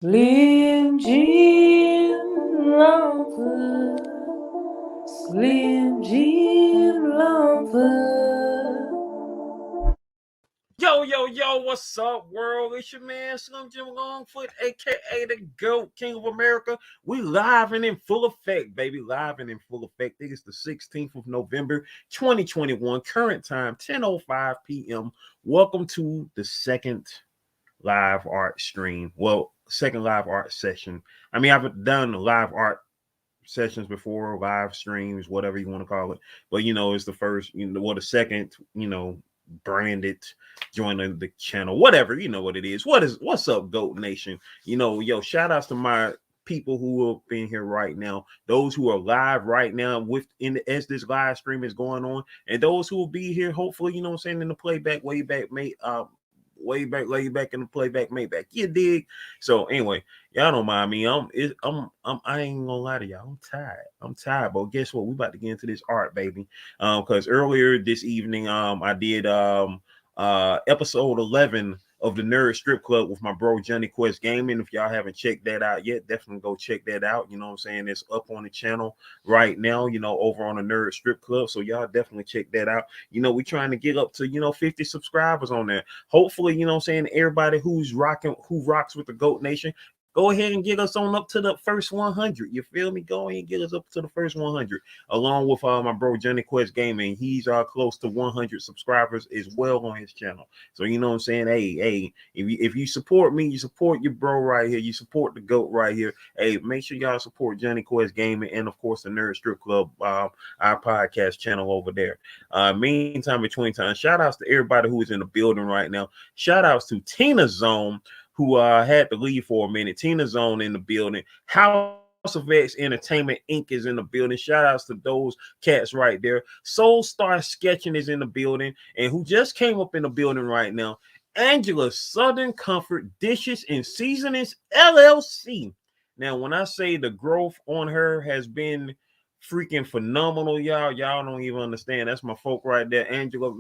Slim Jim Longfoot, Slim Jim Longfoot. Yo, what's up, world? It's your man, Slim Jim Longfoot, aka the GOAT, King of America. We live and in full effect, baby. Live and in full effect. It is the 16th of November, 2021, current time, 10:05 p.m. Welcome to the second live art stream. Well, second live art session. I mean, I've done live art sessions before, live streams, whatever you want to call it. But, it's the first, the second, branded, joining the channel, whatever, you know what it is. What's up, Goat Nation? Yo, shout outs to my people who have been here right now, those who are live right now as this live stream is going on, and those who will be here hopefully, you know what I'm saying, in the playback way back in the playback Maybach. You dig? So anyway, y'all don't mind me. I ain't gonna lie to y'all. I'm tired. But guess what? We about to get into this art, baby. Because earlier this evening, I did episode 11 of the Nerd Strip Club with my bro Johnny Quest Gaming. If y'all haven't checked that out yet, definitely go check that out. You know what I'm saying? It's up on the channel right now, over on the Nerd Strip Club. So y'all definitely check that out. We're trying to get up to 50 subscribers on there. Hopefully, you know what I'm saying, everybody who rocks with the Goat Nation, go ahead and get us on up to the first 100. You feel me? Go ahead and get us up to the first 100, along with my bro Johnny Quest Gaming. He's close to 100 subscribers as well on his channel. So you know what I'm saying? Hey, if you support me, you support your bro right here, you support the GOAT right here. Hey, make sure y'all support Johnny Quest Gaming and of course the Nerd Strip Club, our podcast channel over there. Meantime, between time, shout outs to everybody who is in the building right now. Shout outs to Tina Zone, who had to leave for a minute. Tina Zone in the building. House of X Entertainment Inc. is in the building. Shout outs to those cats right there. Soul Star Sketching is in the building. And who just came up in the building right now, Angela Southern Comfort Dishes and Seasonings LLC. Now, when I say the growth on her has been freaking phenomenal, y'all don't even understand. That's my folk right there. Angela,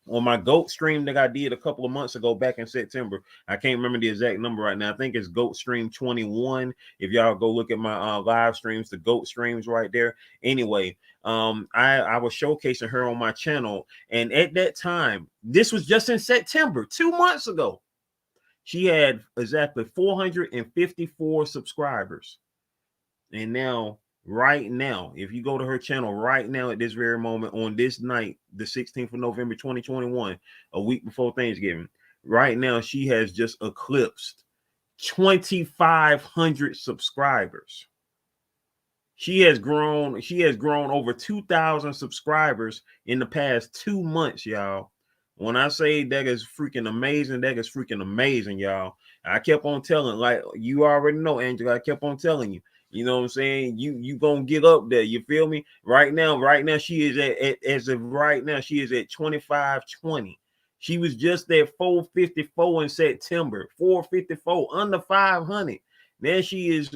on my GOAT stream that I did a couple of months ago back in September. I can't remember the exact number right now. I think it's GOAT stream 21. If y'all go look at my live streams, the GOAT streams right there. Anyway, I was showcasing her on my channel, and at that time, this was just in September, 2 months ago, she had exactly 454 subscribers. And now, right now, if you go to her channel right now at this very moment, on this night, the 16th of November 2021, a week before Thanksgiving, right now she has just eclipsed 2,500 subscribers. She has grown over 2,000 subscribers in the past 2 months, y'all. When I say that is freaking amazing, y'all. I kept on telling, like you already know, Angela, I kept on telling you. You know what I'm saying? You gonna get up there. You feel me? Right now, she is at as of right now, she is at 2520. She was just at 454 in September. 454, under 500. Now she is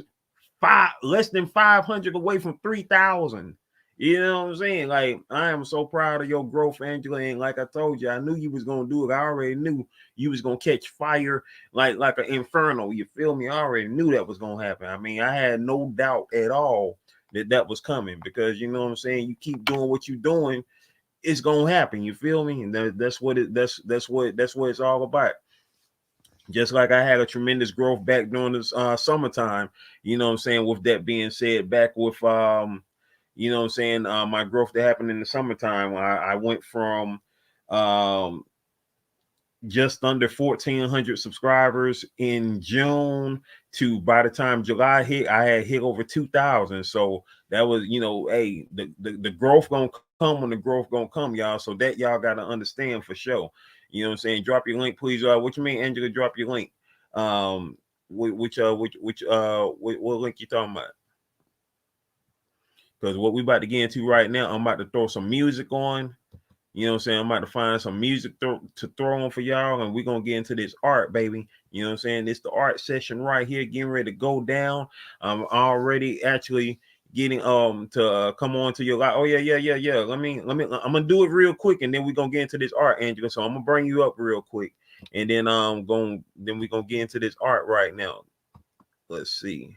less than 500 away from 3,000. You know what I'm saying? Like, I am so proud of your growth, Angela. And like I told you, I knew you was gonna do it. I already knew you was gonna catch fire like an inferno. You feel me? I already knew that was gonna happen. I mean, I had no doubt at all that was coming, because you know what I'm saying. You keep doing what you're doing, it's gonna happen. You feel me? And that's what it's all about. Just like I had a tremendous growth back during this summertime, you know what I'm saying. With that being said, back with you know what I'm saying, my growth that happened in the summertime, I went from just under 1,400 subscribers in June to, by the time July hit, I had hit over 2,000. So that was, hey, the growth gonna come when the growth gonna come, y'all. So that y'all gotta understand for sure. You know what I'm saying? Drop your link, please. What you mean, Angela? Drop your link. What link you talking about? Because what we about to get into right now, I'm about to throw some music on. You know what I'm saying? I'm about to find some music to throw on for y'all, and we're going to get into this art, baby. You know what I'm saying? It's the art session right here, getting ready to go down. I'm already actually getting to come on to your live. Oh, yeah. Let me, I'm going to do it real quick, and then we're going to get into this art, Angela. So I'm going to bring you up real quick, and then we're going to get into this art right now. Let's see.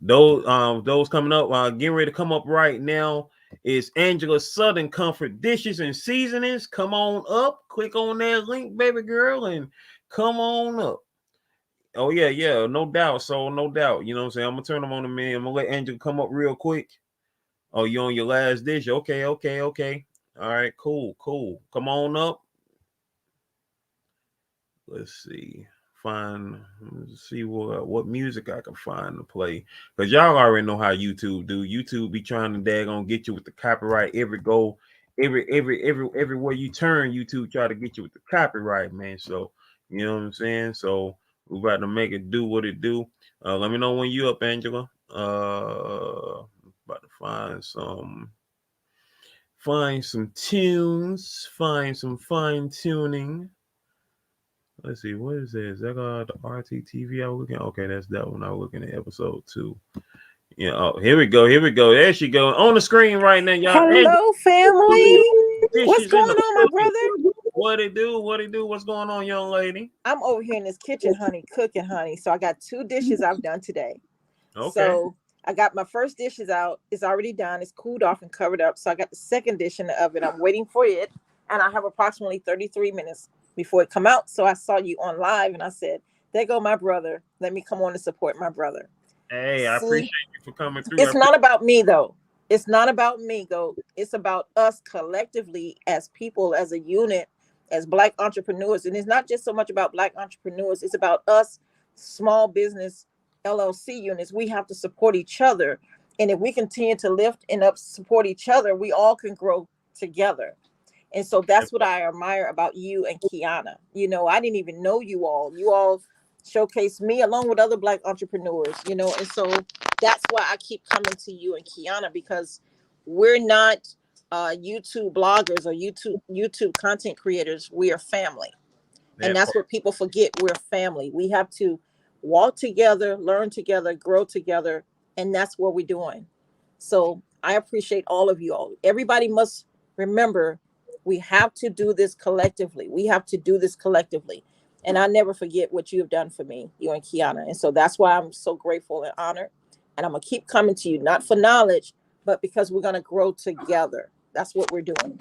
Those coming up, getting ready to come up right now is Angela Southern Comfort Dishes and Seasonings. Come on up, click on that link, baby girl, and come on up. Oh yeah, no doubt. So no doubt, you know what I'm saying. I'm gonna turn them on to me. I'm gonna let Angela come up real quick. Oh, you on your last dish? Okay. All right, cool. Come on up. Let's see. See what music I can find to play, because y'all already know how YouTube do. YouTube be trying to daggone get you with the copyright everywhere you turn, YouTube try to get you with the copyright, man. So you know what I'm saying. So we about to make it do what it do. Let me know when you up, Angela. About to find some tunes, find some fine tuning. Let's see, what is this? Is that the RTTV I was looking? Okay, that's that one I was looking at, episode 2. Yeah, oh, here we go. Here we go. There she go. On the screen right now, y'all. Hello, family. What's Dishes in going the on, my cooking. brother? What it do? What it do? What's going on, young lady? I'm over here in this kitchen, honey, cooking, honey. So I got 2 dishes I've done today. Okay. So I got my first dishes out. It's already done. It's cooled off and covered up. So I got the second dish in the oven. I'm waiting for it. And I have approximately 33 minutes before it come out. So I saw you on live and I said, there go my brother. Let me come on and support my brother. Hey, I appreciate you for coming through. It's not about me, though. It's not about me, go. It's about us collectively as people, as a unit, as Black entrepreneurs. And it's not just so much about Black entrepreneurs. It's about us, small business LLC units. We have to support each other. And if we continue to lift and up support each other, we all can grow together. And so that's what I admire about you and Kiana. You know, I didn't even know you all. You all showcased me along with other Black entrepreneurs, you know, and so that's why I keep coming to you and Kiana, because we're not YouTube bloggers or YouTube content creators. We are family. And that's what people forget. We're family. We have to walk together, learn together, grow together. And that's what we're doing. So I appreciate all of you all. Everybody must remember we have to do this collectively. We have to do this collectively. And I never forget what you have done for me, you and Kiana. And so that's why I'm so grateful and honored. And I'm going to keep coming to you, not for knowledge, but because we're going to grow together. That's what we're doing.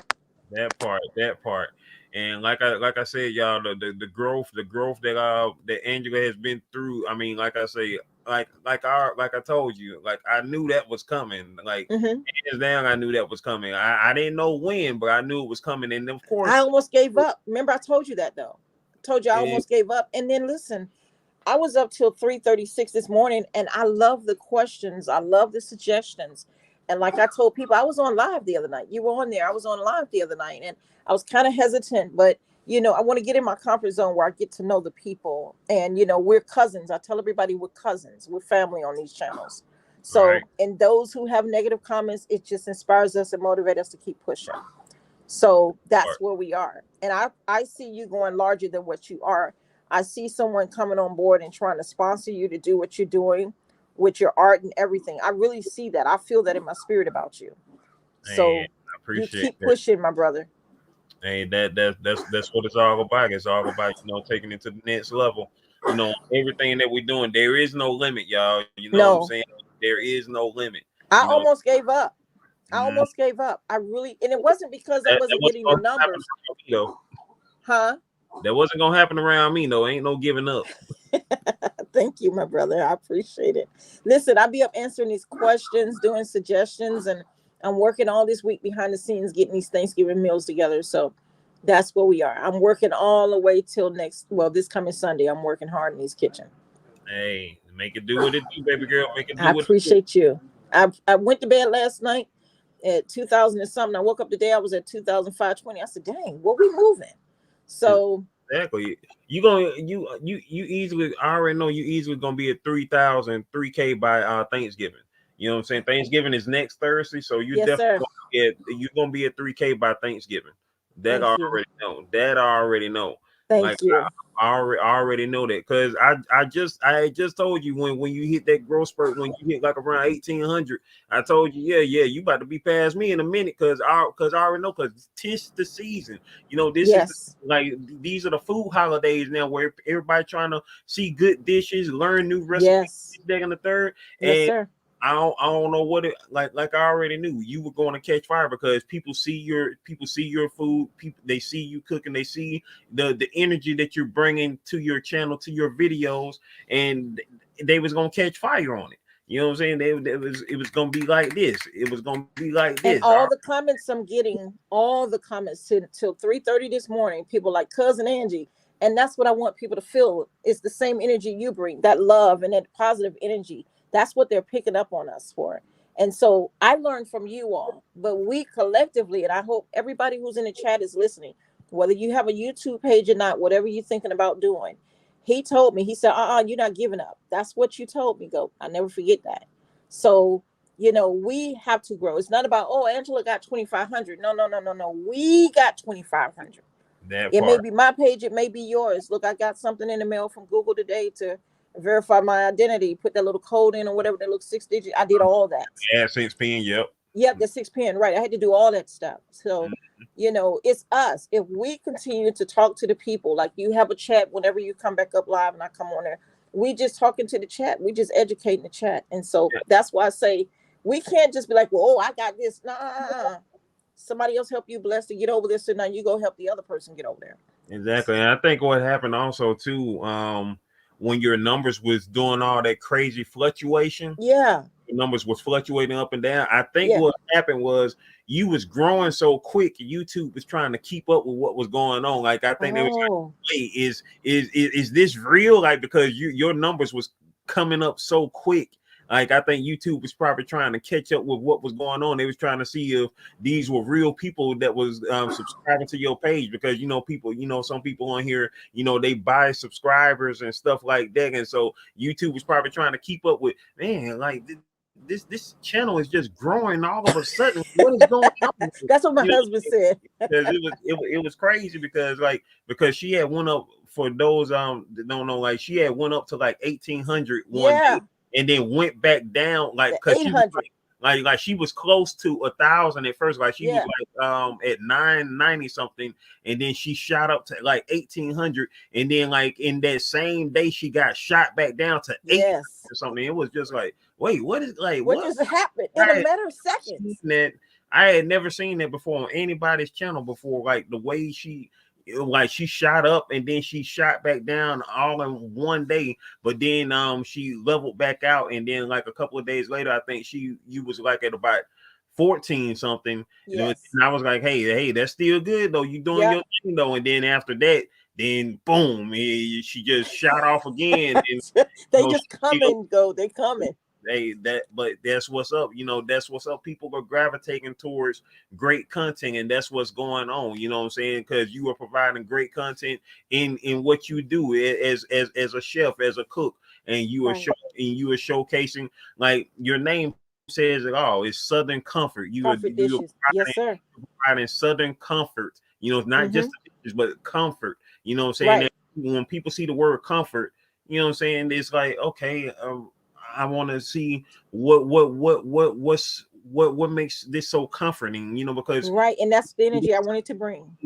That part. And like I said, y'all, the growth that Angela has been through. I mean, like I say, like I told you, like I knew that was coming. Like hands down, I knew that was coming. I didn't know when, but I knew it was coming. And of course, I almost gave up. Remember, I told you that though. I told you I almost gave up. And then listen, I was up till 3:36 this morning, and I love the questions. I love the suggestions. And like I told people, I was on live the other night. You were on there. I was on live the other night, and I was kind of hesitant, but you know, I want to get in my comfort zone where I get to know the people. And you know, we're cousins. I tell everybody we're cousins. We're family on these channels. So, right. And those who have negative comments, it just inspires us and motivates us to keep pushing. So that's where we are. And I see you going larger than what you are. I see someone coming on board and trying to sponsor you to do what you're doing with your art and everything. I really see that. I feel that in my spirit about you. So I appreciate you keep pushing, my brother. Hey, that's what it's all about. It's all about, you know, taking it to the next level. You know, everything that we're doing, there is no limit, y'all. You know what I'm saying? There is no limit. I almost gave up. I almost gave up. I really, and it wasn't because I wasn't getting the numbers. Huh? That wasn't gonna happen around me, though. Ain't no giving up. Thank you, my brother. I appreciate it. Listen, I'll be up answering these questions, doing suggestions, and I'm working all this week behind the scenes getting these Thanksgiving meals together. So that's where we are. I'm working all the way till this coming Sunday. I'm working hard in this kitchen. Hey, make it do what it do, baby girl. Make it do I appreciate you. I went to bed last night at 2000 and something. I woke up today. I was at 2005-20. I said, dang, what we moving? So exactly. You easily, I already know you easily gonna be at 3K by Thanksgiving. You know what I'm saying? Thanksgiving is next Thursday, so you definitely you're gonna be at 3K by Thanksgiving. That I already know. That I already know. Thank you. I already know that, because I just told you when you hit that growth spurt, when you hit like around 1800, I told you, yeah, you about to be past me in a minute, because I already know, because 'tis the season. You know, this is these are the food holidays now, where everybody trying to see good dishes, learn new recipes, that and the third. Yes, sir. I don't know what it like I already knew you were going to catch fire, because people see your food, they see you cooking, they see the energy that you're bringing to your channel, to your videos, and they was going to catch fire on it. You know what I'm saying? It was going to be like this. It was going to be like this. And all the comments I'm getting, all the comments till 3:30 this morning, people like Cousin Angie. And that's what I want people to feel. It's the same energy you bring, that love and that positive energy. That's what they're picking up on us for. And so I learned from you all, but we collectively, and I hope everybody who's in the chat is listening, whether you have a YouTube page or not, whatever you're thinking about doing. He told me, he said, you're not giving up. That's what you told me, Go. I never forget that. So, we have to grow. It's not about, oh, Angela got 2,500. No, no, no, no, no. We got 2,500. That It may part. be my page, it may be yours. Look, I got something in the mail from Google today to verify my identity. Put that little code in or whatever that looks 6 digits. I did all that. AdSense pin, yep. Yep, the 6 pin, right. I had to do all that stuff. So, it's us. If we continue to talk to the people, like you have a chat whenever you come back up live and I come on there, we just talking to the chat. We just educating the chat. And so that's why I say we can't just be like, well, oh, I got this. Nah. Somebody else help you bless to get over this, and now you go help the other person get over there. Exactly. And I think what happened also too, when your numbers was doing all that crazy fluctuation, the numbers was fluctuating up and down. I think what happened was you was growing so quick, YouTube was trying to keep up with what was going on. Like I think they was like, wait, is this real? Like, because your numbers was coming up so quick. Like I think YouTube was probably trying to catch up with what was going on. They was trying to see if these were real people that was subscribing to your page, because people, some people on here, they buy subscribers and stuff like that. And so YouTube was probably trying to keep up with, man, like this channel is just growing all of a sudden. What is going on? That's what my husband said. Because it was crazy because she had went up, for those that don't know, like she had went up to like 1,800 one day, and then went back down, like because she was like she was close to 1,000 at first, like she was like at 990 something, and then she shot up to like 1,800, and then like in that same day she got shot back down to 800 or something. It was just like, wait, what just happened in a matter of seconds? I had never seen that before on anybody's channel before, like the way she shot up and then she shot back down all in one day, but then she leveled back out, and then like a couple of days later, I think you was like at about 14 something. And I was like, hey, that's still good though. You doing your thing though. And then after that, then boom, she just shot off again. And they just come and go. They coming. But that's what's up. That's what's up. People are gravitating towards great content, and that's what's going on. You know what I'm saying? Because you are providing great content in what you do as a chef, as a cook, and you are showcasing, like your name says it all. It's Southern Comfort. You are providing Southern comfort. Not just the dishes, but comfort. You know what I'm saying? That when people see the word comfort, you know what I'm saying? It's like, okay, I want to see what makes this so comforting, because and that's the energy I wanted to bring.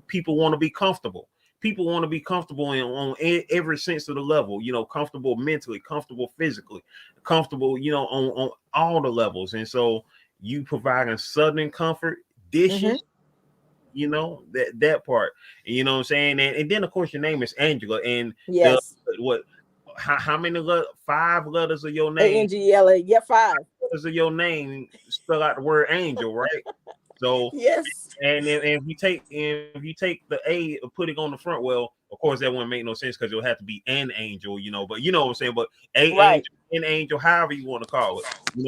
People want to be comfortable. People want to be comfortable on every sense of the level, comfortable mentally, comfortable physically, comfortable, on all the levels. And so you providing Southern comfort dishes, that part, you know what I'm saying? And then of course your name is Angela, and how many 5 letters of your name? Angela, 5 letters of your name spell out the word angel, right? So and if you take the A and put it on the front, well, of course that wouldn't make no sense because it'll have to be an angel, but you know what I'm saying. But angel, an angel, however you want to call it, you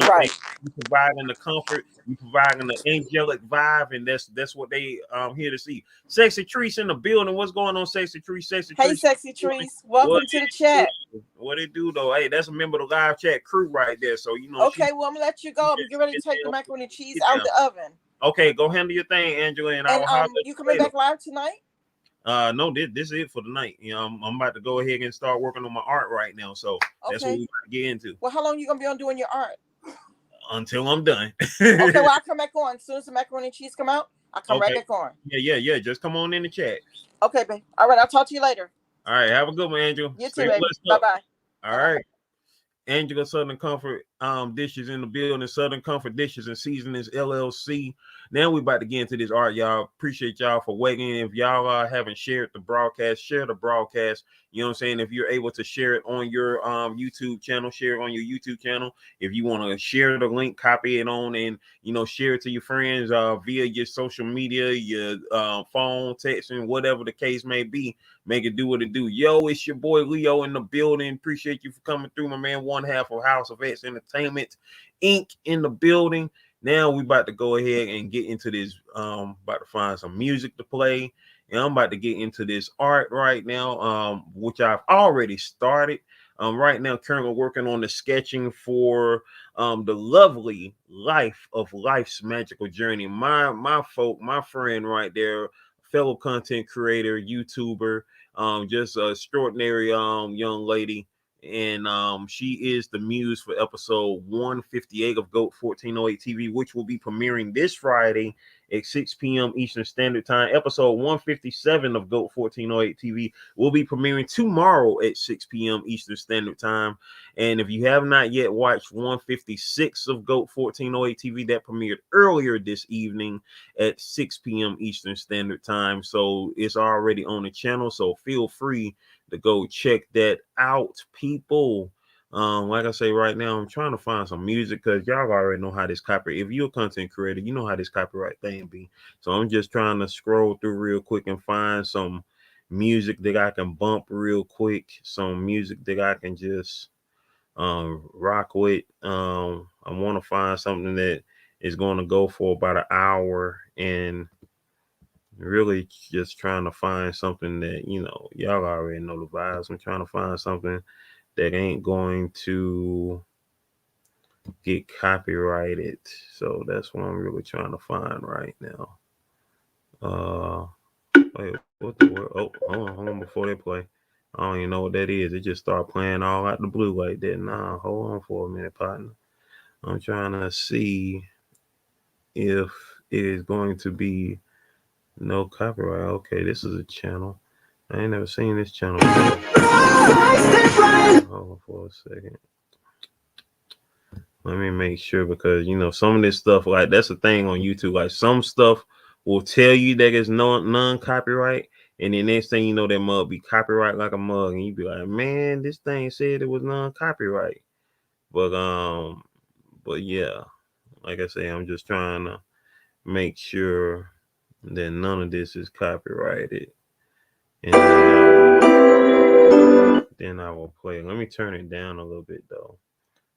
providing the comfort, you providing the angelic vibe, and that's what they here to see. Sexy Trees in the building. What's going on, Sexy Trees? Hey, Sexy Trees, welcome to the chat. What it do though? Hey, that's a member of the live chat crew right there. So okay, well I'm gonna let you go. I'm getting ready to take the macaroni and cheese out the oven. Okay, go handle your thing, Angela, and I will holler. You coming back live tonight? No, this is it for the night. I'm about to go ahead and start working on my art right now. So that's what we get into. Well, how long you gonna be on doing your art? Until I'm done. Okay, well I'll come back on. As soon as the macaroni and cheese come out, I'll come right back on. Yeah. Just come on in the chat. Okay, babe. All right, I'll talk to you later. All right, have a good one, Angela. You too, baby. Bye-bye. All right. Angela Southern Comfort Dishes in the building. Southern Comfort Dishes and Seasonings LLC. Now we about to get into this art, y'all. Appreciate y'all for waiting. If y'all haven't shared the broadcast, share the broadcast. You know what I'm saying? If you're able to share it on your YouTube channel, share it on your YouTube channel. If you want to share the link, copy it on and, share it to your friends via your social media, your phone, texting, whatever the case may be. Make it do what it do. Yo, it's your boy Leo in the building. Appreciate you for coming through, my man. One half of House of X Entertainment. Entertainment Inc. in the building. Now we about to go ahead and get into this. About to find some music to play, and I'm about to get into this art right now. Which I've already started. Right now, currently working on the sketching for the lovely life of life's magical journey. My friend right there, fellow content creator, YouTuber, just a extraordinary young lady. And she is the muse for episode 158 of GOAT 1408 TV, which will be premiering this Friday at 6 p.m. Eastern Standard Time. Episode 157 of GOAT 1408 TV will be premiering tomorrow at 6 p.m. Eastern Standard Time. And if you have not yet watched 156 of GOAT 1408 TV, that premiered earlier this evening at 6 p.m. Eastern Standard Time. So it's already on the channel. So feel free to go check that out, people. Like I say right now, I'm trying to find some music because y'all already know how this copyright. If you're a content creator, you know how this copyright thing be. So I'm just trying to scroll through real quick and find some music that I can bump real quick, some music that I can just rock with. I want to find something that is going to go for about an hour, and really just trying to find something that, y'all already know the vibes. I'm trying to find something that ain't going to get copyrighted. So that's what I'm really trying to find right now. Wait, what the word? Oh, hold on before they play. I don't even know what that is. It just started playing all out the blue like that. Nah, hold on for a minute, partner. I'm trying to see if it is going to be no copyright. Okay, this is a channel. I ain't never seen this channel before. Hold on for a second. Let me make sure, because some of this stuff, like, that's the thing on YouTube. Like, some stuff will tell you that it's non-copyright, and then next thing you know, that mug be copyright like a mug, and you be like, man, this thing said it was non-copyright. But yeah, like I say, I'm just trying to make sure that none of this is copyrighted, and then I will play. Let me turn it down a little bit though.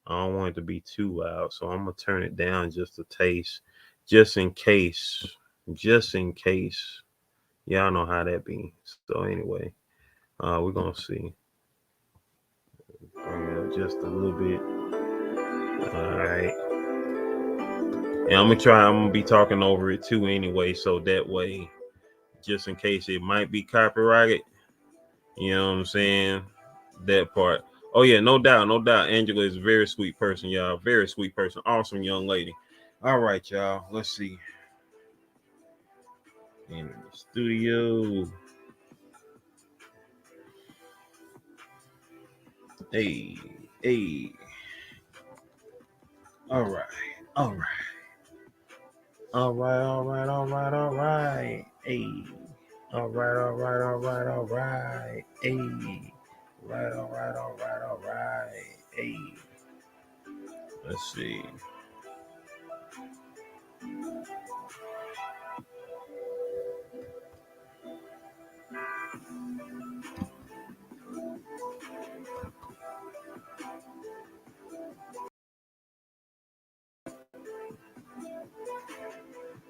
I don't want it to be too loud, so I'm gonna turn it down just a taste, just in case. Y'all know how that be. So anyway, we're gonna see. Bring it up just a little bit. All right. And I'm gonna be talking over it too anyway, so that way, just in case it might be copyrighted, you know what I'm saying? That part. Oh yeah, no doubt. Angela is a very sweet person, y'all. Very sweet person. Awesome young lady. All right, y'all. Let's see. In the studio. Hey, hey. All right. All right. All right. All right. All right. All right. Hey. All right. All right. All right. All right. Hey. Right. All right. All right. All right. Hey. Let's see.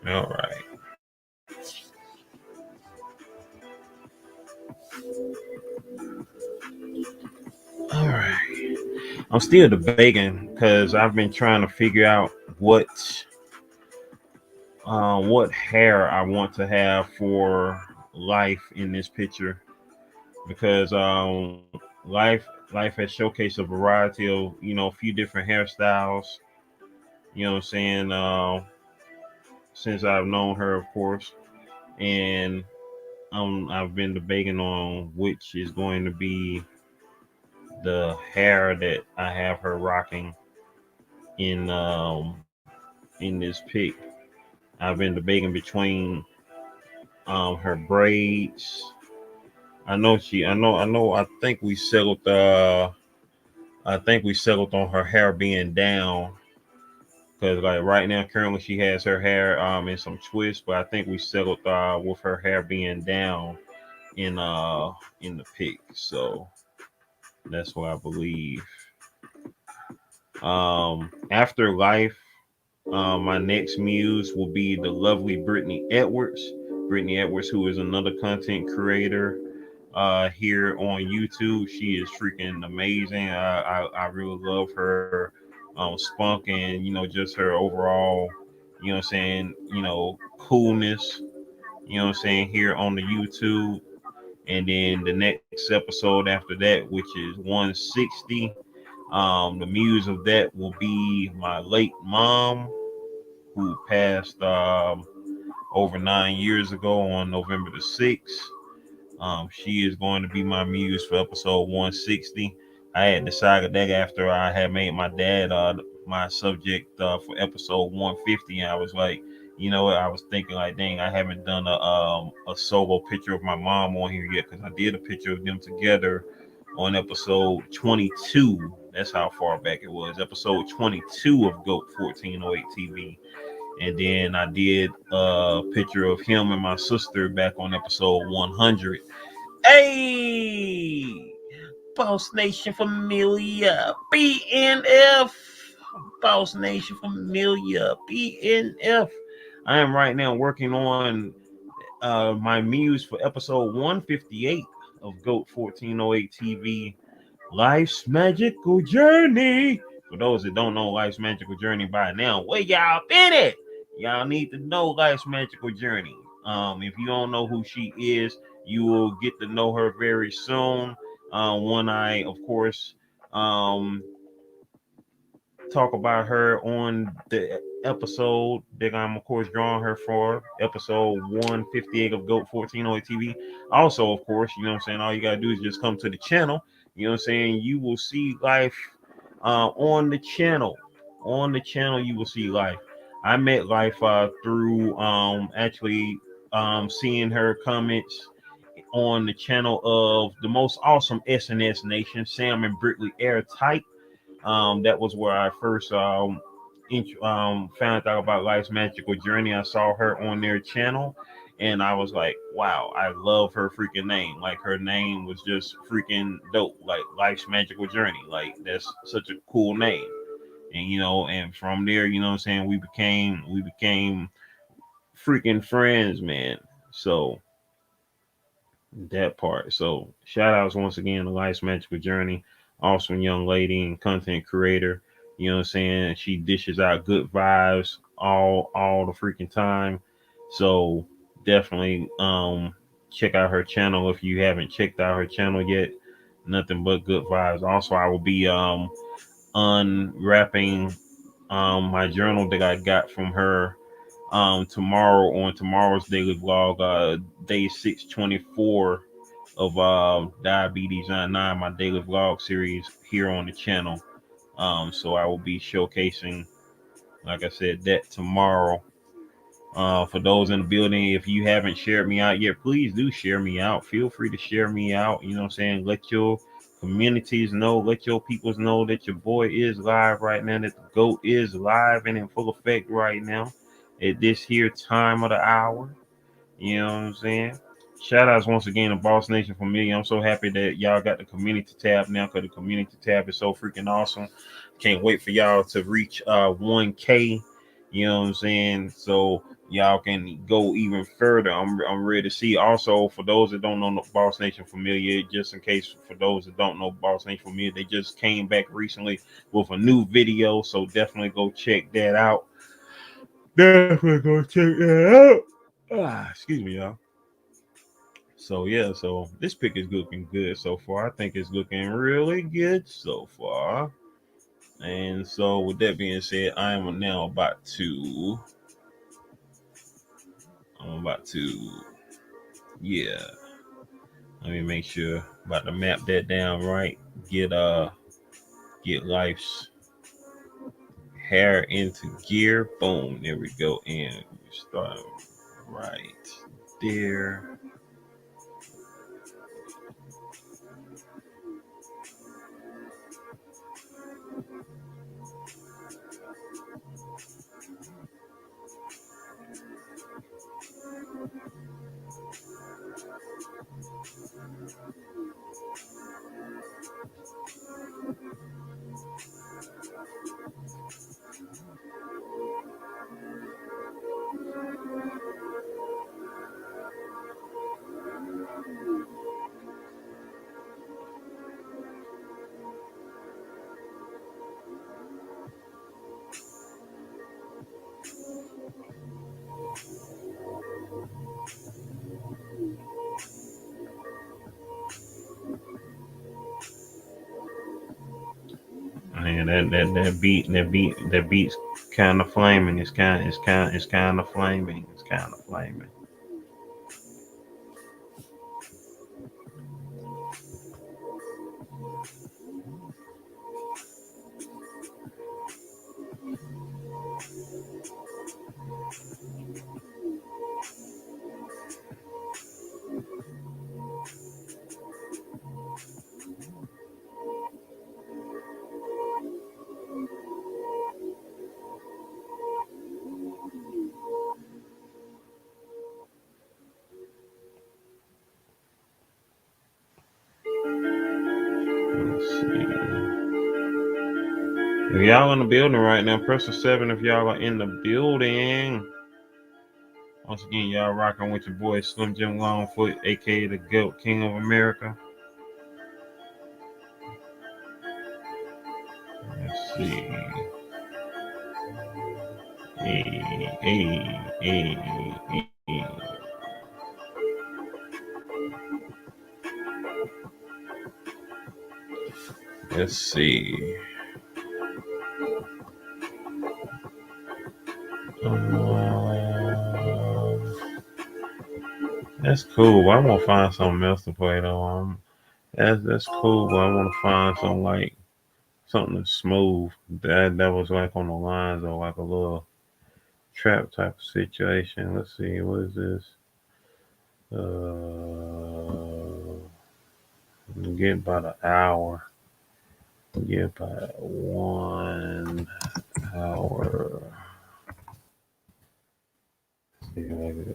All right. All right. I'm still debating because I've been trying to figure out what hair I want to have for life in this picture, because life has showcased a variety of, a few different hairstyles, you know what I'm saying, since I've known her, of course. And I've been debating on which is going to be the hair that I have her rocking in this pic. I've been debating between her braids. I think we settled on her hair being down, because like right now currently she has her hair in some twists, but I think we settled with her hair being down in the pic. So that's what I believe. After life, my next muse will be the lovely Brittany Edwards. Brittany Edwards, who is another content creator here on YouTube. She is freaking amazing. I really love her spunk and just her overall, what I'm saying, coolness. What I'm saying, here on the YouTube. And then the next episode after that, which is 160. The muse of that will be my late mom, who passed over 9 years ago on November the 6th. She is going to be my muse for episode 160. I had decided that after I had made my dad my subject for episode 150. And I was like, you know what? I was thinking like, dang, I haven't done a solo picture of my mom on here yet, because I did a picture of them together on episode 22. That's how far back it was. Episode 22 of GOAT 1408 TV. And then I did a picture of him and my sister back on episode 100. Hey, Boss Nation Familia, BNF, Boss Nation Familia, BNF. I am right now working on my muse for episode 158 of GOAT 1408 TV, Life's Magical Journey. For those that don't know Life's Magical Journey by now, where y'all been at? Y'all need to know Life's Magical Journey. If you don't know who she is, you will get to know her very soon. When I, of course, um, talk about her on the episode that I'm, of course, drawing her for, episode 158 of GOAT 1408 TV. Also, of course, you know what I'm saying, all you got to do is just come to the channel. You know what I'm saying? You will see life on the channel. On the channel, you will see life. I met life through actually seeing her comments on the channel of the most awesome SNS Nation, Sam and Britley Airtight. That was where I first found out about Life's Magical Journey. I saw her on their channel, and I was like, wow, I love her freaking name. Like, her name was just freaking dope. Like, Life's Magical Journey. Like, that's such a cool name. And and from there, you know what I'm saying, we became freaking friends, man. So that part. So shout outs once again to Life's Magical Journey. Awesome young lady and content creator. You know what I'm saying? She dishes out good vibes all the freaking time. So definitely check out her channel if you haven't checked out her channel yet. Nothing but good vibes. Also, I will be unwrapping my journal that I got from her tomorrow on tomorrow's daily vlog, day 624 of Diabetes 99, my daily vlog series here on the channel. So I will be showcasing, like I said, that tomorrow. For those in the building, if you haven't shared me out yet, please do share me out. Feel free to share me out. You know what I'm saying? Let your communities know, let your peoples know that your boy is live right now, that the GOAT is live and in full effect right now at this here time of the hour. You know what I'm saying? Shout outs once again to Boss Nation Familia. I'm so happy that y'all got the community tab now, because the community tab is so freaking awesome. Can't wait for y'all to reach 1K. You know what I'm saying? So y'all can go even further. I'm ready to see. Also, for those that don't know Boss Nation Familia, just in case for those that don't know Boss Nation Familia, they just came back recently with a new video. So definitely go check that out. Definitely go check that out. Excuse me, y'all. So yeah, so this pick is looking good so far. I think it's looking really good so far. And so with that being said, I'm about to yeah. Let me make sure about to map that down right. Get get life's hair into gear. Boom, there we go. And we start right there. Man, that beat's kind of flaming. It's kind of flaming. It's kind of flaming. Let's see. If y'all in the building right now, press the 7 if y'all are in the building. Once again, y'all rocking with your boy Slim Jim Longfoot, aka the GOAT King of America. Let's see. Hey. Let's see. That's cool. But I want to find something else to play though. That's cool, but I want to find something like something smooth that was like on the lines of like a little trap type of situation. Let's see, what is this? Get about an hour. Get about 1 hour. Let's see if I can.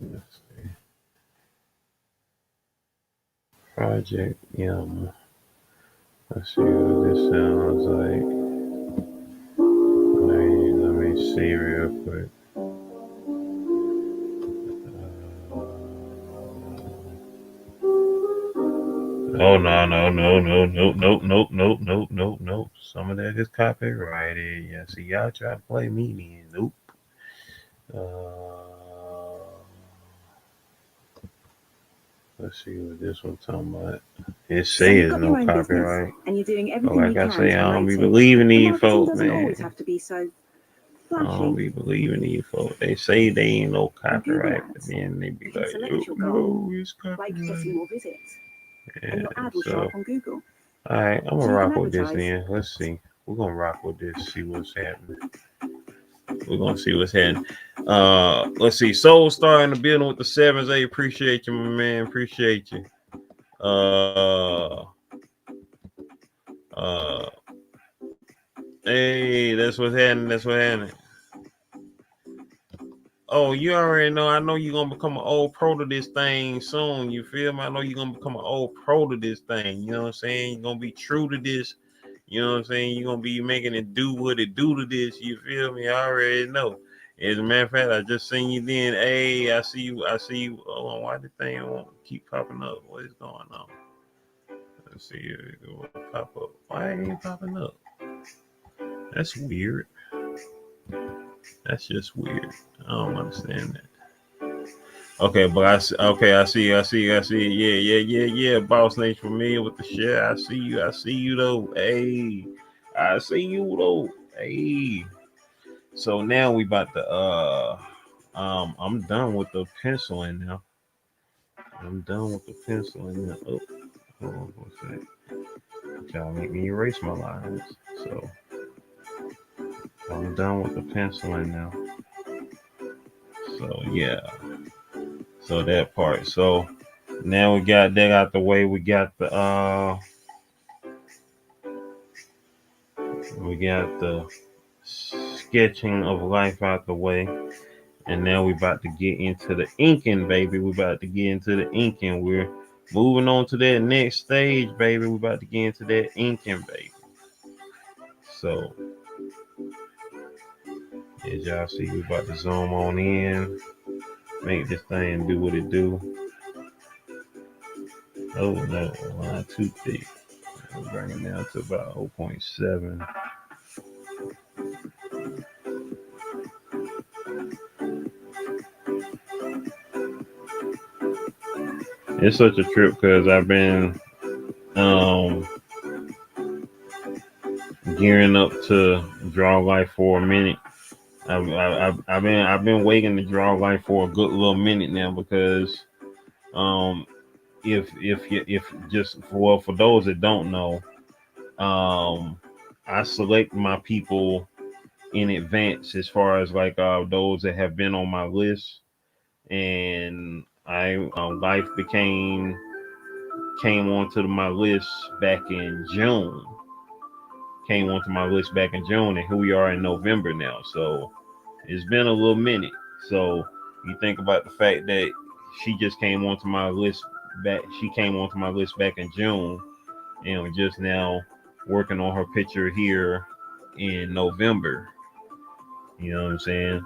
Let's see. Project M. Let's see what this sounds like. Let me see real quick. Oh nope. Some of that is copyrighted. Yeah, see y'all try to play me then. Nope. Let's see what this one's talking about. It says no copyright. And you're doing everything like you I can say, I don't be promote it. believing The these marketing folks, doesn't man. always have to be so I don't flashy. be believing these folks. They say they ain't no On Google copyright, but Ads, then they be you can like, select your no, goal, it's like getting copyright. more visits, and Yeah, your ad will show so up on Google. all right, I'm So gonna you rock can with this advertise. then. Let's see. We're gonna rock with this. See what's happening. We're gonna see what's happening. Let's see. Soul Star in the building with the 7s. Hey, appreciate you, my man. Appreciate you. Hey, that's what's happening. That's what's happening. Oh, you already know. I know you're gonna become an old pro to this thing soon. You feel me? I know you're gonna become an old pro to this thing. You know what I'm saying? You're gonna be true to this. You know what I'm saying? You're gonna be making it do what it do to this. You feel me? I already know. As a matter of fact, I just seen you then. Hey, I see you. I see you. Hold on, why the thing won't keep popping up? What is going on? Let's see. It will pop up. Why ain't it popping up? That's weird. That's just weird. I don't understand that. Okay, but I see. Yeah. Boss name's familiar with the shit. I see you though. Hey, I see you though. Hey. So now we about to I'm done with the penciling now. I'm done with the penciling now. Oh, hold on for a second. Y'all make me erase my lines. So I'm done with the penciling now. So yeah. So that part. So now we got that out the way. We got the sketching of life out the way. And now we about to get into the inking, baby. We about to get into the inking. moving on to that next stage, baby. We about to get into that inking, baby. So as y'all see, we about to zoom on in, make this thing do what it do. Oh no, line too thick. We'll bring it down to about 0.7. It's such a trip because I've been gearing up to draw life for a minute. I've been waiting to draw life for a good little minute now because um if just for those that don't know, I select my people in advance as far as like those that have been on my list, and I life came onto my list back in June. Came onto my list back in June, and here we are in November now. So it's been a little minute. So you think about the fact that she just came onto my list back. She came onto my list back in June, and we're just now working on her picture here in November. You know what I'm saying?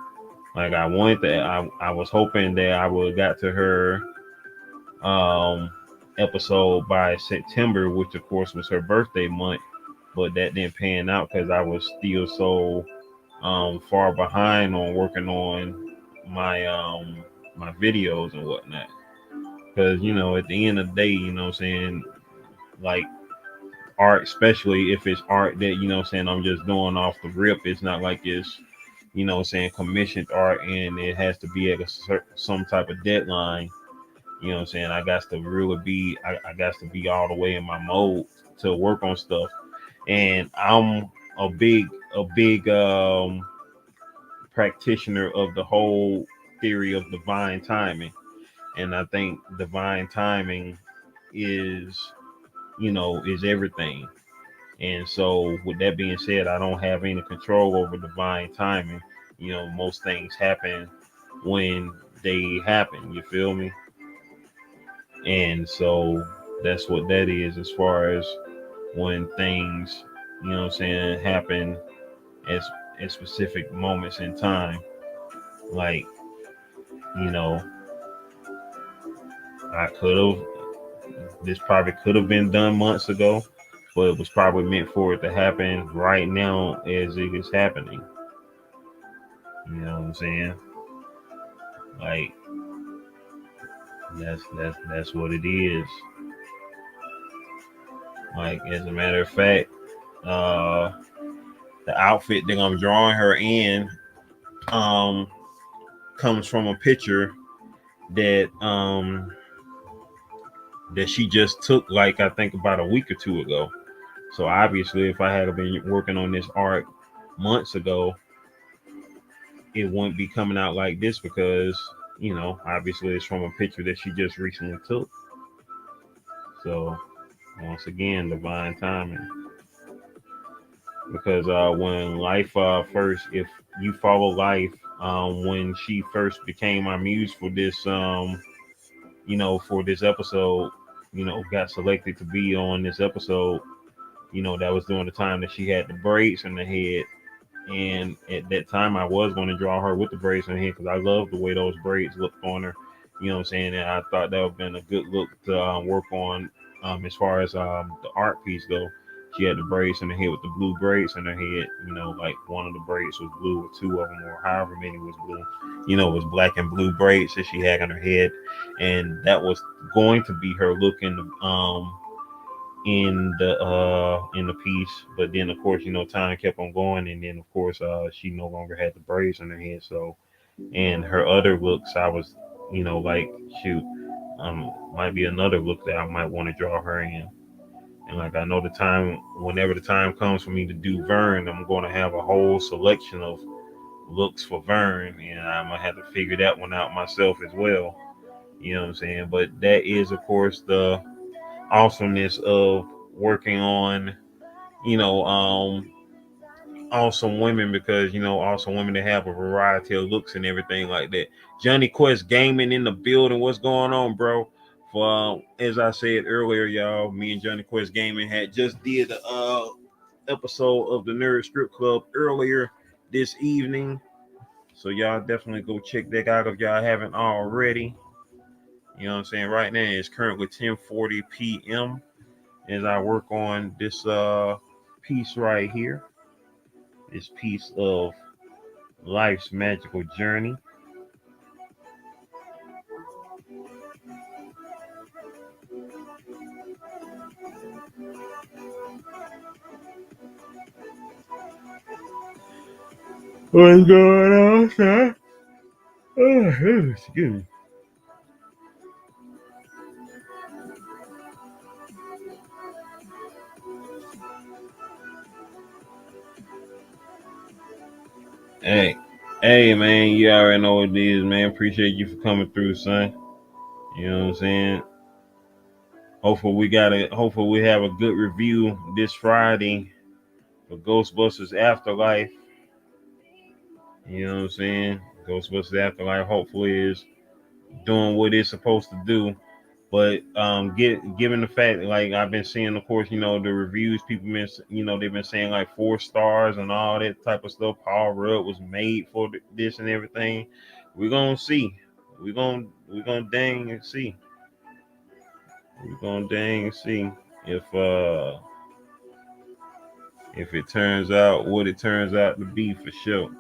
Like I wanted that. I was hoping that I would have got to her um episode by September, which of course was her birthday month, but that didn't pan out because I was still so far behind on working on my videos and whatnot. Because at the end of the day, what I'm saying, like art, especially if it's art that I'm just doing off the rip. It's not like it's commissioned art and it has to be at some type of deadline. I got to really be I got to be all the way in my mode to work on stuff. And I'm a big practitioner of the whole theory of divine timing. And I think divine timing is is everything. And so with that being said, I don't have any control over divine timing. Most things happen when they happen, you feel me? And so that's what that is as far as when things, happen as at specific moments in time. Like, you know, I could have this probably could have been done months ago, but it was probably meant for it to happen right now as it is happening. You know what I'm saying? Like that's what it is. Like as a matter of fact, uh the outfit that I'm drawing her in um comes from a picture that that she just took like I think about a week or two ago. So obviously if I had been working on this art months ago, it wouldn't be coming out like this because, obviously it's from a picture that she just recently took. So once again, divine timing. Because when life first, if you follow life, when she first became my muse for this, for this episode, got selected to be on this episode, that was during the time that she had the braids in the head. And at that time, I was going to draw her with the braids in her head because I love the way those braids looked on her. You know what I'm saying? And I thought that would have been a good look to work on as far as the art piece go. She had the braids in her head with the blue braids in her head. Like one of the braids was blue, or two of them, or however many was blue. It was black and blue braids that she had on her head, and that was going to be her look in the piece. But then of course time kept on going, and then of course she no longer had the braids in her head. So and her other looks I was like shoot, might be another look that I might want to draw her in. And like I know the time, whenever the time comes for me to do Vern, I'm going to have a whole selection of looks for Vern, and I'm gonna have to figure that one out myself as well. You know what I'm saying? But that is of course the awesomeness of working on you know, awesome women, because awesome women that have a variety of looks and everything like that. Johnny Quest Gaming in the building. What's going on, bro? For as I said earlier, y'all, me and Johnny Quest Gaming had just did a episode of the Nerd Strip Club earlier this evening. So y'all definitely go check that out if y'all haven't already. You know what I'm saying? Right now it's currently 10:40 p.m. as I work on this piece right here. This piece of life's magical journey. What's going on, sir? Oh, excuse me. Hey, man, you already know what it is, man. Appreciate you for coming through, son. You know what I'm saying? Hopefully we have a good review this Friday for Ghostbusters Afterlife. You know what I'm saying? Ghostbusters Afterlife hopefully is doing what it's supposed to do. But given the fact that, like, I've been seeing, of course, the reviews, people been, they've been saying like 4 stars and all that type of stuff. Paul Rudd was made for this and everything. We're gonna see. We're gonna dang and see. We're gonna dang and see if it turns out what it turns out to be for sure.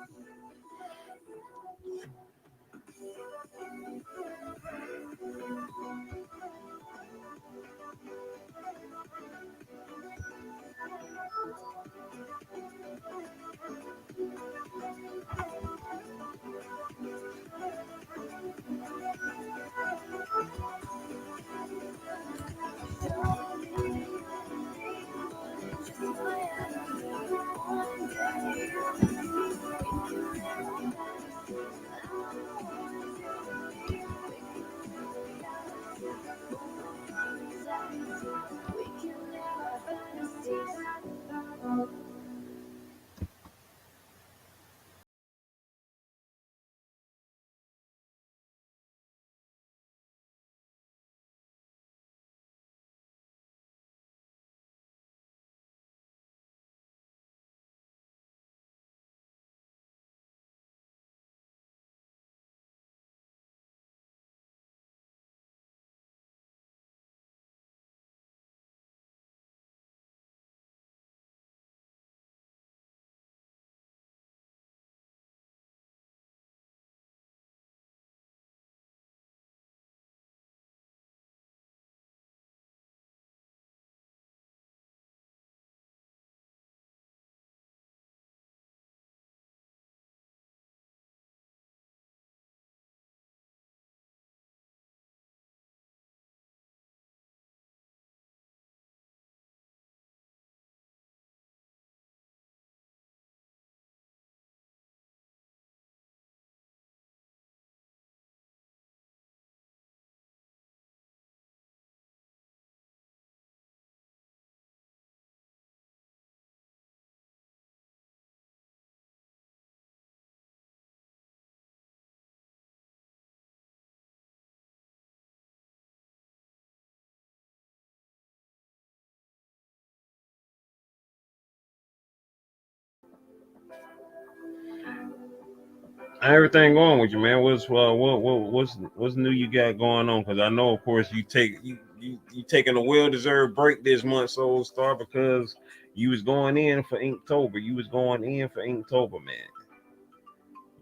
How everything going with you, man? What's new you got going on? Because I know, of course, you taking a well deserved break this month, Soul Star, because you was going in for Inktober. You was going in for Inktober, man.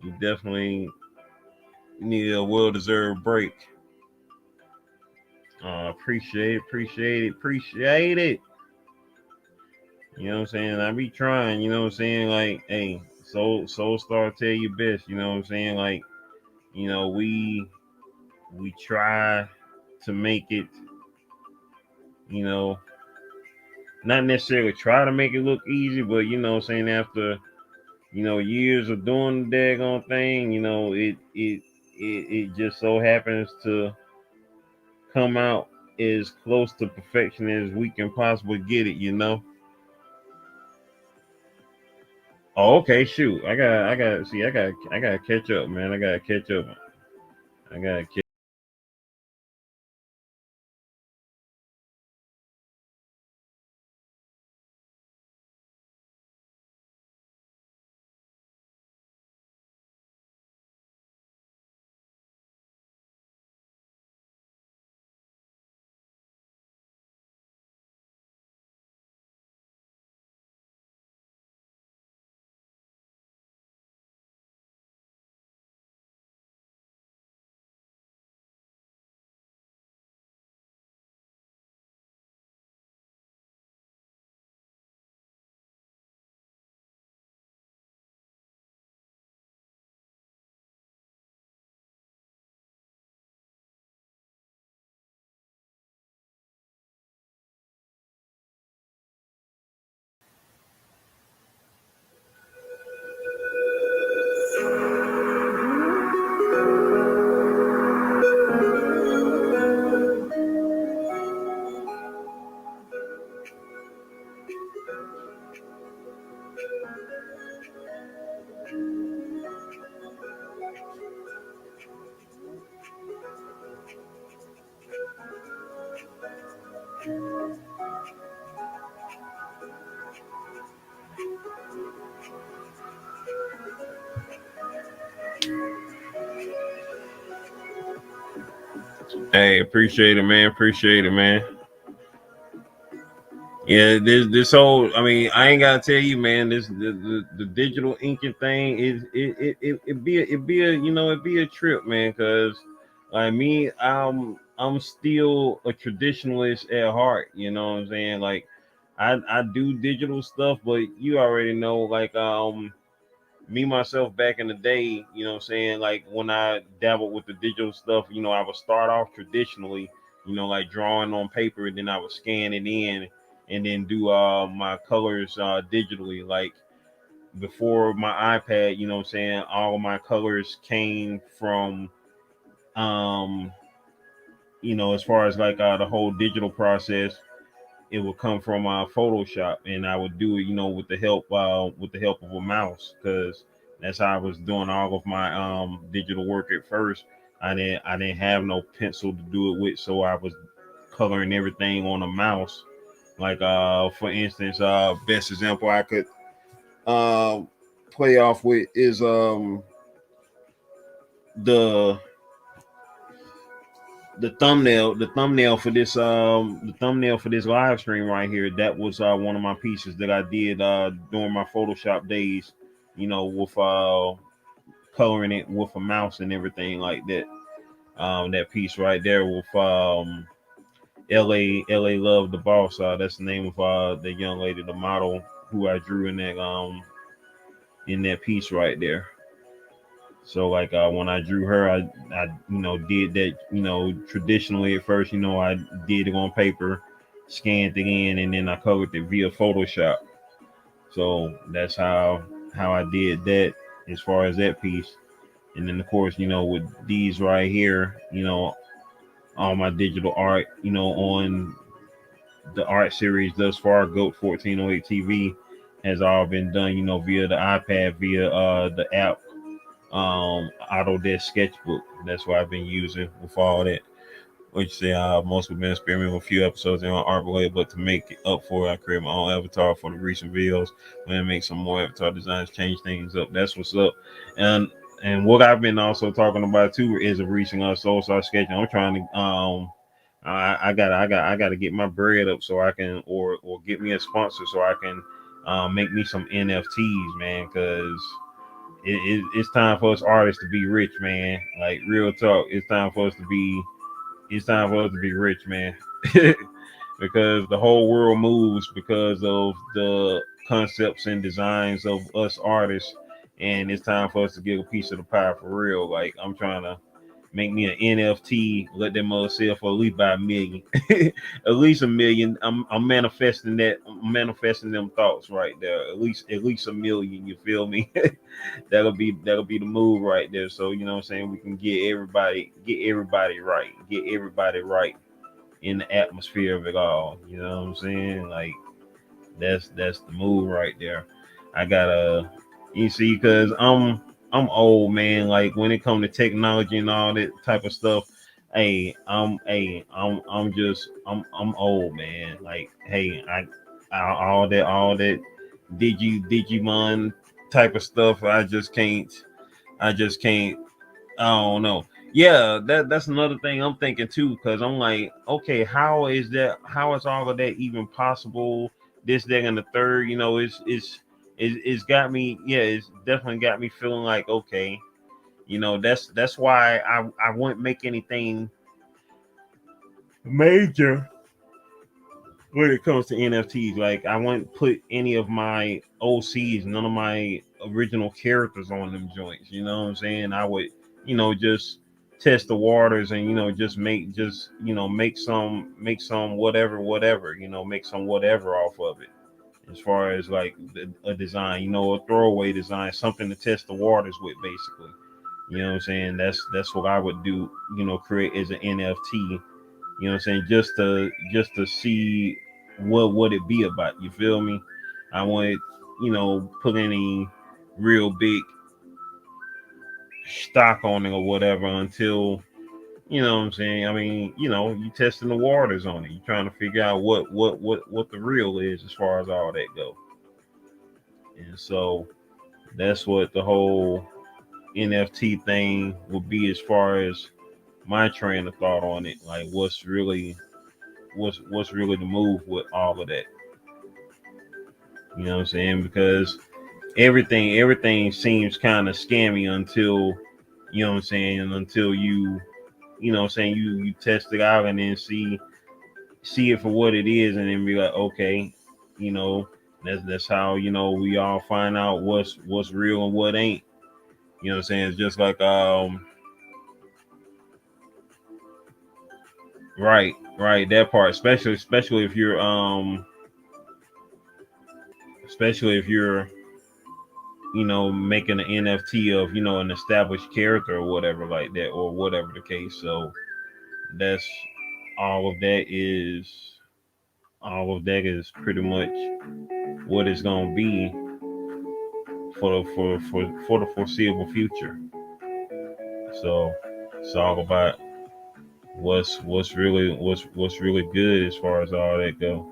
You definitely need a well deserved break. Appreciate it. You know what I'm saying? I be trying. You know what I'm saying? Like, hey, Soul Star, tell you best. You know what I'm saying? Like, we try to make it, you know, not necessarily try to make it look easy, but saying after, years of doing the daggone thing, it just so happens to come out as close to perfection as we can possibly get it. Oh, okay, shoot. I gotta catch up, man. I gotta catch up. I gotta catch Hey, appreciate it, man. Appreciate it, man. Yeah, this whole. I mean, I ain't gotta tell you, man. This the digital inking thing is it be a trip, man. Cause like me, I'm still a traditionalist at heart. You know what I'm saying? Like, I do digital stuff, but you already know, like me myself back in the day, you know what I'm saying? Like when I dabbled with the digital stuff, I would start off traditionally, like drawing on paper, and then I would scan it in and then do my colors digitally. Like before my iPad, you know what I'm saying, all of my colors came from um, as far as like the whole digital process, it would come from Photoshop, and I would do it, with the help of a mouse, because that's how I was doing all of my digital work at first. I didn't have no pencil to do it with, so I was coloring everything on a mouse. Like for instance, best example I could uh, play off with is the the thumbnail for this live stream right here. That was one of my pieces that I did during my Photoshop days, with coloring it with a mouse and everything like that. That piece right there with LA Love the Boss. That's the name of the young lady, the model who I drew in that piece right there. So like when I drew her, I did that, traditionally at first. I did it on paper, scanned it in, and then I colored it via Photoshop. So that's how I did that as far as that piece. And then of course, with these right here, all my digital art, on the art series thus far, Goat 1408 TV, has all been done, via the iPad, via the app Autodesk Sketchbook. That's what I've been using with all that. Which say most have been experimenting with a few episodes in my art related, but to make it up for it, I created my own avatar for the recent videos. When I make some more avatar designs, change things up. That's what's up. And what I've been also talking about too is a recent Soul Star sketching. I'm trying to I gotta get my bread up so I can or get me a sponsor so I can make me some NFTs, man, because it's time for us artists to be rich, man. Like real talk, it's time for us to be rich, man. Because the whole world moves because of the concepts and designs of us artists, and it's time for us to get a piece of the pie for real. Like I'm trying to make me an NFT, let them mother sell for at least by a million, at least a million. I'm manifesting that. I'm manifesting them thoughts right there. At least a million. You feel me? that'll be the move right there. So you know what I'm saying, we can get everybody right in the atmosphere of it all. You know what I'm saying? Like that's the move right there. I gotta, you see, because I'm old, man. Like when it comes to technology and all that type of stuff, I'm old, man. Like hey, all that Digimon type of stuff. I just can't. I don't know. Yeah, that's another thing I'm thinking too, because I'm like, okay, how is that? How is all of that even possible? This, that, and the third. It's got me. Yeah, it's definitely got me feeling like, okay, that's why I wouldn't make anything major when it comes to NFTs. Like I wouldn't put any of my OCs, none of my original characters on them joints. You know what I'm saying? I would, just test the waters and make some whatever, make some whatever off of it. As far as like a design, a throwaway design, something to test the waters with, basically. You know what I'm saying? That's what I would do. Create as an NFT. You know what I'm saying? Just to see what would it be about. You feel me? I wouldn't, put any real big stock on it or whatever until, what I'm saying. I mean, you testing the waters on it. You trying to figure out what the real is as far as all that go. And so that's what the whole NFT thing will be as far as my train of thought on it. Like what's really the move with all of that. You know what I'm saying? Because everything seems kind of scammy until you know what I'm saying, until you know what I'm saying, you test it out and then see it for what it is and then be like, okay, you know, that's how, you know, we all find out what's real and what ain't. You know what I'm saying? It's just like right, that part, especially if you're you know, making an NFT of, you know, an established character or whatever like that, or whatever the case. So that's all of that is pretty much what it's gonna be for the foreseeable future. So it's all about what's really good as far as all that go.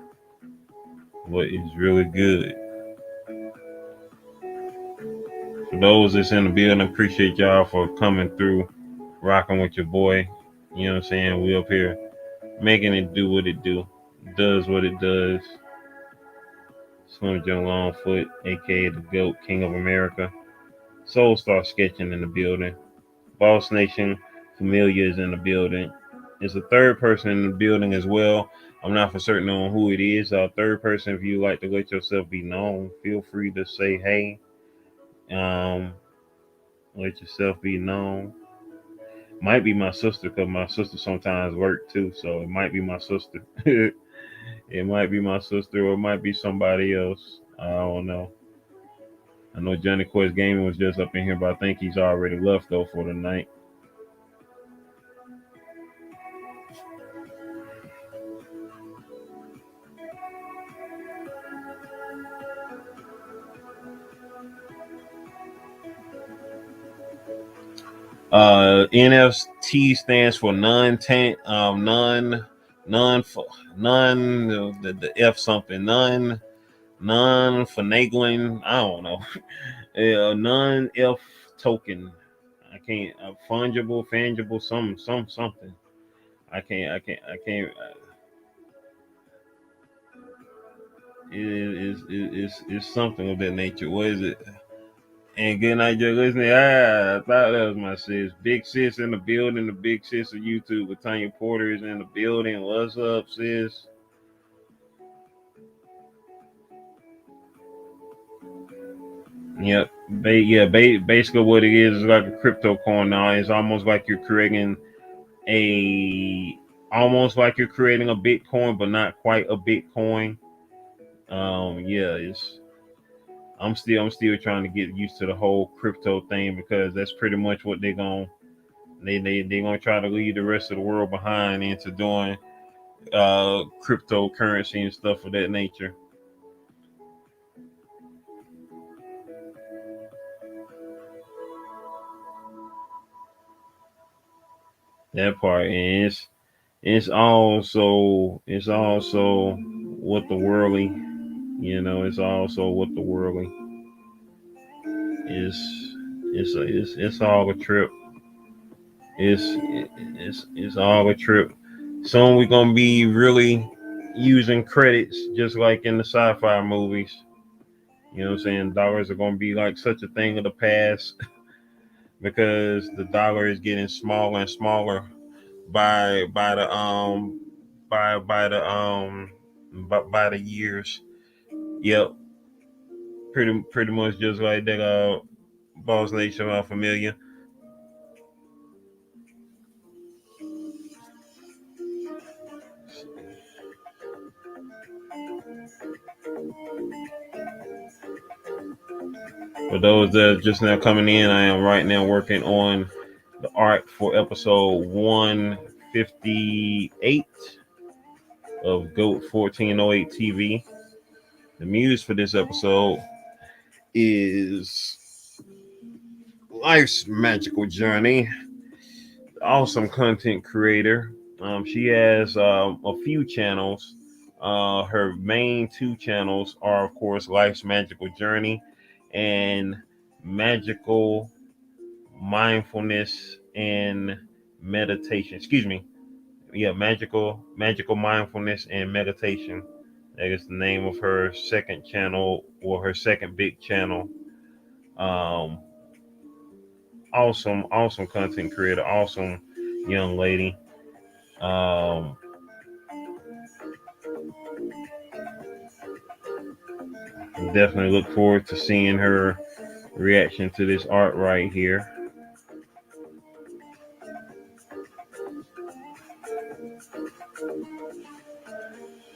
What is really good. For those that's in the building, appreciate y'all for coming through, rocking with your boy. You know what I'm saying? We up here making it do what it do, does what it does. Slim Joe Longfoot, aka the GOAT, King of America. Soul Star Sketching in the building. Boss Nation Familia is in the building. There's a third person in the building as well. I'm not for certain on who it is. Third person, if you like to let yourself be known, feel free to say hey. Um, Let yourself be known. Might be my sister because my sister sometimes work too, so it might be my sister. It might be my sister or it might be somebody else. I don't know. I know Johnny Quest Gaming was just up in here, but I think he's already left though for the night. NFT stands for non-tent, none, the F something, non finagling. I don't know. Non F token. I can't. Fungible, something. I can't. It's something of that nature. What is it? And good night, you're listening. I thought that was my sis. Big sis in the building. The big sis of YouTube with Tanya Porter is in the building. What's up, sis? Yep. Basically what it is like a crypto coin now. It's a almost like you're creating a Bitcoin, but not quite a Bitcoin. Yeah, I'm still trying to get used to the whole crypto thing because that's pretty much what they're gonna try to leave the rest of the world behind into doing cryptocurrency and stuff of that nature. That part, and it's also what the worldly, it's also what the worldly is. It's all a trip. It's all a trip. Soon we're gonna be really using credits just like in the sci-fi movies. You know what I'm saying? Dollars are gonna be like such a thing of the past because the dollar is getting smaller and smaller by the by the years. Yep, pretty much just like that. Boss Nation Familia. For those that are just now coming in, I am right now working on the art for episode 158 of GOAT 1408 TV. The muse for this episode is Life's Magical Journey. Awesome content creator. She has a few channels. Her main two channels are, of course, Life's Magical Journey and Magical Mindfulness and meditation. Excuse me. Yeah, magical mindfulness and meditation. That is the name of her second channel, or her second big channel. Um, awesome content creator, awesome young lady. Um, Definitely look forward to seeing her reaction to this art right here.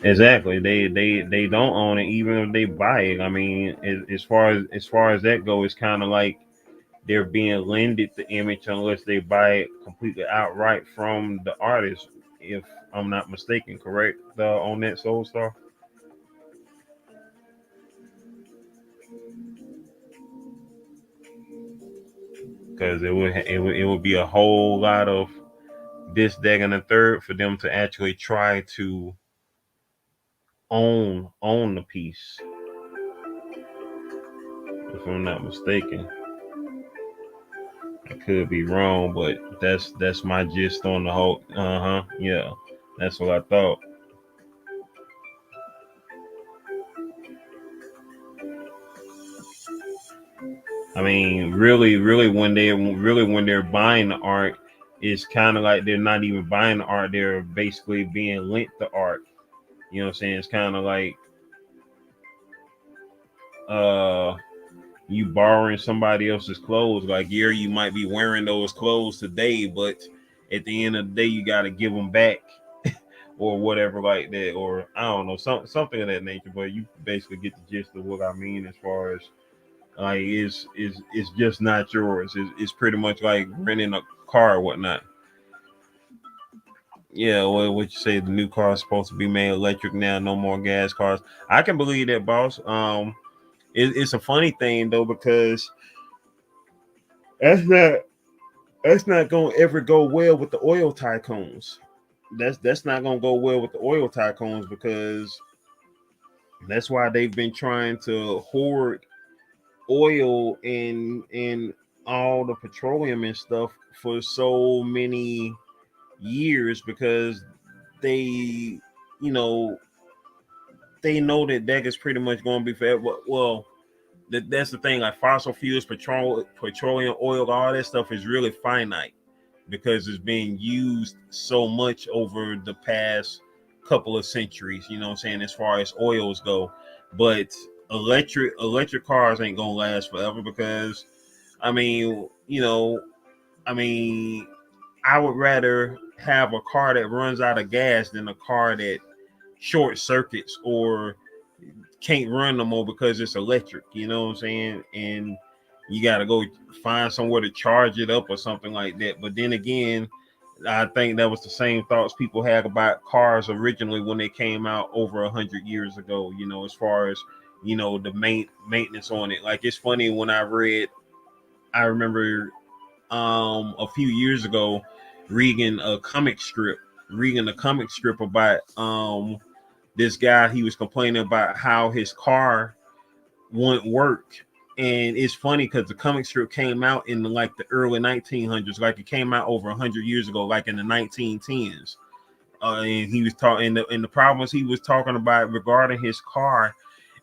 Exactly. They don't own it, even if they buy it. I mean, as far as that goes, it's kind of like they're being lended the image unless they buy it completely outright from the artist. If I'm not mistaken, correct? On that Soul Star, because it would be a whole lot of this, that, and the third for them to actually try to own the piece. If I'm not mistaken, I could be wrong, but that's my gist on the whole. Yeah, that's what I thought. I mean, when they're buying the art, it's kind of like they're not even buying the art; they're basically being lent the art. You know what I'm saying? It's kind of like uh you borrowing somebody else's clothes. Like, yeah, you might be wearing those clothes today, but at the end of the day, you got to give them back or whatever like that, or I don't know, something of that nature. But you basically get the gist of what I mean as far as like it's just not yours. It's pretty much like renting a car or whatnot. Yeah, well, what you say, the new car is supposed to be made electric now, no more gas cars. I can believe that, boss. It's a funny thing though, because that's not that's not gonna ever go well with the oil tycoons. That's not gonna go well with the oil tycoons, because that's why they've been trying to hoard oil and all the petroleum and stuff for so many years, because they you know they know that that is pretty much going to be forever. Well, that's the thing. Like fossil fuels, petroleum, oil, all that stuff is really finite because it's being used so much over the past couple of centuries. You know what I'm saying? As far as oils go, but electric cars ain't gonna last forever, because I mean, I mean, I would rather have a car that runs out of gas than a car that short circuits or can't run no more because it's electric. You know what I'm saying? And you got to go find somewhere to charge it up or something like that. But then again, I think that was the same thoughts people had about cars originally when they came out over 100 years ago. As far as the maintenance on it. Like, it's funny, when I remember a few years ago reading a comic strip about this guy. He was complaining about how his car wouldn't work. And it's funny because the comic strip came out in like the early 1900s, like it came out over 100 years ago, like in the 1910s. And he was talking, and the problems he was talking about regarding his car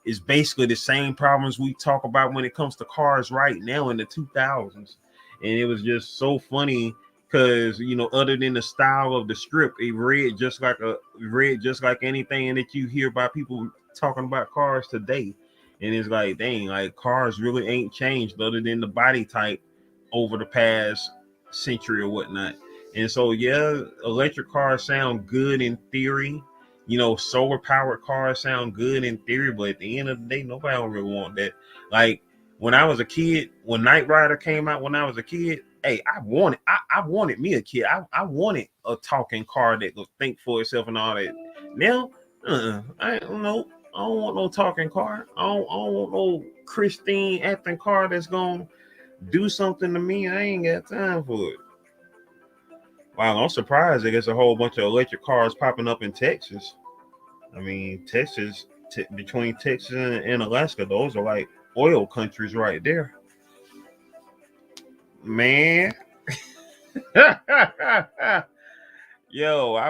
is basically the same problems we talk about when it comes to cars right now in the 2000s. And it was just so funny because, other than the style of the strip, it read just like anything that you hear about people talking about cars today. And it's like, dang, like cars really ain't changed other than the body type over the past century or whatnot. And so, yeah, electric cars sound good in theory. Solar powered cars sound good in theory, but at the end of the day, nobody don't really want that. Like, when I was a kid, when Knight Rider came out, when I was a kid, hey, I wanted me a kid. I wanted a talking car that could think for itself and all that. Now, I don't know. I don't want no talking car. I don't want no Christine acting car that's gonna do something to me. I ain't got time for it. Wow, I'm surprised that there's a whole bunch of electric cars popping up in Texas. I mean, between Texas and Alaska, those are like oil countries right there. Man, I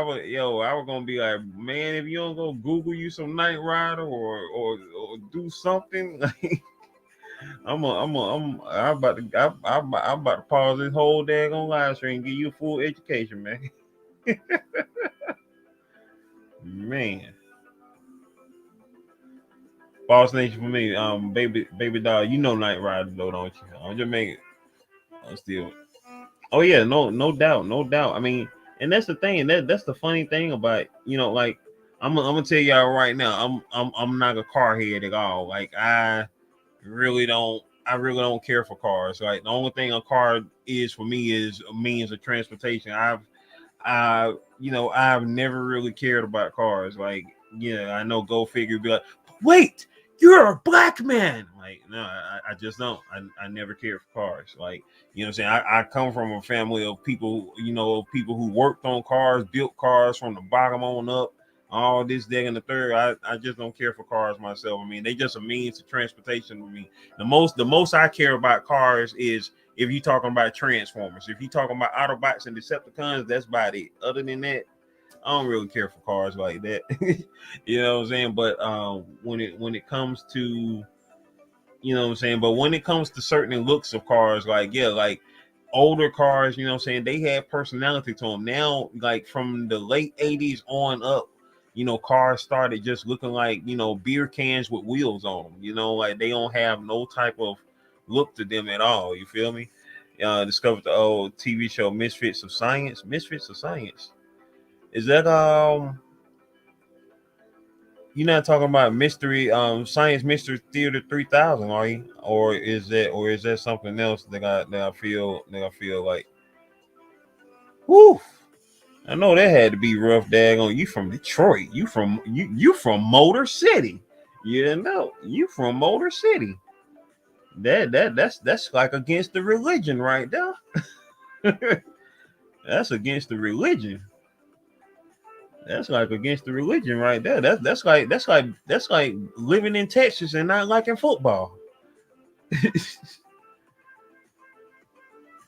was gonna be like, man, if you don't go Google you some Night Rider or do something, like I'm about to pause this whole daggone live stream and give you a full education, man. Man. Boss Nation for me, baby dog, you know Night Rider though, don't you? I'm just making I'm still. Oh yeah, no doubt, no doubt. I mean, and that's the thing. That's the funny thing about like I'm gonna tell y'all right now. I'm not a car head at all. Like I really don't care for cars. Like the only thing a car is for me is a means of transportation. I've never really cared about cars. Like I know Go Figure be like, wait, you're a black man. Like no, I just don't. I never cared for cars. Like what I'm saying. I come from a family of people, people who worked on cars, built cars from the bottom on up. All this, that, and the third. I just don't care for cars myself. I mean, they just a means of transportation to me. The most I care about cars is if you're talking about Transformers. If you're talking about Autobots and Decepticons, that's about it. Other than that, I don't really care for cars like that. You know what I'm saying? But when it comes to but when it comes to certain looks of cars, like older cars, they have personality to them. Now, like from the late 80s on up, cars started just looking like, beer cans with wheels on them. Like they don't have no type of look to them at all. You feel me? Discovered the old TV show Misfits of Science. Misfits of Science. Is that you're not talking about mystery science mystery theater 3000, are you? Or is that something else that I feel like whoo, I know that had to be rough. Daggone, you from Detroit? You from Motor City? You from Motor City? That's like against the religion right there. That's against the religion. That's like against the religion right there. That's like living in Texas and not liking football.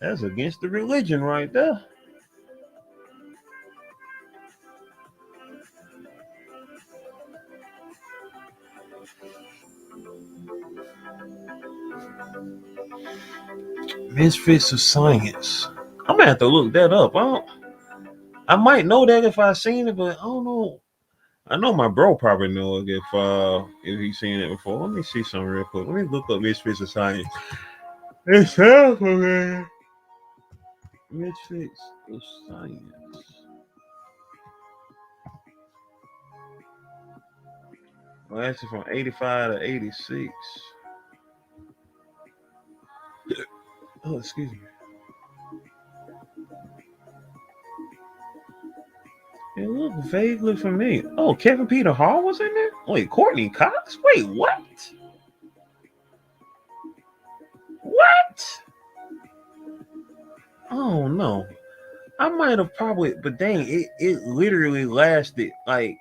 That's against the religion right there. Misfits of Science. I'm gonna have to look that up. I might know that if I seen it, but I don't know. I know my bro probably know it if he's seen it before. Let me see something real quick. Let me look up Misfits of Science. It's okay. Misfits of Science. Lasted from 85 to 86. Oh, excuse me. It looked vaguely familiar. Oh, Kevin Peter Hall was in there? Wait, Courtney Cox? Wait, what? What? Oh, no. I might have probably, but dang, it literally lasted, like,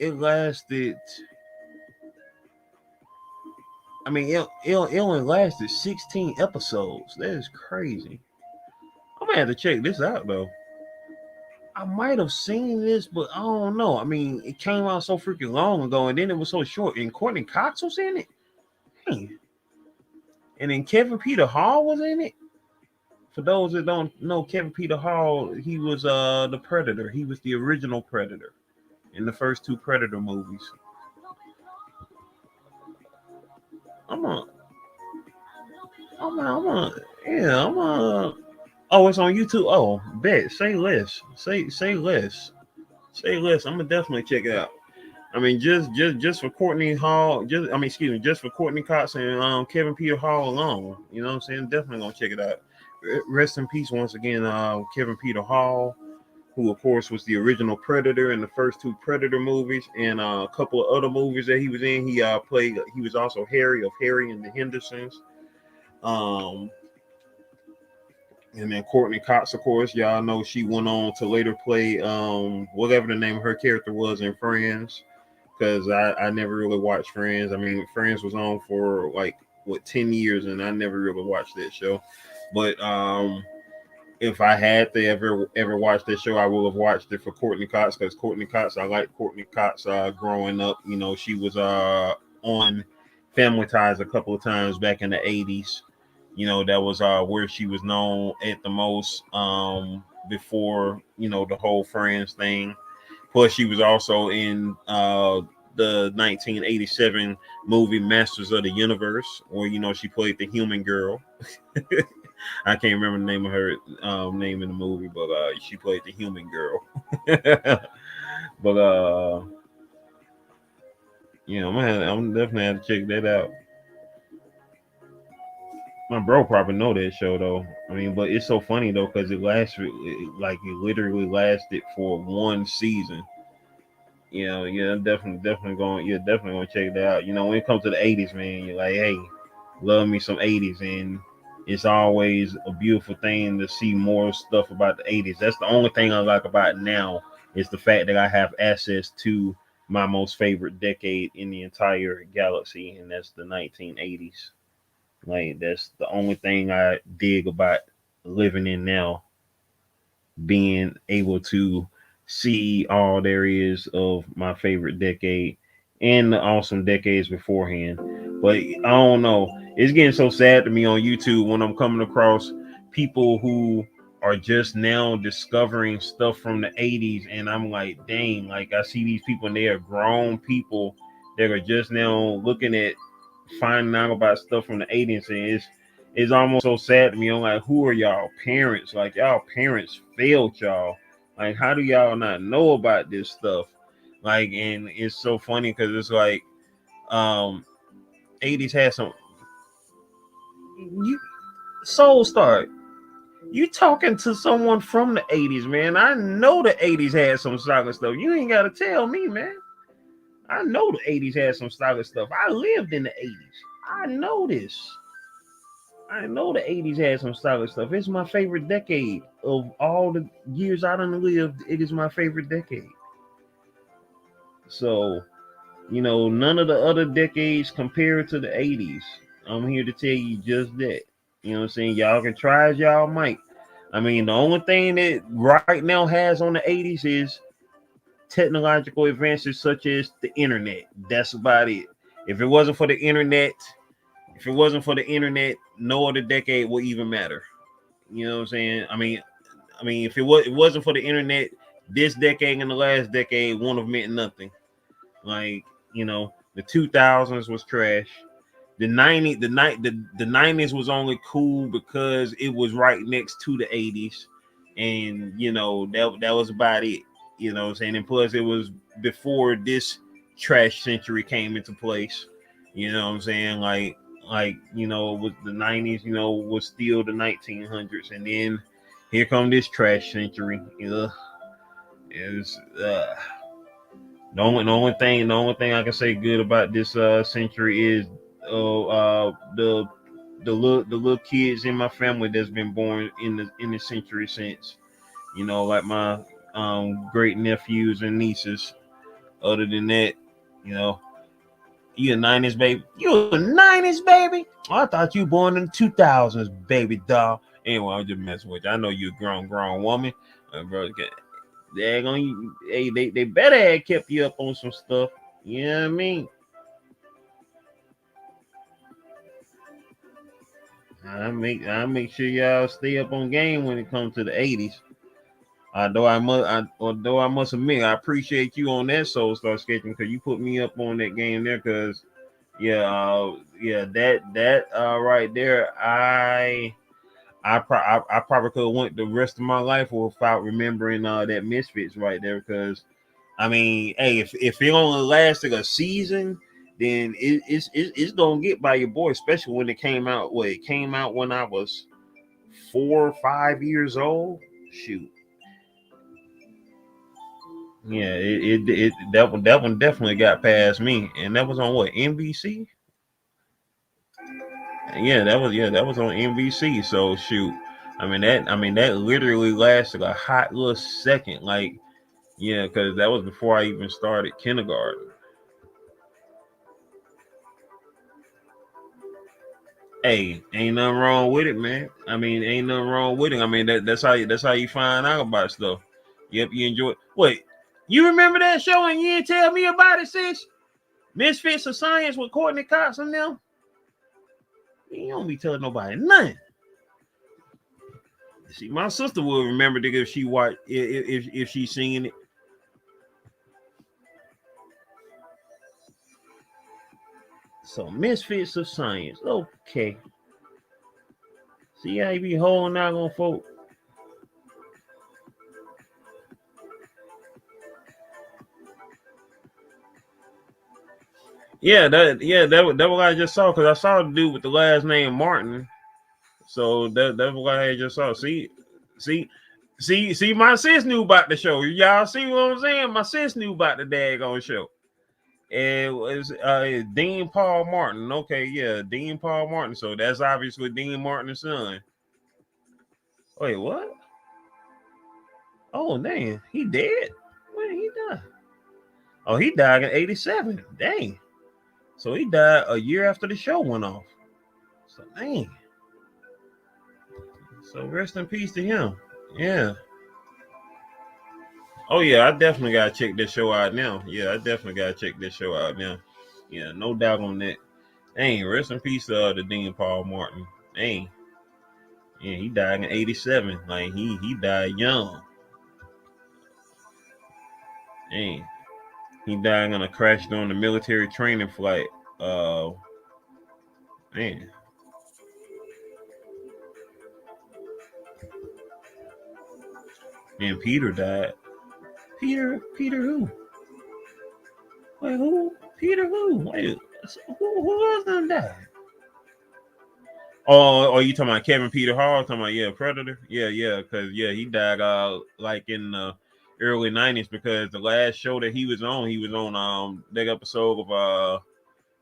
it lasted, I mean, it only lasted 16 episodes. That is crazy. I'm gonna have to check this out, though. I might have seen this, but I don't know. I mean, it came out so freaking long ago, and then it was so short. And Courtney Cox was in it. Dang. And then Kevin Peter Hall was in it. For those that don't know, Kevin Peter Hall, he was the Predator. He was the original Predator in the first two Predator movies. I'm a, I'm a, yeah, I'm a. Oh, it's on YouTube. Oh, bet. Say less. Say less. Say less. I'm gonna definitely check it out. I mean, just for Courtney Hall, just for Courtney Cox and Kevin Peter Hall alone. You know what I'm saying? Definitely gonna check it out. Rest in peace once again, Kevin Peter Hall, who of course was the original Predator in the first two Predator movies, and a couple of other movies that he was in. He played. He was also Harry of Harry and the Hendersons. Um, and then Courtney Cox, of course, y'all know she went on to later play whatever the name of her character was in Friends. Because I never really watched Friends. I mean, Friends was on for like 10 years, and I never really watched that show. But if I had to ever watch that show, I would have watched it for Courtney Cox, because Courtney Cox, I like Courtney Cox. Growing up, you know, she was on Family Ties a couple of times back in the '80s. You know, that was where she was known at the most, before, you know, the whole Friends thing. Plus, she was also in the 1987 movie Masters of the Universe, where, you know, she played the human girl. I can't remember the name of her name in the movie, but she played the human girl. But you know, man, I'm definitely have to check that out. My bro probably know that show though. I mean, but it's so funny though because it literally lasted for one season. You know, yeah, definitely gonna check that out. You know, when it comes to the '80s, man, you're like, hey, love me some '80s, and it's always a beautiful thing to see more stuff about the '80s. That's the only thing I like about it now is the fact that I have access to my most favorite decade in the entire galaxy, and that's the 1980s. Like that's the only thing I dig about living in now, being able to see all there is of my favorite decade and the awesome decades beforehand. But I don't know. It's getting so sad to me on YouTube when I'm coming across people who are just now discovering stuff from the 80s, and I'm like, dang, like I see these people and they are grown people that are just now looking at finding out about stuff from the 80s, and it's almost so sad to me. I'm like, who are y'all parents? Like y'all parents failed y'all. Like how do y'all not know about this stuff? Like, and it's so funny because it's like, um 80s had some, you Soul Star, you talking to someone from the 80s, man. I know the 80s had some solid stuff. You ain't gotta tell me, man. I know the 80s had some solid stuff. I lived in the 80s. I know this. I know the 80s had some solid stuff. It's my favorite decade of all the years I done lived. It is my favorite decade. So, you know, none of the other decades compare to the 80s. I'm here to tell you just that. You know what I'm saying? Y'all can try as y'all might. I mean, the only thing that right now has on the 80s is technological advances such as the internet. That's about it. If it wasn't for the internet, if it wasn't for the internet, no other decade would even matter. You know what I'm saying? I mean, if it wasn't for the internet, this decade and the last decade wouldn't have meant nothing. Like, you know, the 2000s was trash. The 90s was only cool because it was right next to the 80s, and you know that was about it. You know what I'm saying? And plus, it was before this trash century came into place. You know what I'm saying? Like you know, with the 90s, you know, was still the 1900s, and then here come this trash century. Ugh, is the only thing I can say good about this century is the little kids in my family that's been born in the century since. You know, like my great nephews and nieces. Other than that, you know, you a '90s baby. You a '90s baby. Oh, I thought you born in the 2000s, baby doll. Anyway, I'm just messing with you. I know you a grown woman, bro. They're gonna, hey, they better have kept you up on some stuff. You know what I mean? I make sure y'all stay up on game when it comes to the '80s. Although I must admit, I appreciate you on that Soul Star sketching because you put me up on that game there. Because yeah, that right there, I probably could have went the rest of my life without remembering that Misfits right there. Because I mean, hey, if it only lasted a season, then it's gonna get by your boy, especially when it came out. Well, it came out when I was 4 or 5 years old. Shoot, yeah, that one definitely got past me, and that was on what, NBC? Yeah, that was on NBC. So shoot, I mean that literally lasted a hot little second, like yeah, because that was before I even started kindergarten. Hey, ain't nothing wrong with it, man. I mean, ain't nothing wrong with it. I mean, that's how you find out about stuff. Yep, you enjoy it. Wait, you remember that show and you didn't tell me about it, sis? Misfits of Science with Courtney Cox and them. You don't be telling nobody nothing. See, my sister will remember it if she watch if she's singing it. So Misfits of Science. Okay. See how you be holding out on folk. That what I just saw because I saw the dude with the last name Martin. So that's what I just saw. See, my sis knew about the show. Y'all see what I'm saying? My sis knew about the daggone show. It was Dean Paul Martin. Okay, yeah, Dean Paul Martin. So that's obviously Dean Martin's son. Wait, what? Oh, dang, he dead? When did he die? Oh, he died in 87. Dang. So he died a year after the show went off. So dang. So rest in peace to him. Yeah. Oh yeah, I definitely gotta check this show out now. Yeah, I definitely gotta check this show out now. Yeah, no doubt on that. Dang, rest in peace to Dean Paul Martin. Dang. Yeah, he died in 87. Like he died young. Dang. He died on a crash during the military training flight. Man. And Peter died. Peter who? Wait, who? Peter who? Wait, who else done died? Oh, are you talking about Kevin Peter Hall? Talking about Predator? Yeah, because he died like in the early '90s because the last show that he was on that episode of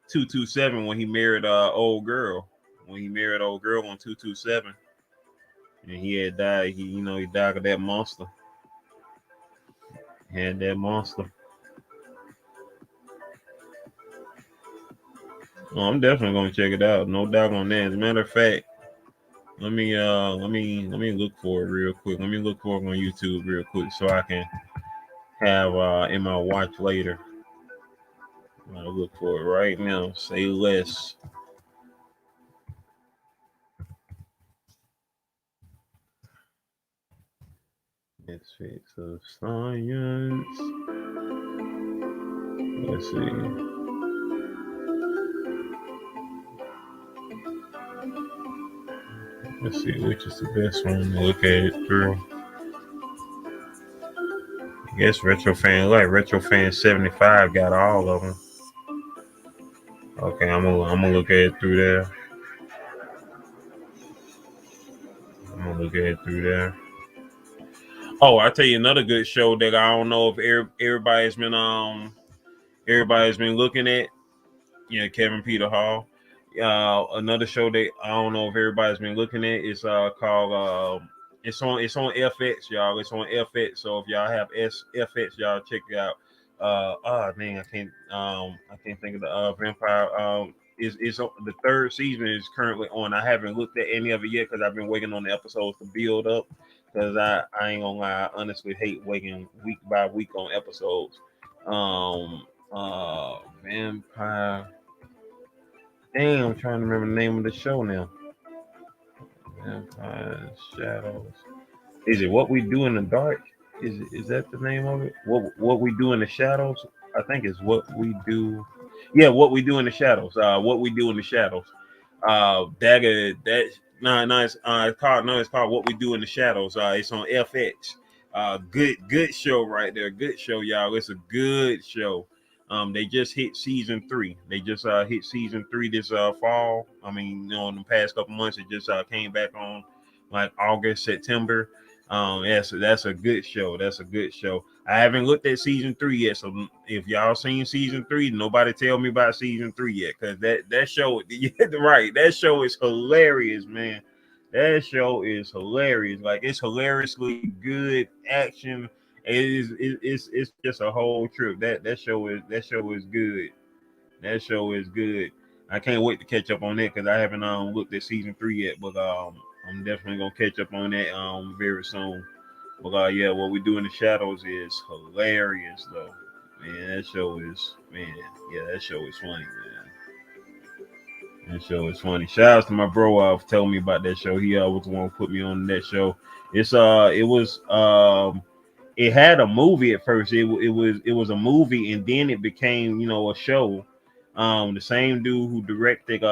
227 when he married old girl. When he married old girl on 227. And he had died, he died of that monster. He had that monster. Oh, I'm definitely gonna check it out. No doubt on that. As a matter of fact, let me look for it real quick. Let me look for it on YouTube real quick so I can have in my watch later. I'm gonna look for it right now. Say less. Let's fix the science. Let's see. Let's see which is the best one to look at it through. I guess Retrofan 75 got all of them. Okay, I'm gonna look at it through there. I'm gonna look at it through there. Oh, I'll tell you another good show that I don't know if everybody's been looking at. Yeah, Kevin Peter Hall. Another show that I don't know if everybody's been looking at is called it's on FX, y'all. It's on FX. So if y'all have FX, y'all check it out. Man, I can't think of the vampire. Is the third season is currently on. I haven't looked at any of it yet because I've been waiting on the episodes to build up. Because I ain't gonna lie, I honestly hate waiting week by week on episodes. Vampire. Dang, I'm trying to remember the name of the show now. Vampire Shadows. Is it What We Do in the Dark? Is that the name of it? What We Do in the Shadows? I think it's What We Do. Yeah, What We Do in the Shadows. What We Do in the Shadows. It's called What We Do in the Shadows. It's on FX. Good show right there. Good show, y'all. It's a good show. They just hit season 3. They just hit season 3 this fall. I mean, in the past couple months, it just came back on like August, September. That's a good show. That's a good show. I haven't looked at season 3 yet, so if y'all seen season 3, nobody tell me about season 3 yet, because that show, right? That show is hilarious, man. That show is hilarious. Like it's hilariously good action. It's just a whole trip. That show is good. That show is good. I can't wait to catch up on that because I haven't looked at season 3 yet, but I'm definitely gonna catch up on that very soon. But yeah, what we do in the shadows is hilarious though. Man, that show is that show is funny, man. That show is funny. Shout out to my bro for telling me about that show. He was the one who put me on that show. It had a movie at first. It was a movie, and then it became a show. The same dude who directed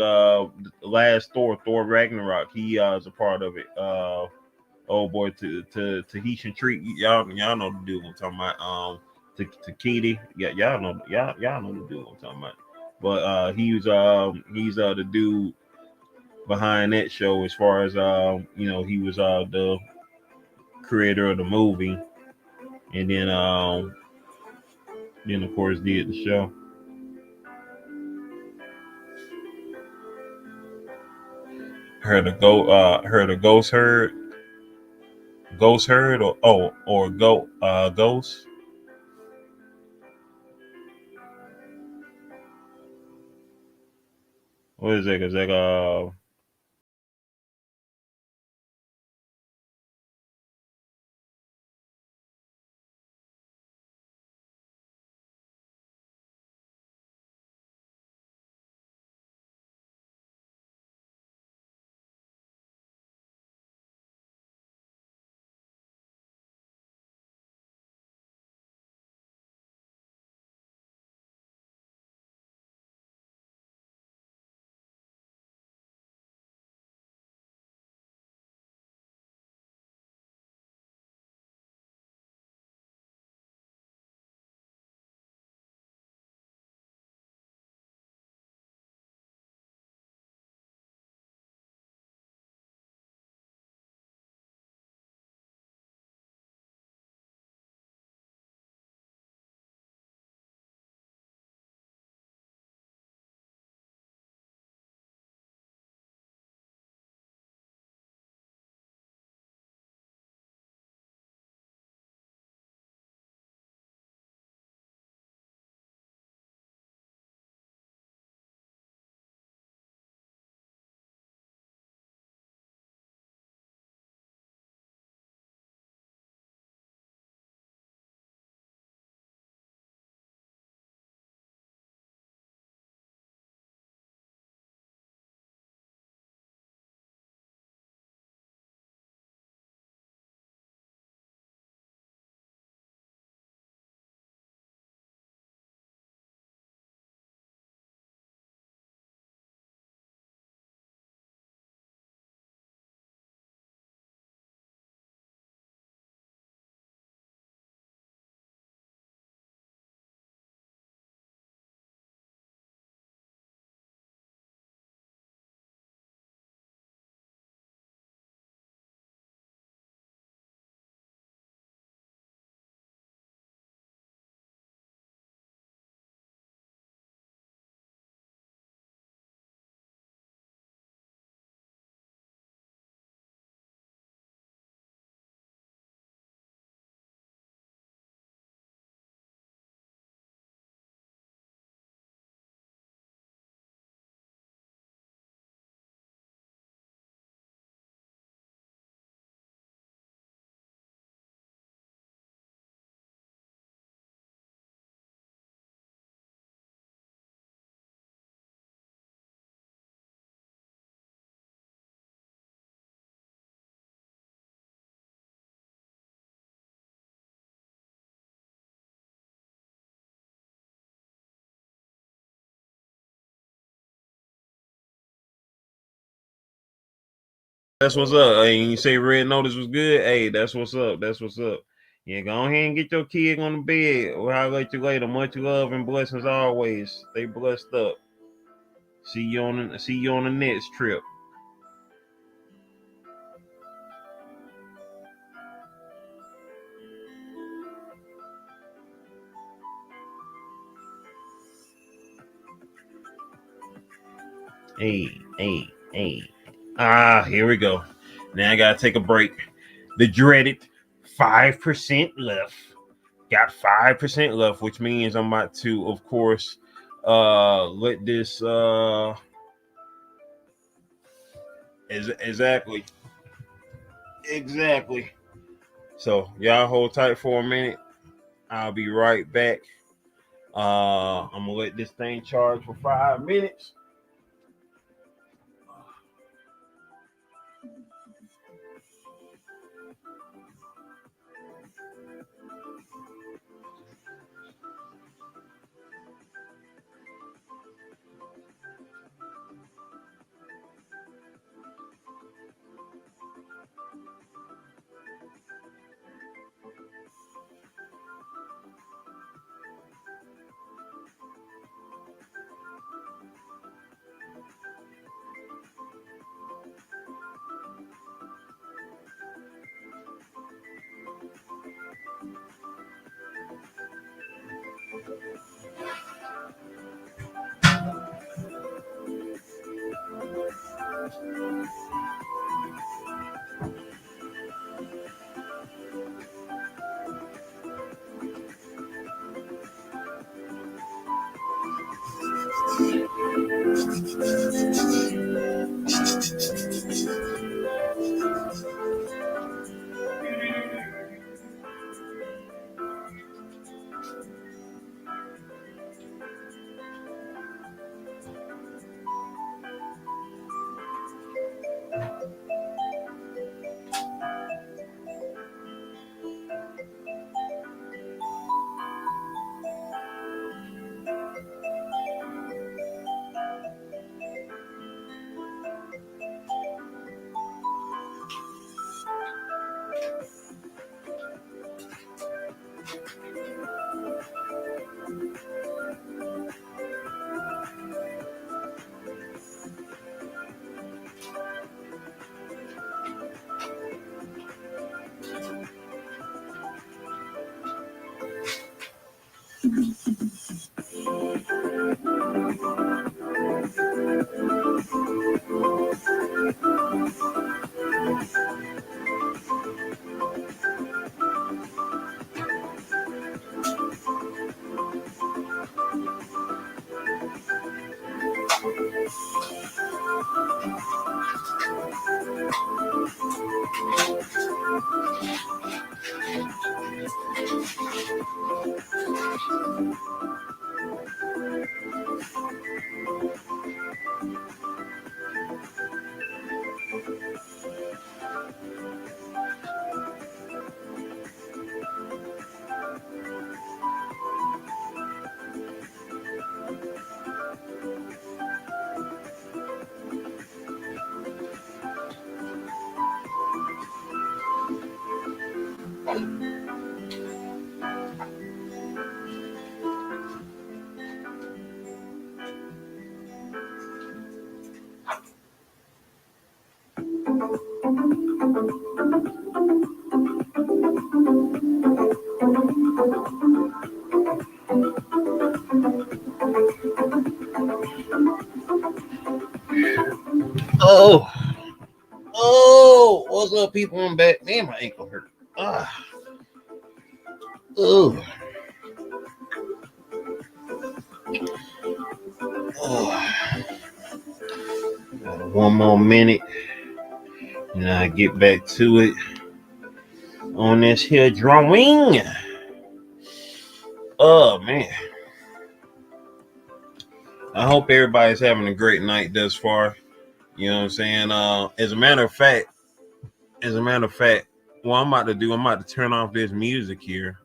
the last Thor Ragnarok. He is a part of it. Oh boy, to Tahitian Treat. Y'all know the dude I'm talking about. To Kitty. Yeah, y'all know the dude I'm talking about. But he's the dude behind that show as far as he was the creator of the movie, and then of course did the show. Heard a ghost herd or go ghost. What is that? Is that That's what's up. Hey, you say Red Notice was good. Hey, that's what's up. That's what's up. Yeah, go ahead and get your kid on the bed. We'll highlight you later. Much love and blessings always. Stay blessed up. See you on the next trip. Hey. Here we go. Now I gotta take a break. The dreaded 5% left. Got 5% left, which means I'm about to, of course, let this exactly. So y'all hold tight for a minute. I'll be right back. I'm gonna let this thing charge for 5 minutes. Oh, what's up, people? I'm back. Damn, my ankle hurt. Oh. One more minute, and I get back to it on this here drawing. Oh man, I hope everybody's having a great night thus far. You know what I'm saying? As a matter of fact, what I'm about to turn off this music here,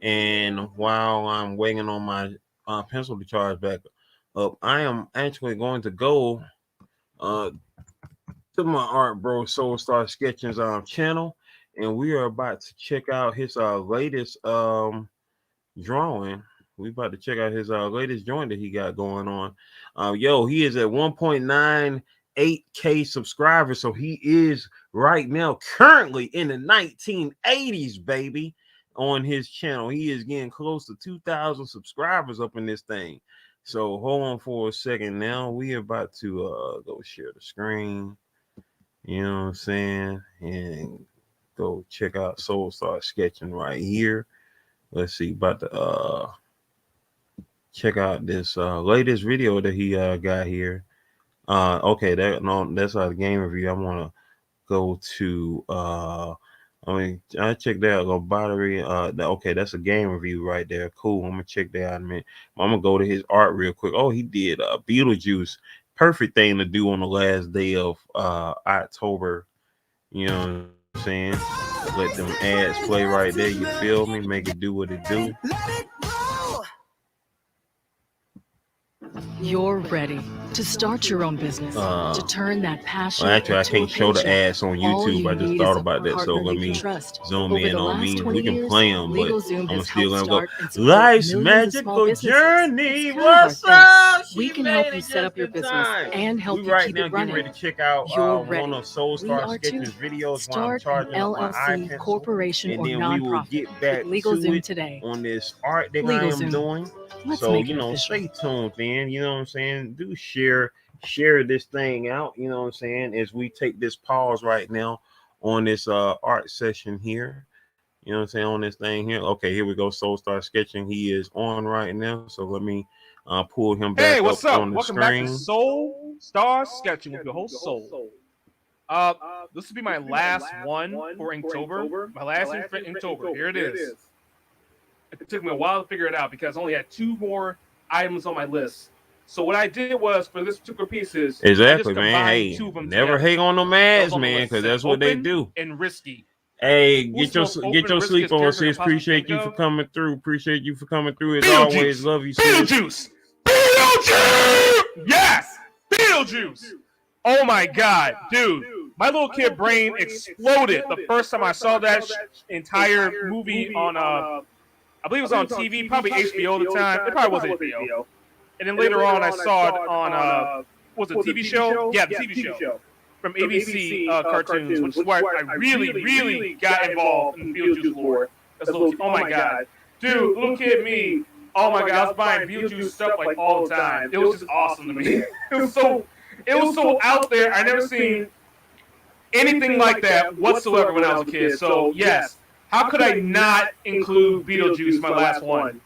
and while I'm waiting on my pencil to charge back up, I am actually going to go to my Art Bro Soul Star Sketchings channel, and we are about to check out his latest drawing. We about to check out his latest drawing that he got going on. He is at 1.98K subscribers, so he is right now currently in the 1980s, baby, on his channel. He is getting close to 2,000 subscribers up in this thing. So hold on for a second. Now we are about to go share the screen. You know what I'm saying? And go check out Soul Star Sketching right here. Let's see about the check out this latest video that he got here. Okay, that's the game review. I want to go to I checked that out. Go battery. Okay, that's a game review right there. Cool. I'm gonna check that out in a minute. I'm gonna go to his art real quick. Oh, he did Beetlejuice. Perfect thing to do on the last day of October. You know what I'm saying? Let them ads play right there. You feel me? Make it do what it do. You're ready to start your own business, to turn that passion. Well, actually, I can't show the ads on All YouTube. you I just need thought is a about that. So partner let you me can trust. zoom Over in the on last me. 20 We can years, play them, but LegalZoom I'm has still helped gonna start and go. support Life's millions of small magical businesses. journey. It's kind of our What's thing. up? We She can help made you it set just up your in business time. and help We you right keep now it getting running. ready to check out You're one ready. of Soul We Star are too. Sketches videos while I'm Start an charging up my eye LLC, pencil, corporation, and or then we will nonprofit get with back to LegalZoom it today. on this art that I am LegalZoom. doing. Let's So make you it know, official. stay tuned, man. You know what I'm saying? Do share this thing out. You know what I'm saying? As we take this pause right now on this art session here. You know what I'm saying? On this thing here. Okay, here we go. Soul Star Sketching. He is on right now. So let me pull him back Hey, up what's up? on the Welcome screen. back to Soul Star Sketching with your host Soul. This will be my last one for Inktober. My last for Inktober. Here it is. It took me a while to figure it out because I only had 2 more items on my list. So what I did was for this particular pieces, Exactly, I just man. combined Hey, 2 of them never together. hate on them That ads, was on the man, list. because It said that's what they open do. and risky. Hey, Who's get your the most open and sleep riskiest on, character I sis. could possibly Appreciate think you for of? coming through. Appreciate you for coming through. As always, Beetlejuice. love you, sis. Beetlejuice. Beetlejuice. Yes, Beetlejuice. Oh my God, dude. My little kid brain exploded the first time I saw that entire movie on, I believe it was on TV, probably HBO at the time. It probably was HBO. And then later on, I saw it on, was it a TV show? Yeah, the TV show from ABC cartoons, which is where I really got involved in the Beetlejuice lore as a little kid. Oh my God. Dude, little kid me, oh my God, I was buying Beetlejuice stuff like all the time. It was just awesome to me. It was so out there. I never seen anything like that whatsoever when I was a kid. So yes, how could I not include Beetlejuice, my last one?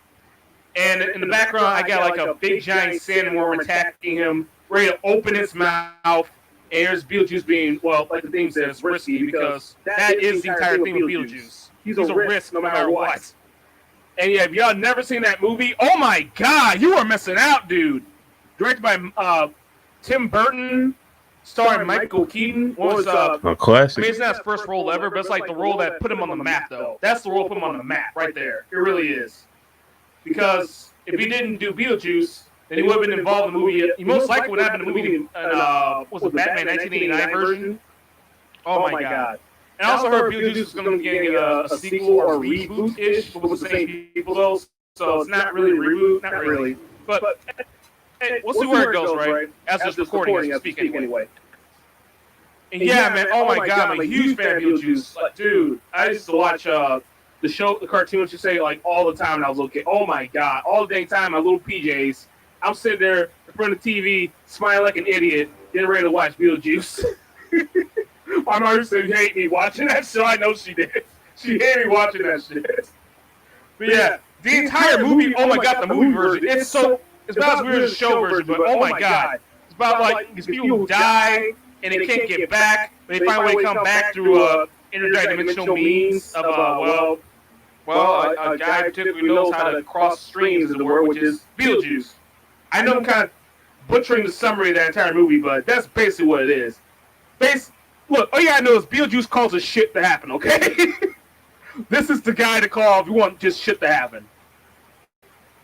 And in the background, I got like a big giant sandworm attacking him, ready to open its mouth. And there's Beetlejuice being, well, like the theme says, risky, because that is the entire theme of Beetlejuice. He's a risk no matter what. And yeah, if y'all never seen that movie, oh my God, you are missing out, dude. Directed by Tim Burton, starring Michael Keaton. Was A I classic. mean, it's not his first role ever, but it's like the role that put him on the map, though. That's the role that put him on the map right there. It really is. Because if he didn't do Beetlejuice, then he would have been involved in the movie. He most likely would have been in the movie, was the Batman 1989 version? Oh my God. And I also heard Beetlejuice was going to get a sequel or reboot-ish with the same people, though. So it's not really a reboot, not really. But hey, we'll see where it goes, right? As this recording, as we speak anyway. And yeah, man, oh my God, I'm a huge fan of Beetlejuice. Like, dude, I used to watch the show, the cartoons, you say, like, all the time when I was a little kid. Oh my God, all the dang time, my little PJs. I'm sitting there in front of the TV, smiling like an idiot, getting ready to watch Beetlejuice. My mother said she hated me watching that show. I know she did. She hated me watching that shit. But yeah, the entire movie, oh my God, the movie version, it's about as weird as the show version, but oh my God. It's about, like, these people who die, and they can't get back, but they find a way to come back through interdimensional means of, a guy particularly knows how to cross streams, as it were, which is Beetlejuice. I know I'm kind of butchering the summary of that entire movie, but that's basically what it is. Look, all you gotta know is Beetlejuice causes shit to happen, okay? This is the guy to call if you want just shit to happen.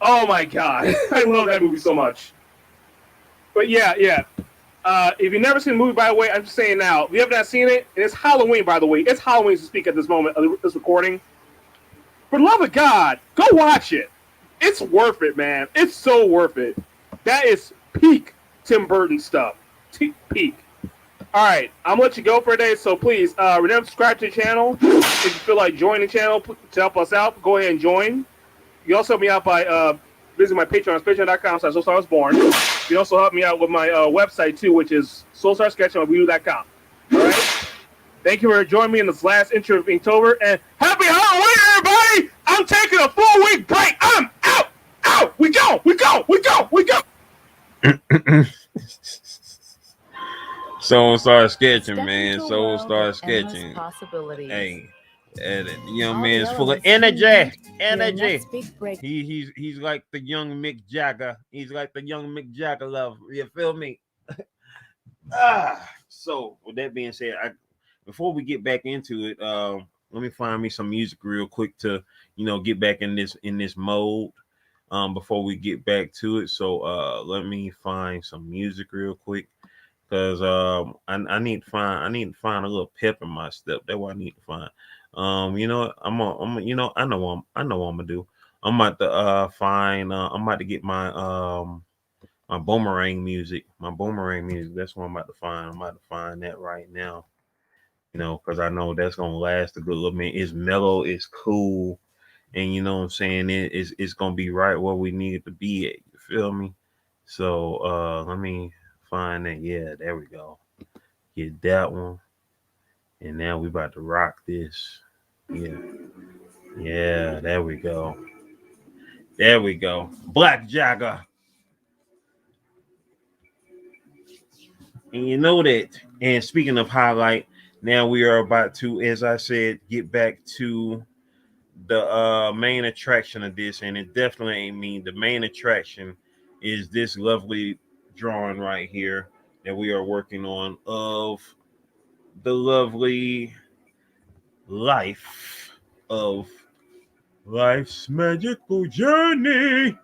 Oh my God. I love that movie so much. But yeah. If you've never seen the movie, by the way, I'm just saying now, if you have not seen it, and it's Halloween, by the way. It's Halloween to speak at this moment of this recording. For the love of God, go watch it. It's worth it, man. It's so worth it. That is peak Tim Burton stuff. Peak. All right, I'm gonna let you go for a day. So please, remember subscribe to the channel. If you feel like joining the channel to help us out, go ahead and join. You also help me out by visiting my Patreon, patreon.com/SoulStarWasBorn. You can also help me out with my website too, which is SoulStarSketching.com. All right. Thank you for joining me in this last intro of Inktober, and happy Halloween, everybody! I'm taking a 4-week break. I'm out. Soul started sketching, Step man. into a Soul world started of endless sketching. possibilities. Hey, and the young All the man's full of elements you need energy. for your Energy. next big break. He's like the young Mick Jagger. He's like the young Mick Jagger love. You feel me? So with that being said, before we get back into it, let me find me some music real quick to get back in this mode. Before we get back to it, so let me find some music real quick because I need to find a little pep in my step. That's what I need to find. You know what? I know what I'm gonna do. I'm about to I'm about to get my boomerang music. My boomerang music. That's what I'm about to find. I'm about to find that right now. Because I know that's gonna last a good little minute. It's mellow, it's cool, and you know what I'm saying. It's gonna be right where we need it to be at. You feel me? So let me find that. Yeah, there we go. Get that one, and now we about to rock this. Yeah, yeah. There we go. There we go. Black Jagger. And you know that. And speaking of highlight, now we are about to, as I said, get back to the main attraction of this, and it definitely ain't me. The main attraction is this lovely drawing right here that we are working on of the lovely life of life's magical journey.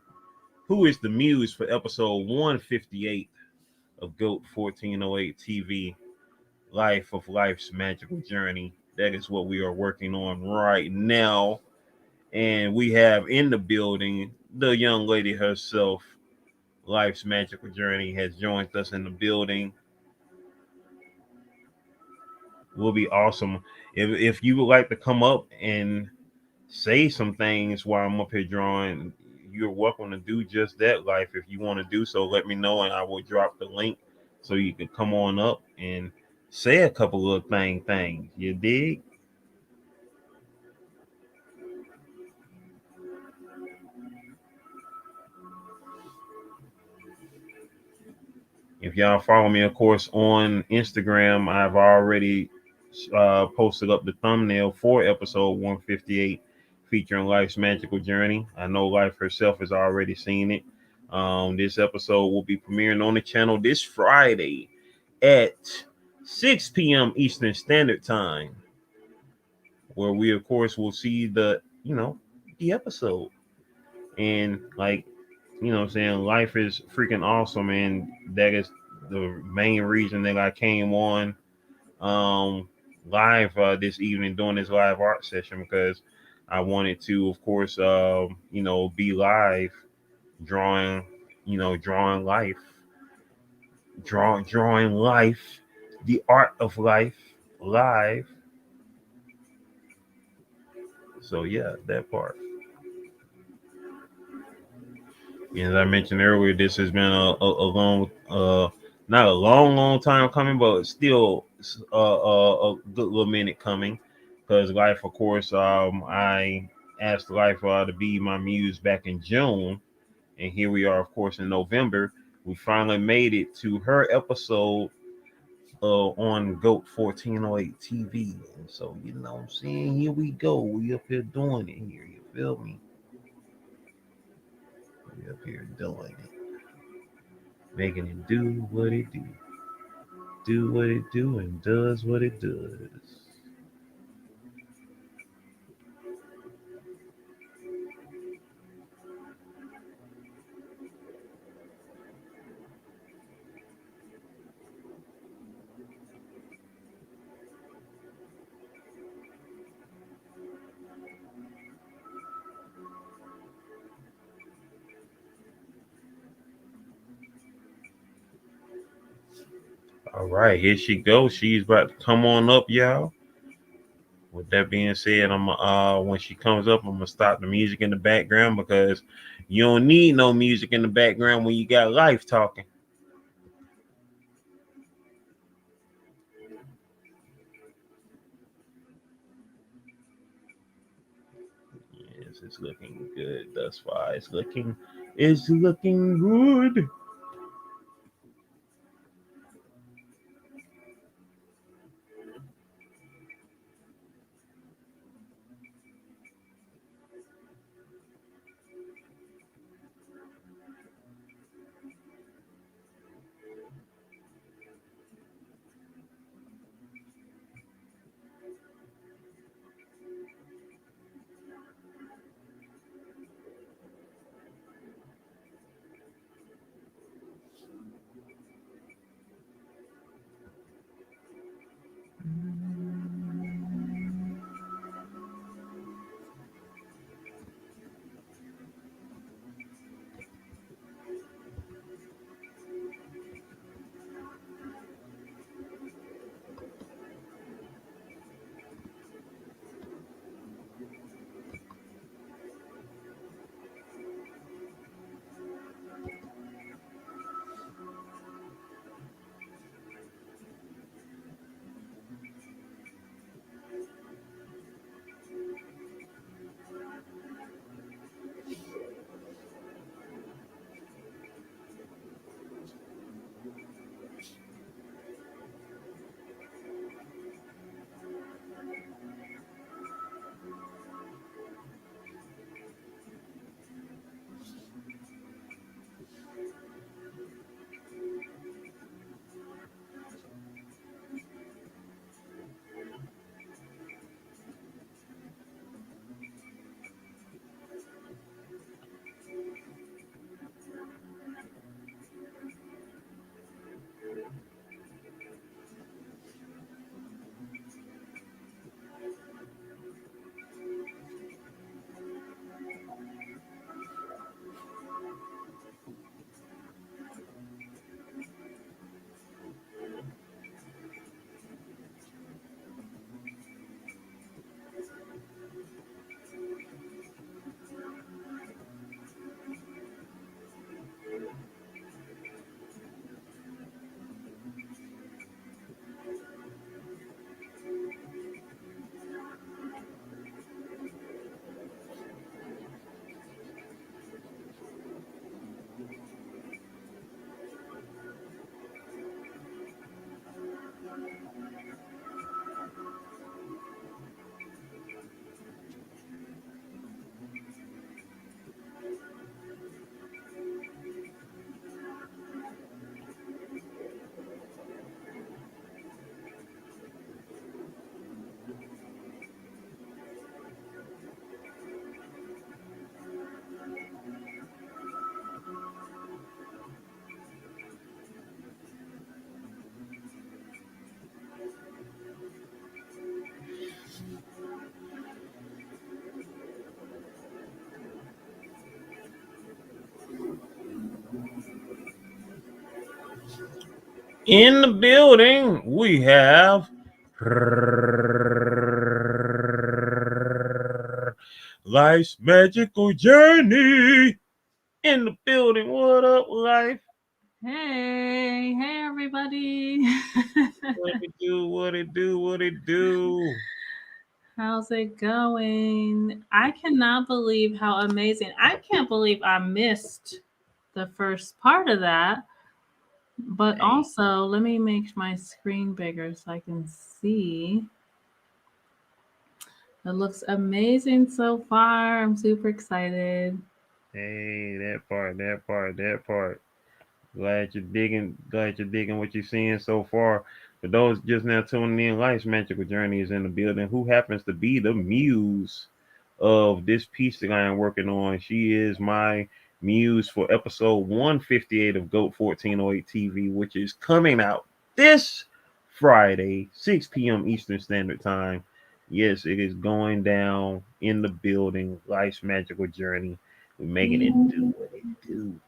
Who is the muse for episode 158 of GOAT 1408 TV? Life of life's magical journey. That is what we are working on right now. And we have in the building the young lady herself. Life's magical journey has joined us in the building. Will be awesome if you would like to come up and say some things while I'm up here drawing. You're welcome to do just that. Life, if you want to do so, let me know and I will drop the link so you can come on up and say a couple of things. You dig? If y'all follow me, of course, on Instagram, I've already posted up the thumbnail for episode 158 featuring Life's Magical Journey. I know Life herself has already seen it. This episode will be premiering on the channel this Friday at 6 p.m. Eastern Standard Time, where we, of course, will see the episode. And like, what I'm saying, life is freaking awesome, and that is the main reason that I came on live this evening doing this live art session, because I wanted to, of course, be live drawing, drawing life, drawing life, the art of life live. So yeah, that part. As I mentioned earlier, this has been a long, not a long time coming, but still a good little minute coming. Because Life, of course, I asked Life to be my muse back in June, and here we are, of course, in November. We finally made it to her episode on GOAT 1408 TV, and so what I'm saying, here we go. We up here doing it here. You feel me? We up here doing it. Making it do what it do what it do, and does what it does. All right, here she goes. She's about to come on up, y'all. With that being said, I'm when she comes up, I'm gonna stop the music in the background, because you don't need no music in the background when you got Life talking. Yes, it's looking good thus far. It's looking It's looking good. In the building, we have Life's Magical Journey. In the building, what up, Life? Hey, everybody. What it do, what it do, what it do? How's it going? I cannot believe how amazing. I can't believe I missed the first part of that. But also, let me make my screen bigger so I can see. It looks amazing so far. I'm super excited. Hey, that part. Glad you're digging what you're seeing so far. For those just now tuning in, Life's Magical Journey is in the building. Who happens to be the muse of this piece that I am working on? She is my muse for episode 158 of GOAT 1408 TV, which is coming out this Friday, 6 p.m. Eastern Standard Time. Yes, it is going down in the building. Life's Magical Journey. We're making it do what it do.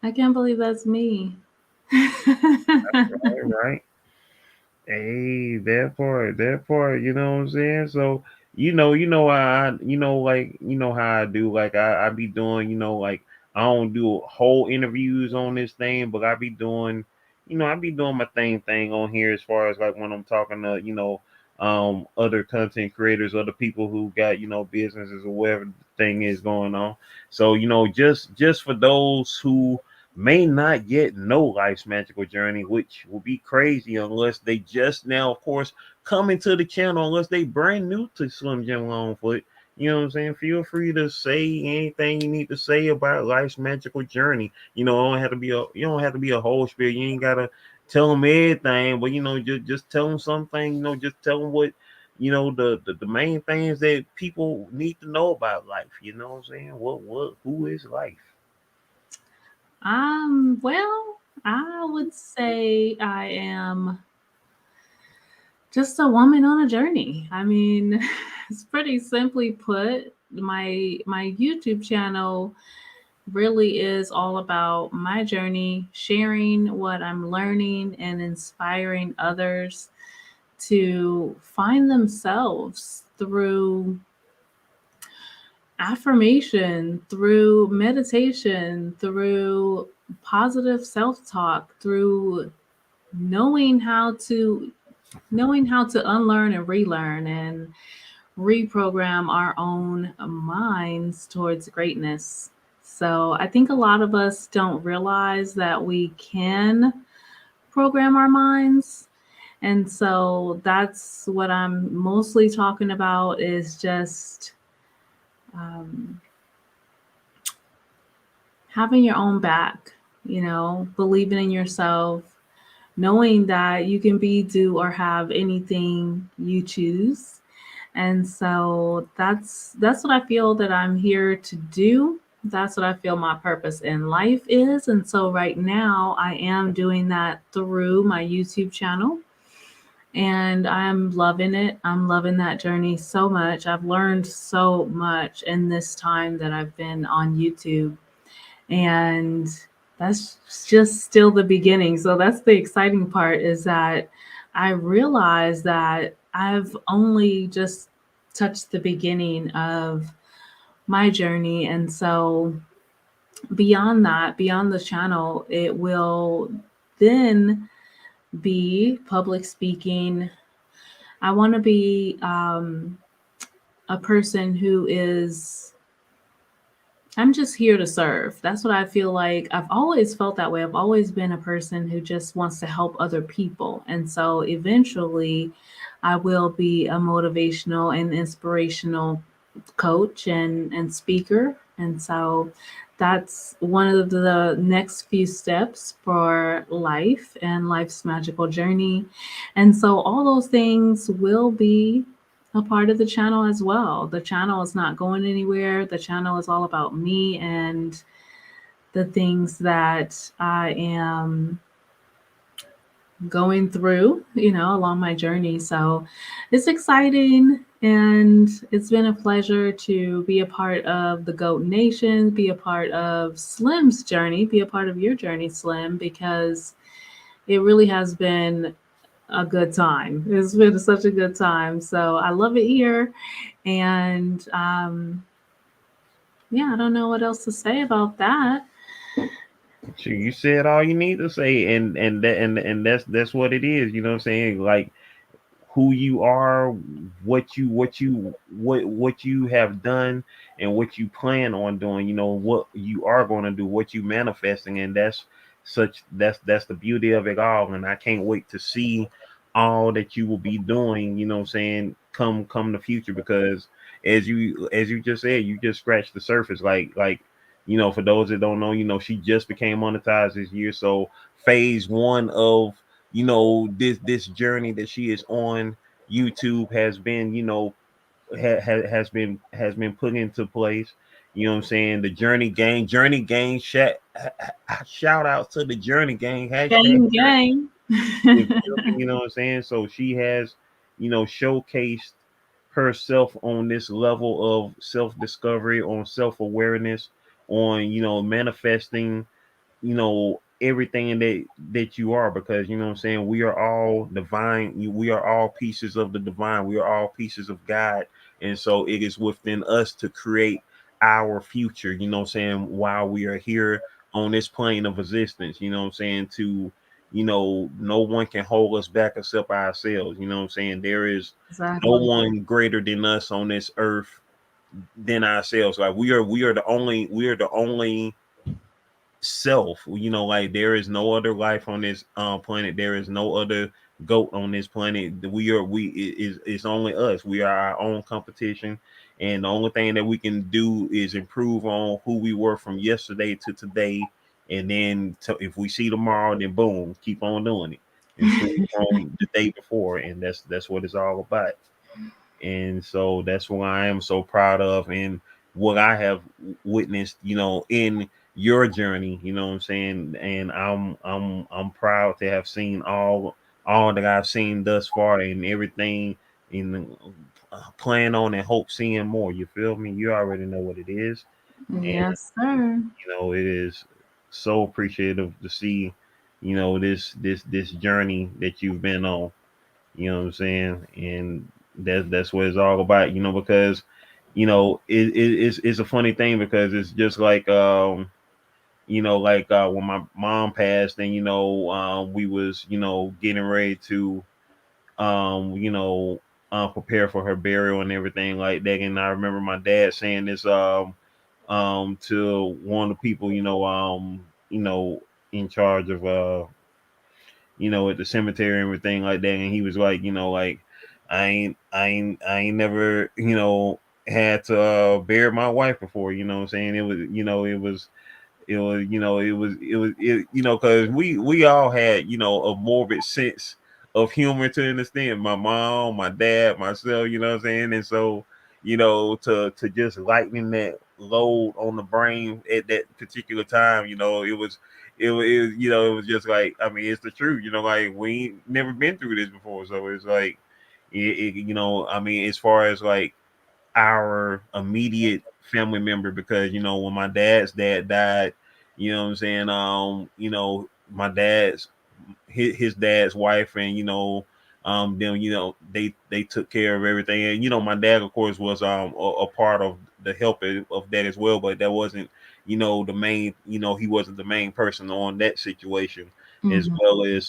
I can't believe that's me. Right. Hey, that part, you know what I'm saying? So, how I do. Like I be doing, like I don't do whole interviews on this thing, but I be doing my thing on here as far as like when I'm talking to, other content creators, other people who got, businesses or whatever the thing is going on. So, just for those who may not yet know life's magical journey, which will be crazy unless they just now, of course, coming to the channel, unless they brand new to Slim Jim Longfoot. You know what I'm saying? Feel free to say anything you need to say about life's magical journey. You don't have to be a whole spiel. You ain't gotta tell them everything, but just tell them something. Just tell them what the main things that people need to know about life. You know what I'm saying? Who is life? Well, I would say I am just a woman on a journey. I mean, it's pretty simply put. My YouTube channel really is all about my journey, sharing what I'm learning and inspiring others to find themselves through affirmation, through meditation, through positive self-talk, through knowing how to unlearn and relearn and reprogram our own minds towards greatness. So I think a lot of us don't realize that we can program our minds. And so that's what I'm mostly talking about, is just um, having your own back, believing in yourself, knowing that you can be, do, or have anything you choose. And so that's what I feel that I'm here to do. That's what I feel my purpose in life is. And so right now I am doing that through my YouTube channel. And I'm loving it. I'm loving that journey so much. I've learned so much in this time that I've been on YouTube. And that's just still the beginning. So that's the exciting part, is that I realize that I've only just touched the beginning of my journey. And so beyond that, beyond the channel, it will then be public speaking. I want to be a person who is, I'm just here to serve. That's what I feel like. I've always felt that way. I've always been a person who just wants to help other people. And so eventually I will be a motivational and inspirational coach and speaker. And so that's one of the next few steps for life and life's magical journey. And so all those things will be a part of the channel as well. The channel is not going anywhere. The channel is all about me and the things that I am going through, along my journey. So it's exciting, and it's been a pleasure to be a part of the GOAT Nation, be a part of Slim's journey, be a part of your journey, Slim, because it really has been a good time. It's been such a good time. So I love it here. And yeah, I don't know what else to say about that. Sure, you said all you need to say, and that's what it is. You know what I'm saying? Like, who you are, what you have done, and what you plan on doing. What you are going to do, what you manifesting, and that's the beauty of it all. And I can't wait to see all that you will be doing. You know what I'm saying? Come the future, because as you just said, you just scratched the surface. Like for those that don't know, she just became monetized this year. So phase one of this journey that she is on YouTube has been has been put into place. You know what I'm saying? The Journey Gang shout out to the Journey Gang, hashtag Gang, gang. you feel me? You know what I'm saying? So she has showcased herself on this level of self-discovery, on self-awareness, on manifesting everything that you are, because you know what I'm saying, we are all divine. We are all pieces of the divine. We are all pieces of God. And so it is within us to create our future, while we are here on this plane of existence, to no one can hold us back except ourselves. You know what I'm saying? There is no Exactly. one greater than us on this earth than ourselves. Like we are the only self. Like there is no other life on this planet. There is no other goat on this planet. It's only us. We are our own competition, and the only thing that we can do is improve on who we were from yesterday to today. And then if we see tomorrow, then boom, keep on doing it. Improve on the day before, and that's what it's all about. And so that's what I am so proud of, and what I have witnessed, in your journey. You know what I'm saying? And I'm proud to have seen all that I've seen thus far, and everything in plan on and hope seeing more. You feel me? You already know what it is, and Yes, sir. it is so appreciative to see, this journey that you've been on. You know what I'm saying? And that's what it's all about, because it's a funny thing, because it's just like when my mom passed, and we was getting ready to prepare for her burial and everything like that. And I remember my dad saying this to one of the people, in charge of at the cemetery and everything like that. And he was like, like I ain't never, had to bury my wife before. You know what I'm saying? Because we all had, a morbid sense of humor, to understand. My mom, my dad, myself, you know what I'm saying? And so, to just lighten that load on the brain at that particular time, it was just like, I mean, it's the truth, like we ain't never been through this before. So it's like, I mean, as far as like our immediate family member, because when my dad's dad died, you know what I'm saying, my dad's his dad's wife, and them, they took care of everything. And my dad, of course, was a part of the help of that as well, but that wasn't the main, he wasn't the main person on that situation. As Mhm. well as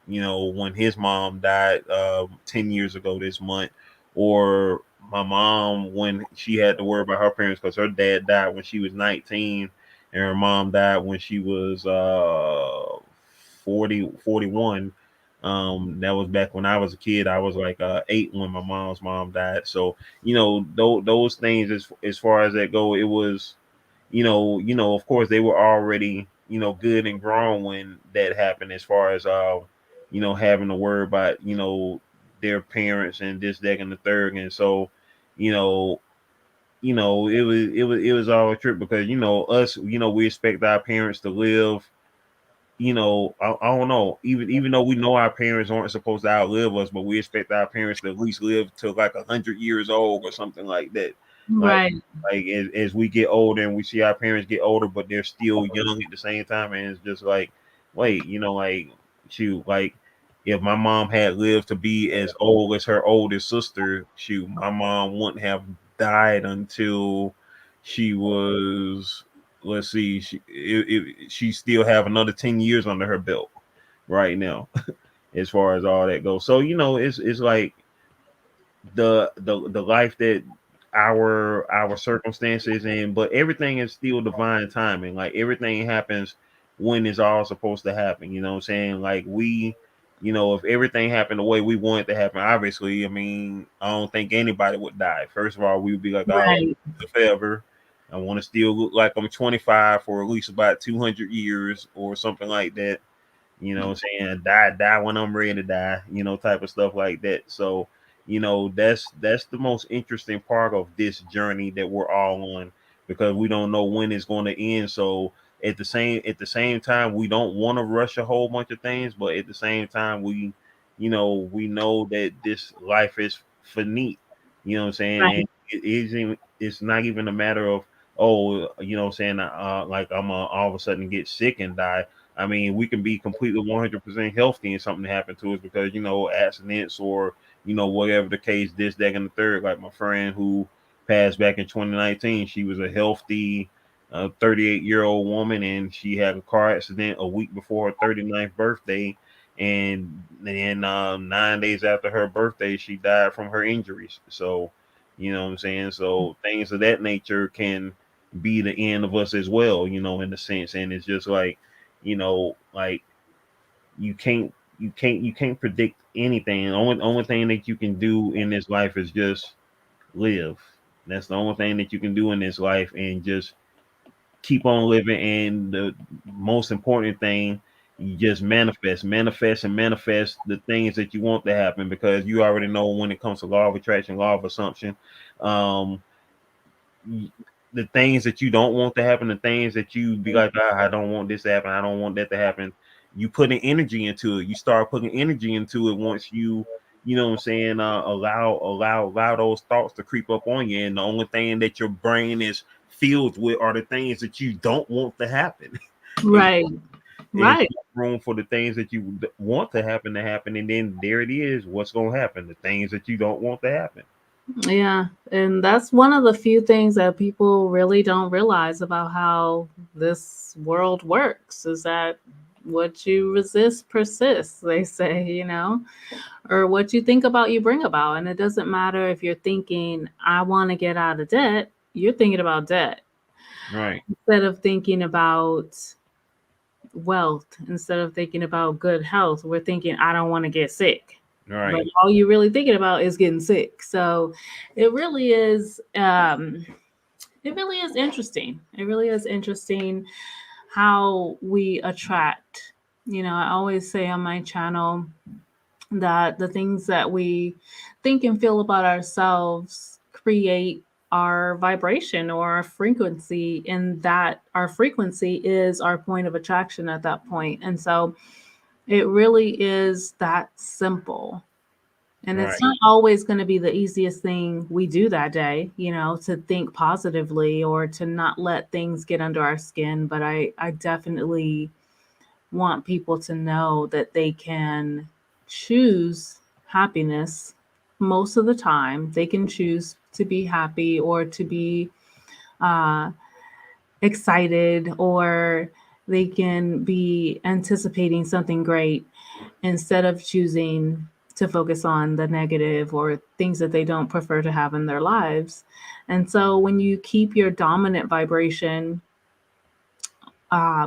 when his mom died 10 years ago this month, or my mom when she had to worry about her parents, because her dad died when she was 19, and her mom died when she was 41. That was back when I was a kid. I was like 8 when my mom's mom died. So those things, as far as that go, it was, of course they were already, good and grown when that happened, as far as having to worry about, their parents and this, that, and the third. And so, you know, it was all a trip, because us, we expect our parents to live, I don't know, even though we know our parents aren't supposed to outlive us, but we expect our parents to at least live to like 100 years old or something like that. Like Right. as we get older and we see our parents get older, but they're still young at the same time, and it's just like, wait, like, shoot, like, if my mom had lived to be as old as her oldest sister, shoot, my mom wouldn't have died until she was, let's see, she still have another 10 years under her belt right now, as far as all that goes. So it's like the life that our circumstances, and but everything is still divine timing. Like everything happens when it's all supposed to happen. You know what I'm saying? Like we, if everything happened the way we want it to happen, obviously, I mean, I don't think anybody would die. First of all, we would be like, oh, Right. forever. I want to still look like I'm 25 for at least about 200 years or something like that. You know what I'm saying? Die when I'm ready to die, type of stuff like that. So, that's the most interesting part of this journey that we're all on, because we don't know when it's going to end. So at the same time, we don't want to rush a whole bunch of things, but at the same time, we know that this life is finite. You know what I'm saying? Right. And it's not even a matter of, oh, what I'm saying, like I'm all of a sudden get sick and die. I mean, we can be completely 100% healthy and something happen to us, because accidents, or whatever the case, this, that, and the third. Like my friend who passed back in 2019, she was a healthy a 38-year-old woman, and she had a car accident a week before her 39th birthday. And then 9 days after her birthday, she died from her injuries. So, you know what I'm saying? So things of that nature can be the end of us as well, in a sense. And it's just like, like you can't predict anything. The only thing that you can do in this life is just live. That's the only thing that you can do in this life, and just keep on living. And the most important thing, you just manifest the things that you want to happen, because you already know when it comes to law of attraction, law of assumption, um the things that you don't want to happen, the things that you be like, I don't want this to happen, I don't want that to happen. You put an energy into it. You start putting energy into it once you know what I'm saying, allow those thoughts to creep up on you. And the only thing that your brain is filled with are the things that you don't want to happen. Right. And Right. room for the things that you want to happen, and then there it is. What's going to happen? The things that you don't want to happen. Yeah, and that's one of the few things that people really don't realize about how this world works, is that what you resist persists, they say, or what you think about, you bring about. And it doesn't matter if you're thinking, I want to get out of debt, you're thinking about debt. Right. Instead of thinking about wealth, instead of thinking about good health, we're thinking, I don't want to get sick. Right. But all you're really thinking about is getting sick. So it really is interesting. It really is interesting how we attract. I always say on my channel that the things that we think and feel about ourselves create our vibration or our frequency, and that our frequency is our point of attraction at that point. And so it really is that simple. And Right. it's not always going to be the easiest thing we do that day, to think positively or to not let things get under our skin. But I definitely want people to know that they can choose happiness most of the time. They can choose to be happy or to be uh, excited, or they can be anticipating something great instead of choosing to focus on the negative or things that they don't prefer to have in their lives. And so when you keep your dominant vibration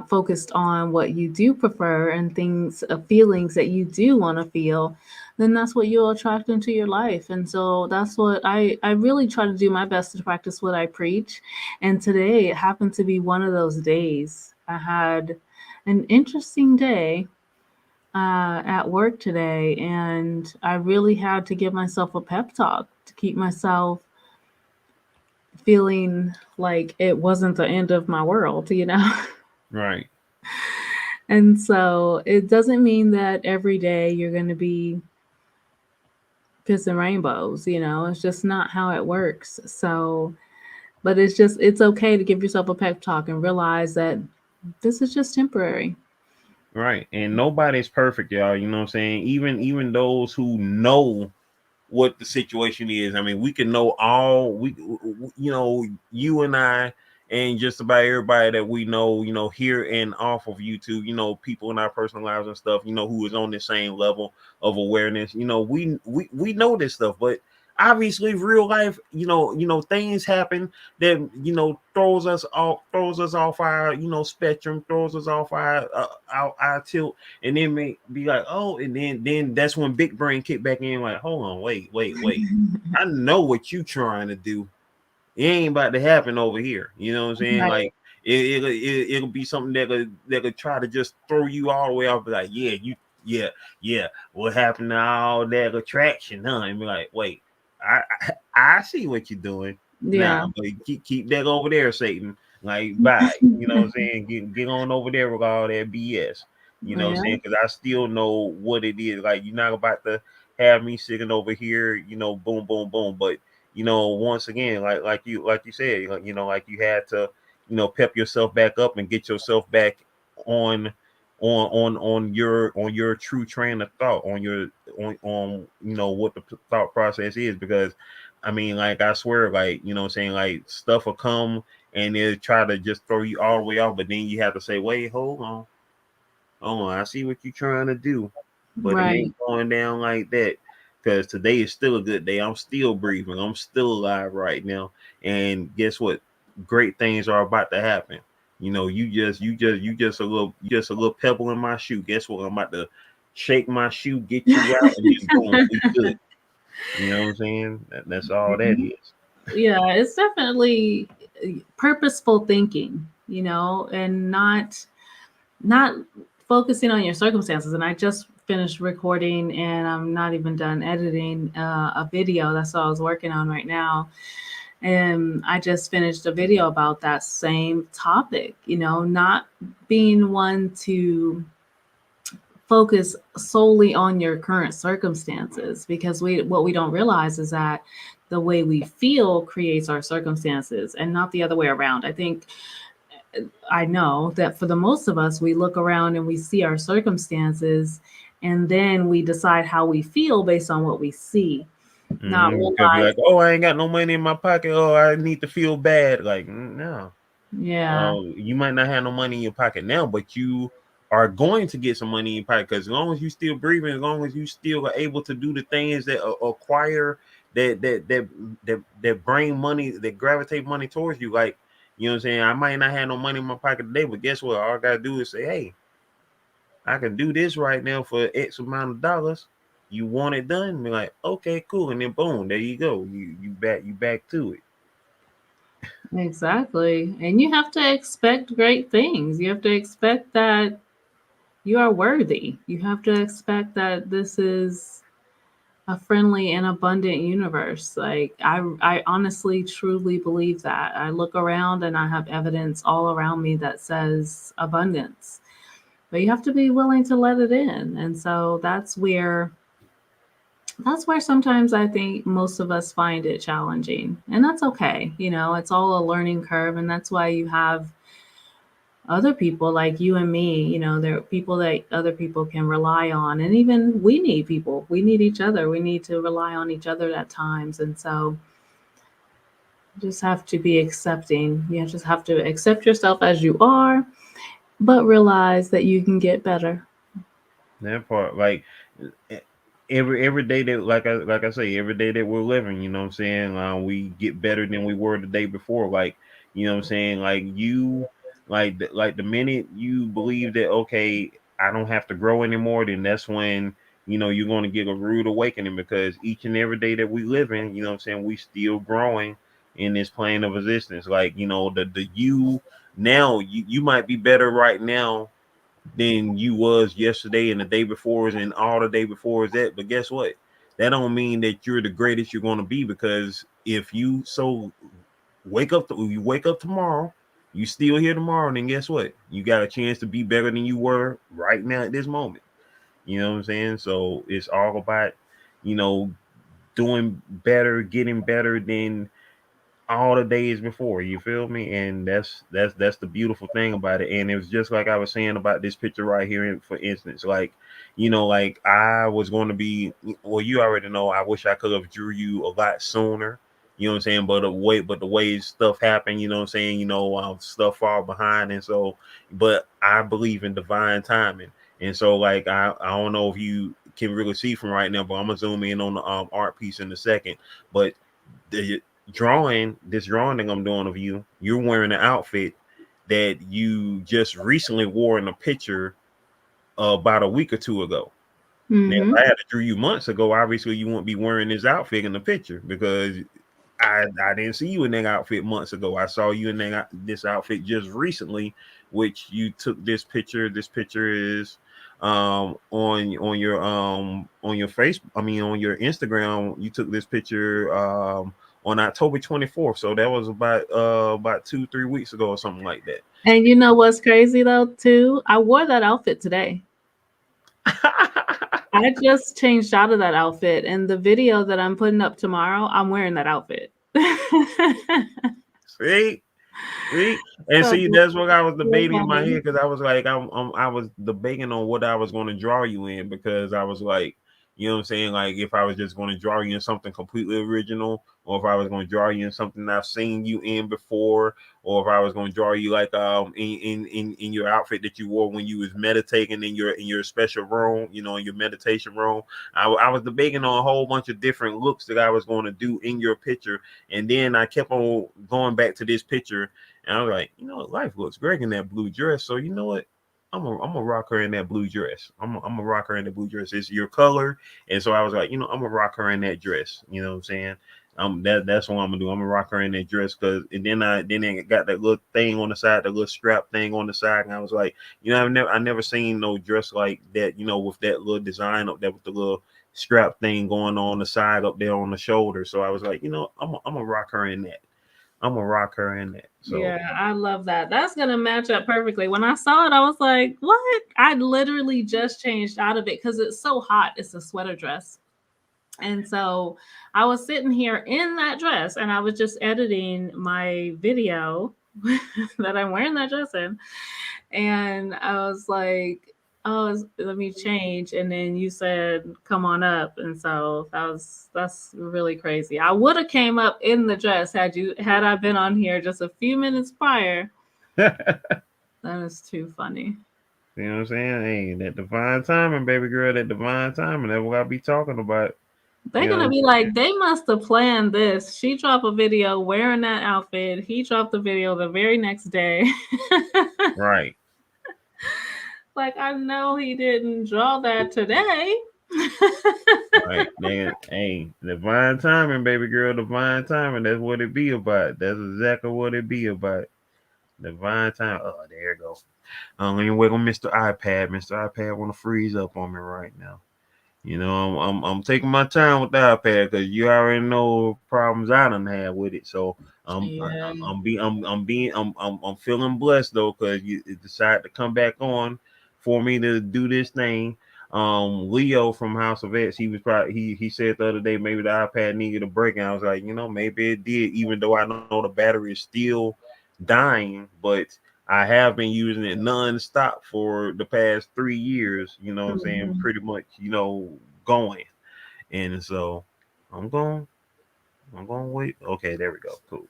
focused on what you do prefer and things, feelings that you do want to feel, then that's what you'll attract into your life. And so that's what I really try to do my best to practice what I preach. And today it happened to be one of those days. I had an interesting day at work today, and I really had to give myself a pep talk to keep myself feeling like it wasn't the end of my world, Right. And so it doesn't mean that every day you're going to be kissing rainbows, it's just not how it works. So, but it's okay to give yourself a pep talk and realize that this is just temporary. Right. And nobody's perfect, y'all. You know what I'm saying? Even those who know what the situation is. I mean, we can know you and I, and just about everybody that we know, here and off of YouTube, people in our personal lives and stuff, who is on the same level of awareness. We know this stuff, but obviously real life, things happen that throws us off our spectrum, throws us off our tilt, and then may be like, oh, and then that's when big brain kick back in, like, hold on, wait, I know what you trying to do. It ain't about to happen over here. You know what I'm saying? Right. Like it'll be something that could try to just throw you all the way off. Like, yeah. What happened to all that attraction? Huh? And be like, wait, I see what you're doing. Yeah. Nah, but keep that over there, Satan. Like, bye. You know what I'm saying? Get on over there with all that BS. You know what I'm saying? Because I still know what it is. Like, you're not about to have me sitting over here, boom, boom, boom. But once again, like you said, like you had to, pep yourself back up and get yourself back on your true train of thought, on what the thought process is. Because I mean, like, I swear, like, what I'm saying, like, stuff will come and they'll try to just throw you all the way off. But then you have to say, wait, hold on. I see what you're trying to do, but it Right. ain't going down like that. Because today is still a good day. I'm still breathing. I'm still alive right now. And guess what? Great things are about to happen. You just a little pebble in my shoe. Guess what? I'm about to shake my shoe, get you out, and then boom, we good. You know what I'm saying? That's all that is. Yeah, it's definitely purposeful thinking, and not focusing on your circumstances. And I just finished recording, and I'm not even done editing a video. That's what I was working on right now. And I just finished a video about that same topic, not being one to focus solely on your current circumstances, because what we don't realize is that the way we feel creates our circumstances and not the other way around. I know that for the most of us, we look around and we see our circumstances, and then we decide how we feel based on what we see. Not Could be realize, like, oh, I ain't got no money in my pocket. Oh, I need to feel bad. Like, no. yeah, You might not have no money in your pocket now, but you are going to get some money in your pocket, because as long as you still breathing, as long as you still are able to do the things that acquire that bring money, that gravitate money towards you. Like, you know what I'm saying? I might not have no money in my pocket today, but guess what? All I gotta do is say, hey, I can do this right now for X amount of dollars. You want it done? Be like, okay, cool, and then boom, there you go. You back to it. exactly. And you have to expect great things. You have to expect that you are worthy. You have to expect that this is a friendly and abundant universe. Like I honestly truly believe that. I look around and I have evidence all around me that says abundance. But you have to be willing to let it in. And so that's where sometimes I think most of us find it challenging. And that's okay. It's all a learning curve, and that's why you have other people like you and me. There are people that other people can rely on, and even we need people. We need each other. We need to rely on each other at times. And so you just have to be accepting. You just have to accept yourself as you are, but realize that you can get better. That part, like every day that, like I say, every day that we're living, you know what I'm saying, we get better than we were the day before. Like, you know what I'm saying, like you, like the minute you believe that, okay, I don't have to grow anymore, then that's when you're going to get a rude awakening, because each and every day that we live in, you know what I'm saying, we still growing in this plane of existence. Like, the you now, you might be better right now than you was yesterday and the day before and all the day before is that. But guess what? That don't mean that you're the greatest you're going to be, because if you you wake up tomorrow, you still here tomorrow, then guess what? You got a chance to be better than you were right now at this moment. You know what I'm saying? So it's all about, doing better, getting better than all the days before. You feel me? And that's the beautiful thing about it. And it was just like I was saying about this picture right here, for instance, like, like I was going to be, well, you already know, I wish I could have drew you a lot sooner. You know what I'm saying? But the way stuff happened, you know what I'm saying, stuff fall behind. And so, but I believe in divine timing. And so, like, I don't know if you can really see from right now, but I'm gonna zoom in on the art piece in a second. But the this drawing that I'm doing of you, you're wearing an outfit that you just recently wore in a picture about a week or two ago. Now, if Mm-hmm. I had to drew you months ago, obviously you wouldn't be wearing this outfit in the picture, because I didn't see you in that outfit months ago. I saw you in this outfit just recently, which you took this picture. This picture is on your face, on your Instagram. You took this picture on October 24th. So that was about 2-3 weeks ago or something like that. And you know what's crazy though, too? I wore that outfit today. I just changed out of that outfit, and the video that I'm putting up tomorrow, I'm wearing that outfit. See? And So, see, that's what I was debating in my head, because I was like, I was debating on what I was going to draw you in, because I was like, You know what I'm saying? Like if I was just going to draw you in something completely original, or if I was going to draw you in something I've seen you in before, or if I was going to draw you like in your outfit that you wore when you was meditating in your special room, you know, in your meditation room. I was debating on a whole bunch of different looks that I was going to do in your picture, and then I kept on going back to this picture, and I was like, you know, life looks great in that blue dress. So you know what? I'm a rock her in that blue dress. I'm a rock her in the blue dress. It's your color. And so I was like, you know, I'm gonna rock her in that dress. You know what I'm saying? That's what I'm gonna do. I'm gonna rock her in that dress and then I got that little thing on the side, the little strap thing on the side, and I was like, you know, I never seen no dress like that, you know, with that little design up there with the little strap thing going on the side up there on the shoulder. So I was like, you know, I'm gonna rock her in that. I'm gonna rock her in that. So yeah, I love that. That's gonna match up perfectly. When I saw it, I was like, "What?" I literally just changed out of it because it's so hot. It's a sweater dress, and so I was sitting here in that dress, and I was just editing my video that I'm wearing that dress in, and I was like, "Oh, let me change." And then you said, "Come on up," and so that's really crazy. I would have came up in the dress had I been on here just a few minutes prior. That is too funny. you know what I'm saying? Hey, that divine timing, baby girl, that divine timing. That's what I be talking about. They're You gonna know, be like, they must have planned this. She dropped a video wearing that outfit. He dropped the video the very next day. right. Like, I know he didn't draw that today. Right. Hey, divine timing, baby girl, divine timing. That's what it be about. That's exactly what it be about. Divine time. Oh, there you go. Let me wait on Mr. iPad. Mr. iPad want to freeze up on me right now. You know, I'm taking my time with the iPad because you already know problems I done had with it. So Yeah. I'm feeling blessed though because you decided to come back on for me to do this thing. Leo from House of X, he was probably he said the other day maybe the iPad needed a break, and I was like, you know, maybe it did, even though I know the battery is still dying, but I have been using it non-stop for the past 3 years, you know what I'm saying? Mhm. Pretty much, you know, going. And so I'm going, I'm going to wait. Okay, there we go. Cool.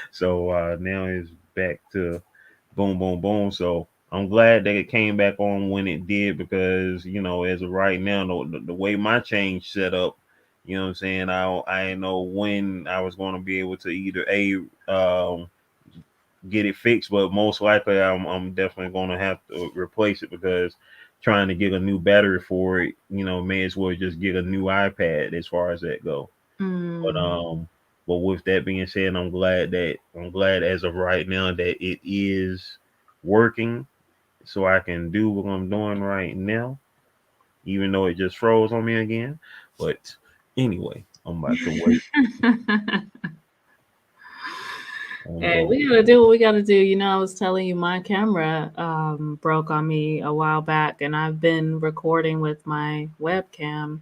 So now it's back to boom, boom, boom. So I'm glad that it came back on when it did because, you know, as of right now, the way my change set up, you know what I'm saying? I didn't know when I was going to be able to either get it fixed, but most likely I'm definitely going to have to replace it because trying to get a new battery for it, you know, may as well just get a new iPad as far as that go. But Mm. but with that being said, I'm glad as of right now that it is working, so I can do what I'm doing right now, even though it just froze on me again. But anyway, I'm about to wait. I'm Hey, going. we gotta do what we gotta do. You know, I was telling you my camera broke on me a while back, and I've been recording with my webcam.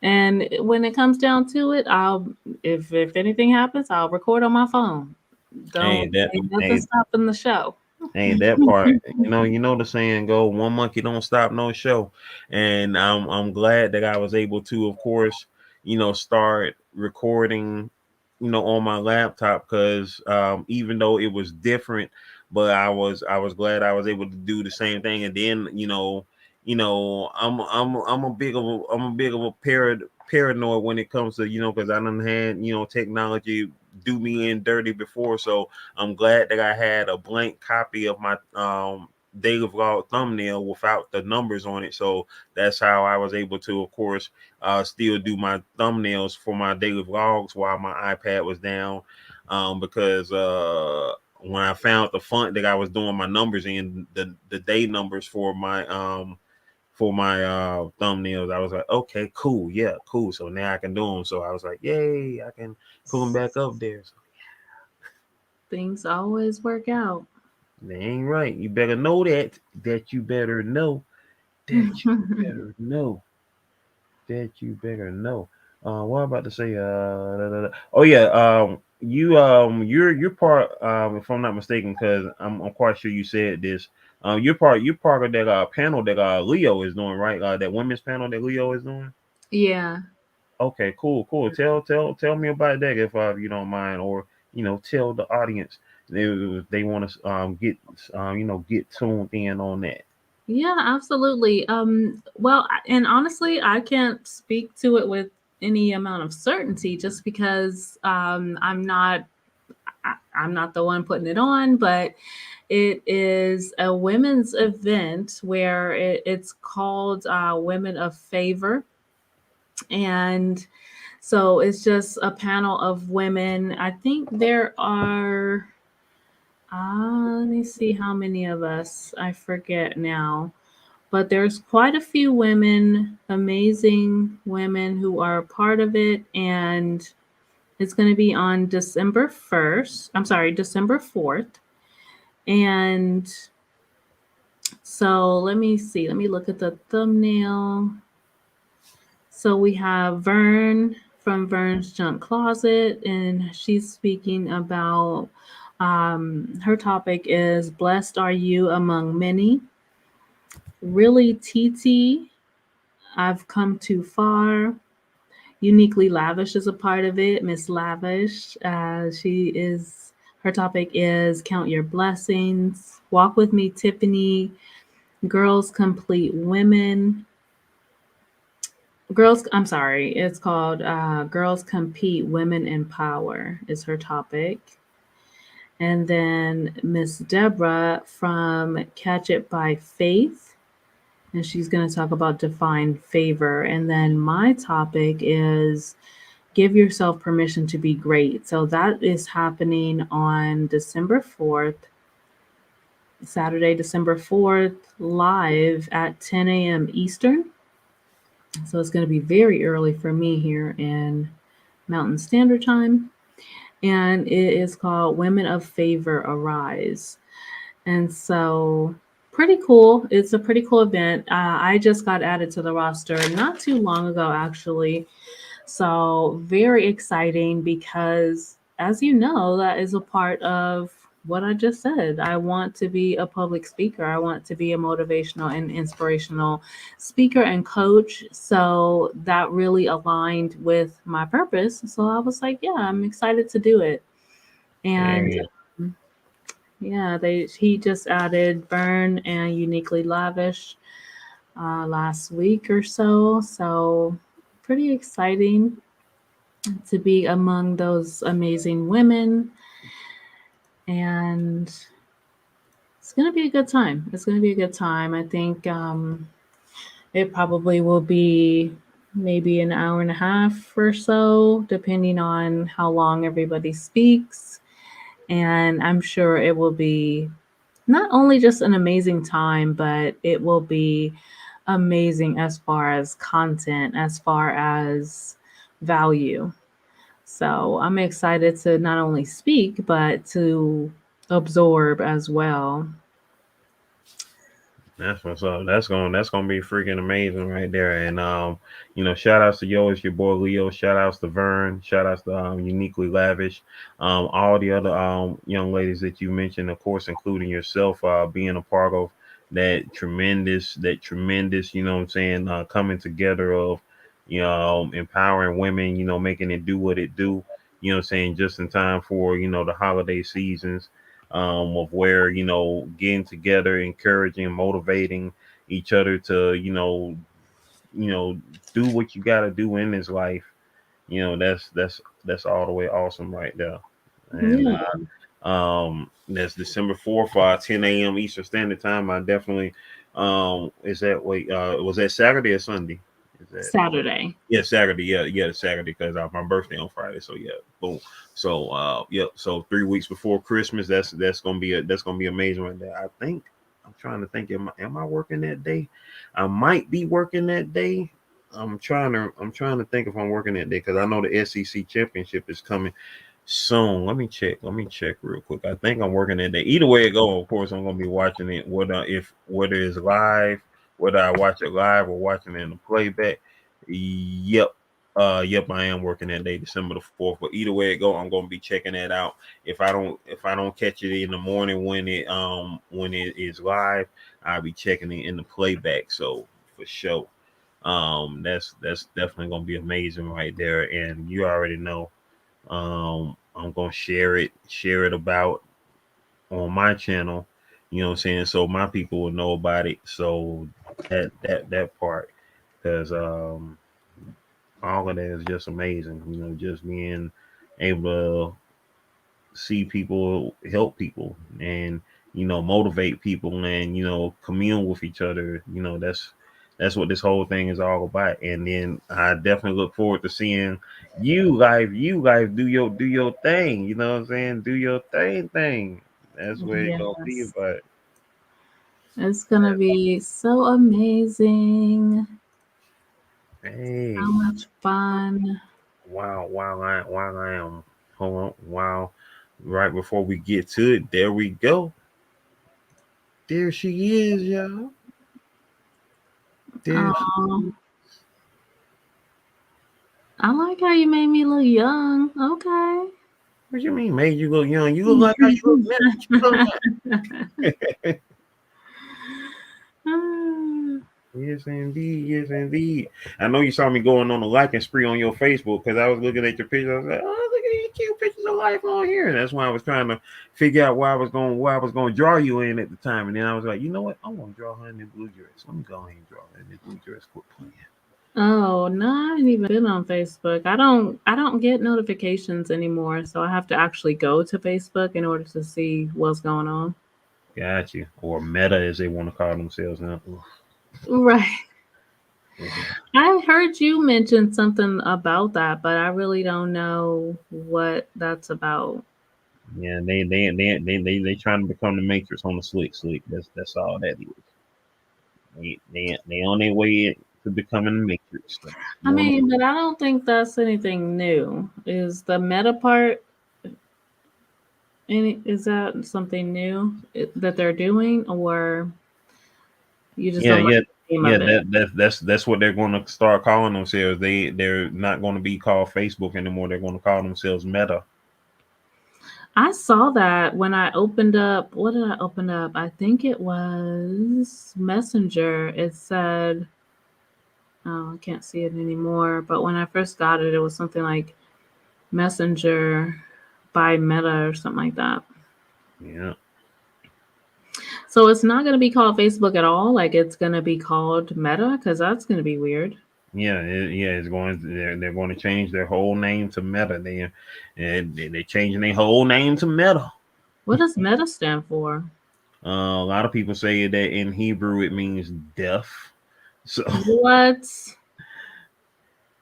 And when it comes down to it, I'll if anything happens, I'll record on my phone. Hey, Don't that ain't nothing hey, stopping the show. Hey, that part, you know the saying go, one monkey don't stop no show. And I'm glad that I was able to, of course, you know, start recording, you know, on my laptop because even though it was different, but I was glad I was able to do the same thing. And then, I'm a big of a paranoid when it comes to, you know, because I done had, you know, technology do me in dirty before. So I'm glad that I had a blank copy of my daily vlog thumbnail without the numbers on it. So that's how I was able to, of course, still do my thumbnails for my daily vlogs while my iPad was down. Because when I found the font that I was doing my numbers in, the day numbers for my thumbnails, I was like, okay, cool, yeah, cool. So now I can do them. So I was like, yay, I can pull them back up there. So Things always work out. that ain't right. You better know that. That you better know. That you better know. That you better know. What I'm about to say? Oh yeah. You're part. If I'm not mistaken, because I'm quite sure you said this. You're part of that panel that Leo is doing, right? That women's panel that Leo is doing. Yeah. Okay, cool. Tell me about that if you don't mind, or tell the audience they want to get get tuned in on that. Yeah, absolutely. Well, and honestly, I can't speak to it with any amount of certainty just because I'm not the one putting it on, but it is a women's event where it's called Women of Favor. And so it's just a panel of women. I think there are, let me see how many of us, I forget now, but there's quite a few women, amazing women who are a part of it. And it's going to be on December 1st. I'm sorry, December 4th. And so let me see. Let me look at the thumbnail. So we have Vern from Vern's Junk Closet, and she's speaking about her topic is Blessed Are You Among Many. Really TT, I've Come Too Far. Uniquely Lavish is a part of it. Miss Lavish, her topic is Count Your Blessings. Walk With Me, Tiffany. Girls Complete Women. It's called Girls Compete, Women in Power is her topic. And then Miss Deborah from Catch It by Faith, and she's going to talk about Divine Favor. And then my topic is Give Yourself Permission to Be Great. So that is happening on December 4th, Saturday, December 4th, live at 10 a.m. Eastern. So it's going to be very early for me here in Mountain Standard Time. And it is called Women of Favor Arise. And so pretty cool. It's a pretty cool event. I just got added to the roster not too long ago, actually. So very exciting because, as you know, that is a part of what I just said. I want to be a public speaker. I want to be a motivational and inspirational speaker and coach. So that really aligned with my purpose. So I was like, yeah, I'm excited to do it. And yeah, he just added Burn and Uniquely Lavish last week or so. So pretty exciting to be among those amazing women. And it's going to be a good time. It's going to be a good time. I think it probably will be maybe an hour and a half or so, depending on how long everybody speaks. And I'm sure it will be not only just an amazing time, but it will be amazing as far as content, as far as value. So I'm excited to not only speak, but to absorb as well. That's what's up. That's gonna be freaking amazing right there. And shout outs to it's your boy Leo. Shout outs to Vern. Shout outs to Uniquely Lavish. All the other young ladies that you mentioned, of course, including yourself, being a part of that tremendous, coming together of empowering women, making it do what it do, just in time for the holiday seasons. Of where getting together, encouraging, motivating each other to do what you got to do in this life. That's all the way awesome right there. And that's December 4th, 10 a.m. Eastern Standard Time. I definitely was that Saturday or Sunday? Saturday. Yeah, Saturday. Yeah, Saturday because my birthday on Friday. So yeah, boom. So so 3 weeks before Christmas. That's gonna be amazing right there. I think I'm trying to think. Am I working that day? I might be working that day. I'm trying to think if I'm working that day because I know the SEC championship is coming soon. Let me check real quick. I think I'm working that day. Either way it go, of course I'm gonna be watching it. Whether it's live, whether I watch it live or watching it in the playback. Yep. Yep, I am working that day, December the 4th. But either way it go, I'm gonna be checking that out. If I don't catch it in the morning when it is live, I'll be checking it in the playback. So for sure. That's definitely gonna be amazing right there. And you already know. I'm gonna share it about on my channel, you know what I'm saying? So my people will know about it. So that part, because all of that is just amazing, you know, just being able to see people help people and motivate people and commune with each other. That's what this whole thing is all about. And then I definitely look forward to seeing you guys do your thing, you know what I'm saying? Do your thing. That's what it's gonna be Yes. about. It's gonna be so amazing. Hey, So much fun. while I am hold on, while right before we get to it, there we go. There she is, y'all. There she Oh, is. I like how you made me look young. Okay. What you mean made you look young? You look like how you look now. What you talking about? Yes, indeed. Yes, indeed. I know you saw me going on a liking spree on your Facebook because I was looking at your picture. I was like, "Oh, look at these cute pictures of life on here." And that's why I was trying to figure out why I was going to draw you in at the time. And then I was like, you know what? I'm going to draw her in the blue dress. Let me go ahead and draw her in the blue dress. Quit playing. Oh no, I haven't even been on Facebook. I don't get notifications anymore, so I have to actually go to Facebook in order to see what's going on. Got you. Or Meta, as they want to call themselves now. Right. Yeah. I heard you mention something about that, but I really don't know what that's about. Yeah, they trying to become the Matrix on the slick. That's all that is. They on their way to becoming the Matrix. I mean, but I don't think that's anything new. Is the meta part is that something new that they're doing, or you just Yeah, don't like yeah, the name yeah. of it? That's what they're going to start calling themselves. They're not going to be called Facebook anymore. They're going to call themselves Meta. I saw that when I opened up. What did I open up? I think it was Messenger. It said, oh, I can't see it anymore. But when I first got it, it was something like Messenger by Meta or something like that. Yeah, So it's not going to be called Facebook at all. Like it's going to be called Meta because that's going to be weird. yeah. It's going. They're going to change their whole name to Meta. They're changing their whole name to Meta. What does Meta stand for? A lot of people say that in Hebrew it means death. So, What?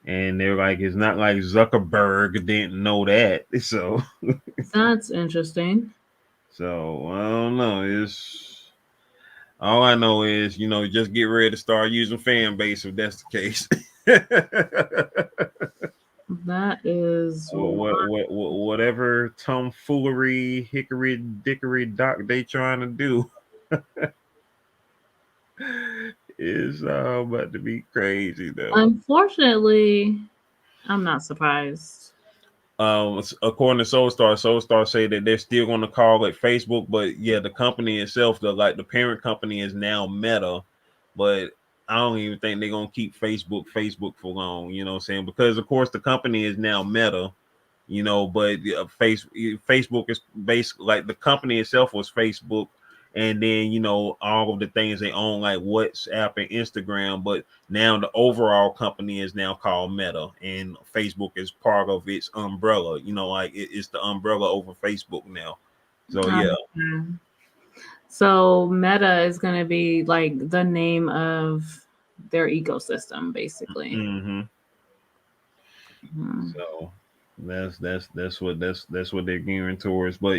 and they're like, it's not like Zuckerberg didn't know that. So, That's interesting. I don't know. It's all I know is just get ready to start using fan base if that's the case. That is Whatever tomfoolery, hickory dickory dock they trying to do is about to be crazy though. unfortunately, I'm not surprised. According to Soulstar say that they're still going to call it Facebook, but yeah, the company itself, the parent company is now Meta, but I don't even think they're going to keep Facebook for long, you know what I'm saying? Because of course the company is now Meta, but Facebook is basically like the company itself was Facebook, and then all of the things they own like WhatsApp and Instagram, but now the overall company is now called Meta, and Facebook is part of its umbrella. Like it's the umbrella over Facebook now. So yeah. Okay. So Meta is going to be like the name of their ecosystem, basically. Mm-hmm. Mhm. So that's what they're gearing towards. But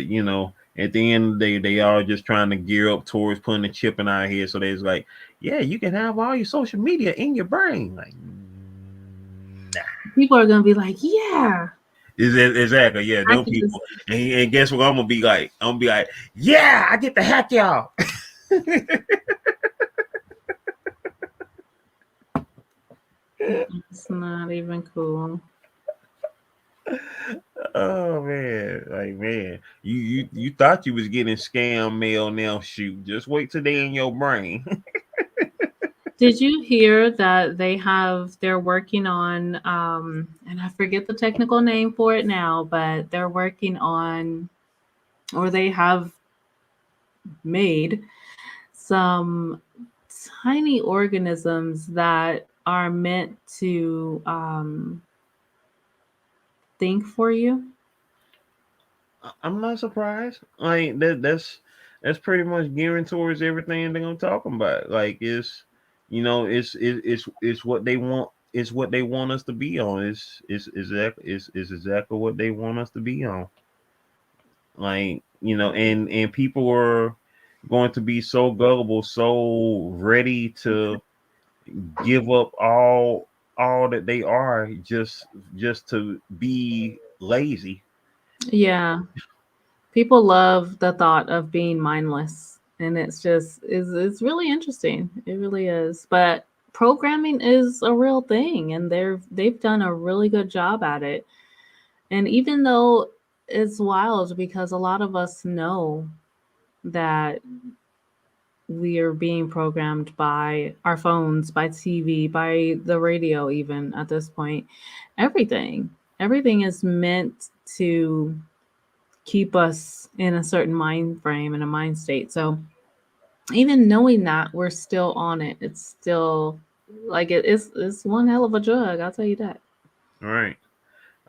at the end of the day, they are just trying to gear up towards putting a chip in our head. So they're like, yeah, you can have all your social media in your brain. Like, nah. People are going to be like, yeah. Exactly, yeah. I Them can just people, and guess what? I'm gonna be like, yeah, I get to hack y'all. It's not even cool. Oh man, like man, you thought you was getting scam mail now. Shoot, just wait till they in your brain. Did you hear that they're working on and I forget the technical name for it now, but they're working on, or they have made some tiny organisms that are meant to think for you? I'm not surprised. Like that's pretty much gearing towards everything that I'm talking about. Like it's what they want. It's what they want us to be on. It's exactly what they want us to be on. Like and people are going to be so gullible, so ready to give up all that they are just to be lazy. Yeah. People love the thought of being mindless, and it's really interesting. It really is. But programming is a real thing, and they've done a really good job at it. And even though it's wild because a lot of us know that we are being programmed by our phones, by TV, by the radio, even at this point, everything, everything is meant to keep us in a certain mind frame and a mind state. So even knowing that, we're still on it. It's still like it's one hell of a drug, I'll tell you that. Right.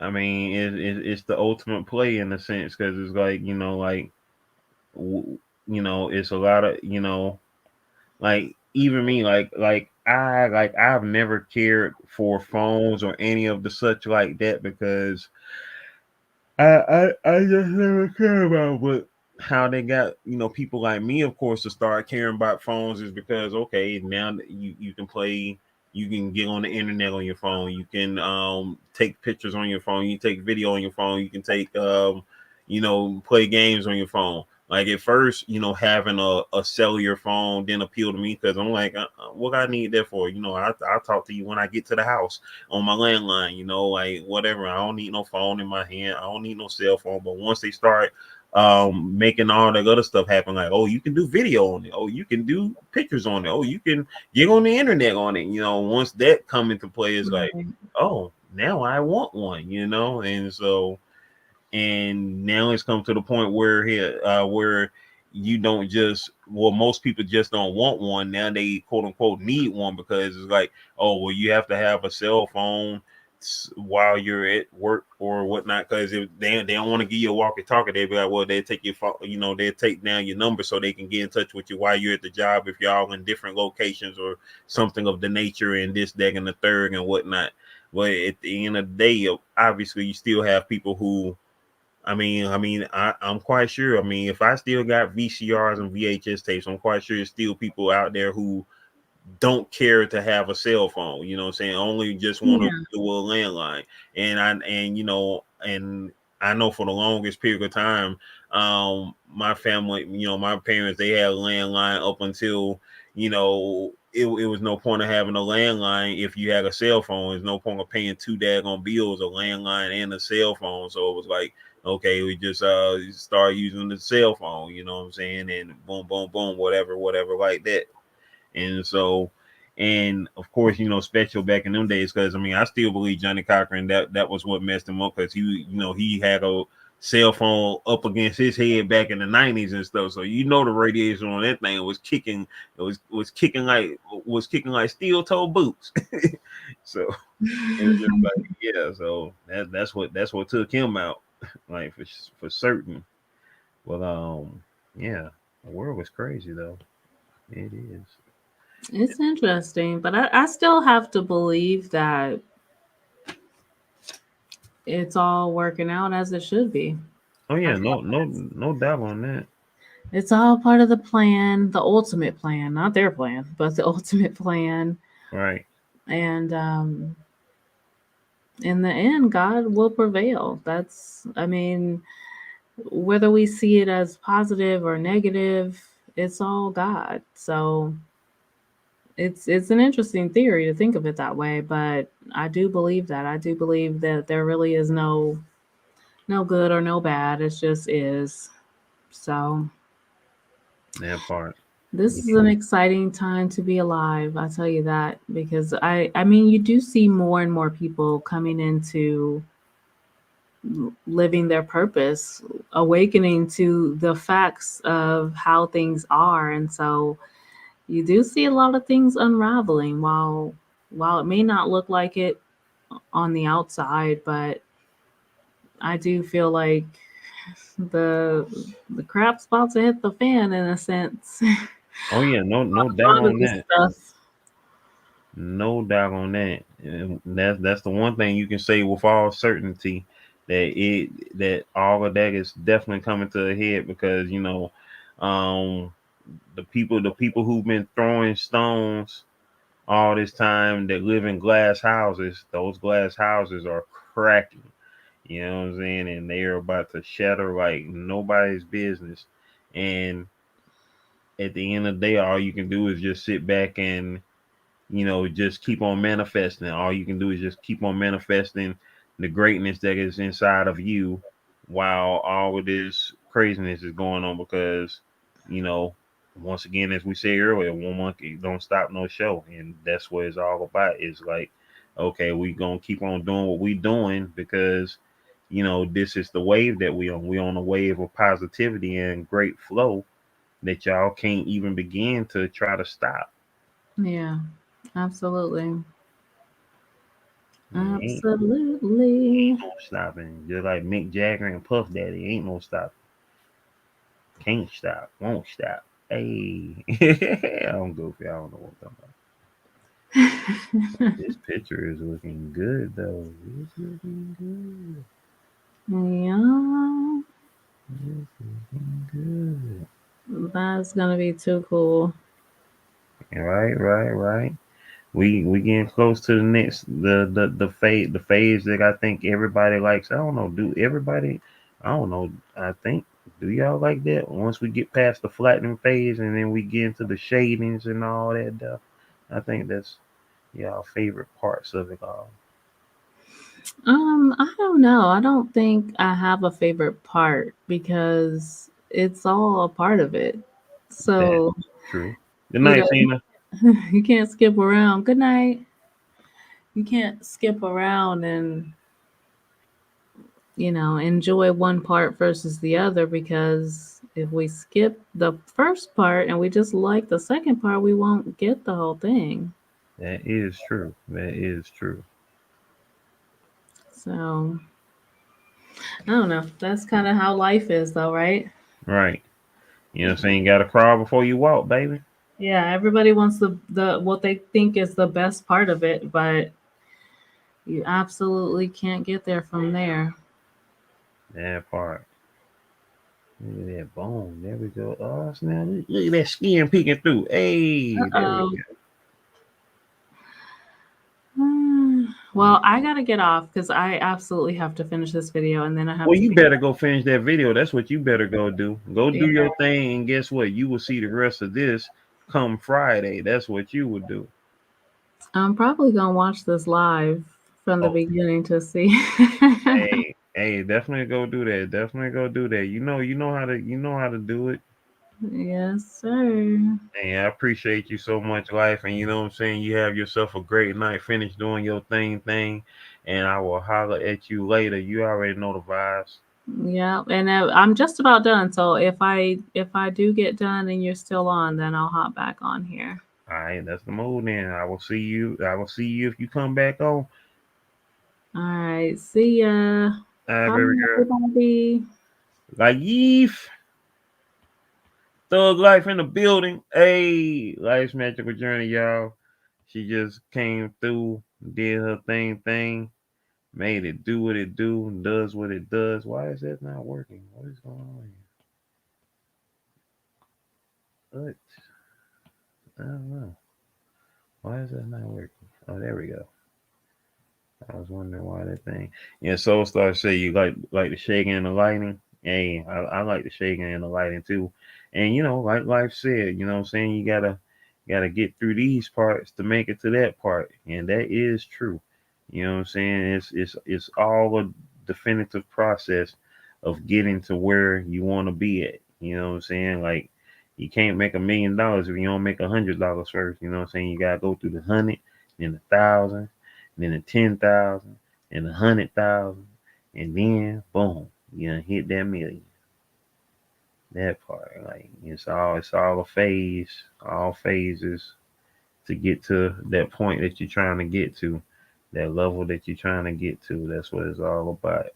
I mean, it's the ultimate play in a sense because it's like it's a lot of like even me I've never cared for phones or any of the such like that because I just never care about what how they got people like me of course to start caring about phones is because okay now that you can play, you can get on the internet on your phone, you can take pictures on your phone, you take video on your phone, you can take play games on your phone. Like at first having a cellular phone didn't appeal to me because I'm like what I need that for, I'll talk to you when I get to the house on my landline, like whatever. I don't need no phone in my hand. I don't need no cell phone. But once they start making all that other stuff happen, like, oh, you can do video on it. Oh, you can do pictures on it. Oh, you can get on the internet on it. Once that come into play, it's like, Right. oh, now I want one, and so and now it's come to the point where here where you don't just most people just don't want one now, they quote unquote need one because it's like, oh well, you have to have a cell phone while you're at work or whatnot because if they don't want to give you a walkie-talkie, they be like, well, they take your phone, they take down your number so they can get in touch with you while you're at the job if y'all in different locations or something of the nature and this that and the third and whatnot. But at the end of the day, obviously you still have people who I'm quite sure. I mean, if I still got VCRs and VHS tapes, I'm quite sure there's still people out there who don't care to have a cell phone. You know what I'm saying? Only just want to Yeah. do a landline. And I know for the longest period of time, my family, my parents, they had a landline up until it was no point of having a landline if you had a cell phone. There's no point of paying two daggone bills, a landline and a cell phone. So it was like, okay, we just start using the cell phone, you know what I'm saying? And boom, boom, boom, whatever, like that. And so, and of course, special back in them days, because I still believe Johnny Cochran that was what messed him up because he had a cell phone up against his head back in the 90s and stuff. So the radiation on that thing was kicking, was kicking like steel toe boots. So it was just like, yeah. So that's what took him out, like for certain. But yeah, the world was crazy though. It is. It's interesting, but I still have to believe that it's all working out as it should be. Oh I yeah, feel no doubt on that. it's all part of the plan, the ultimate plan, not their plan, but the ultimate plan. Right. And in the end, God will prevail. I mean, whether we see it as positive or negative, it's all God. So it's an interesting theory to think of it that way, but I do believe that. I do believe that there really is no good or no bad. It just is. So That part. this is an exciting time to be alive. I tell you that because I mean you do see more and more people coming into living their purpose, awakening to the facts of how things are, and so you do see a lot of things unraveling. While it may not look like it on the outside, but I do feel like the crap's about to hit the fan in a sense. Oh yeah, no A doubt lot of on this that. stuff. No doubt on that. And that's the one thing you can say with all certainty, that all of that is definitely coming to a head, because um the people who've been throwing stones all this time that live in glass houses, those glass houses are cracking. You know what I'm saying? And they're about to shatter like nobody's business. And at the end of the day, all you can do is just sit back and just keep on manifesting. All you can do is just keep on manifesting the greatness that is inside of you while all of this craziness is going on, because, you know, once again, as we said earlier, one monkey don't stop no show. And that's what it's all about. It's like, okay, we gonna keep on doing what we doing because, this is the wave that we on. We on a wave of positivity and great flow that y'all can't even begin to try to stop. Yeah, absolutely. Ain't Absolutely. no stopping. Just like Mick Jagger and Puff Daddy, ain't no stopping. Can't stop, won't stop. Hey, I'm goofy. I don't know what I'm talking about. This picture is looking good though. It's looking good. Yeah, It's looking that's gonna be too cool. good. Right. We getting close to the next the phase that I think everybody likes. I don't know. Do everybody? I don't know. I think, do y'all like that? Once we get past the flattening phase and then we get into the shadings and all that stuff, I think that's y'all favorite parts of it all. I don't know. I don't think I have a favorite part because it's all a part of it. That's So, true. Good you night, know, Tina. you can't skip around. Good night. You can't skip around and, enjoy one part versus the other because if we skip the first part and we just like the second part, we won't get the whole thing. That is true. That is true. So, I don't know. That's kind of how life is, though, right? Right. You know what I'm saying? You gotta crawl before you walk, baby. Yeah, everybody wants the what they think is the best part of it, but you absolutely can't get there from there. That part. Look at that bone. There we go. Oh, snap. Look at that skin peeking through. Hey, there we Uh-oh. go. Well, I gotta get off because I absolutely have to finish this video and then I have Well, to you be. better go finish that video. That's what you better go do. Go Yeah, do your thing, and guess what? You will see the rest of this come Friday. That's what you would do. I'm probably gonna watch this live from the Oh, beginning to see. hey, definitely go do that. Definitely go do that. You know how to do it. Yes, sir. Hey, I appreciate you so much, life, and you know what I'm saying. You have yourself a great night. Finish doing your thing, and I will holler at you later. You already know the vibes. Yeah, and I'm just about done. So if I do get done and you're still on, then I'll hop back on here. All right, that's the move. Then I will see you. I will see you if you come back on. All right, see ya. All right, Bye, baby girl. everybody. Like Yeef. Thug Life in the building. Hey, life's magical journey, y'all. She just came through, did her thing, made it do what it do, and does what it does. Why is that not working? What is going on here? What? I don't know. Why is that not working? Oh, there we go. I was wondering why that thing. Yeah, Soul Star say you like the shaking and the lighting. Hey, I like the shaking and the lighting too. And like life said, you know what I'm saying, got to get through these parts to make it to that part, and that is true. You know what I'm saying? It's all a definitive process of getting to where you want to be at. You know what I'm saying? Like, you can't make $1,000,000 if you don't make $100 first. You know what I'm saying? You gotta go through the 100, then 1,000, then the 10,000, and 100,000, and then boom, you done hit that million. That part, like, it's all a phase, all phases to get to that point that you're trying to get to, that level that you're trying to get to. That's what it's all about.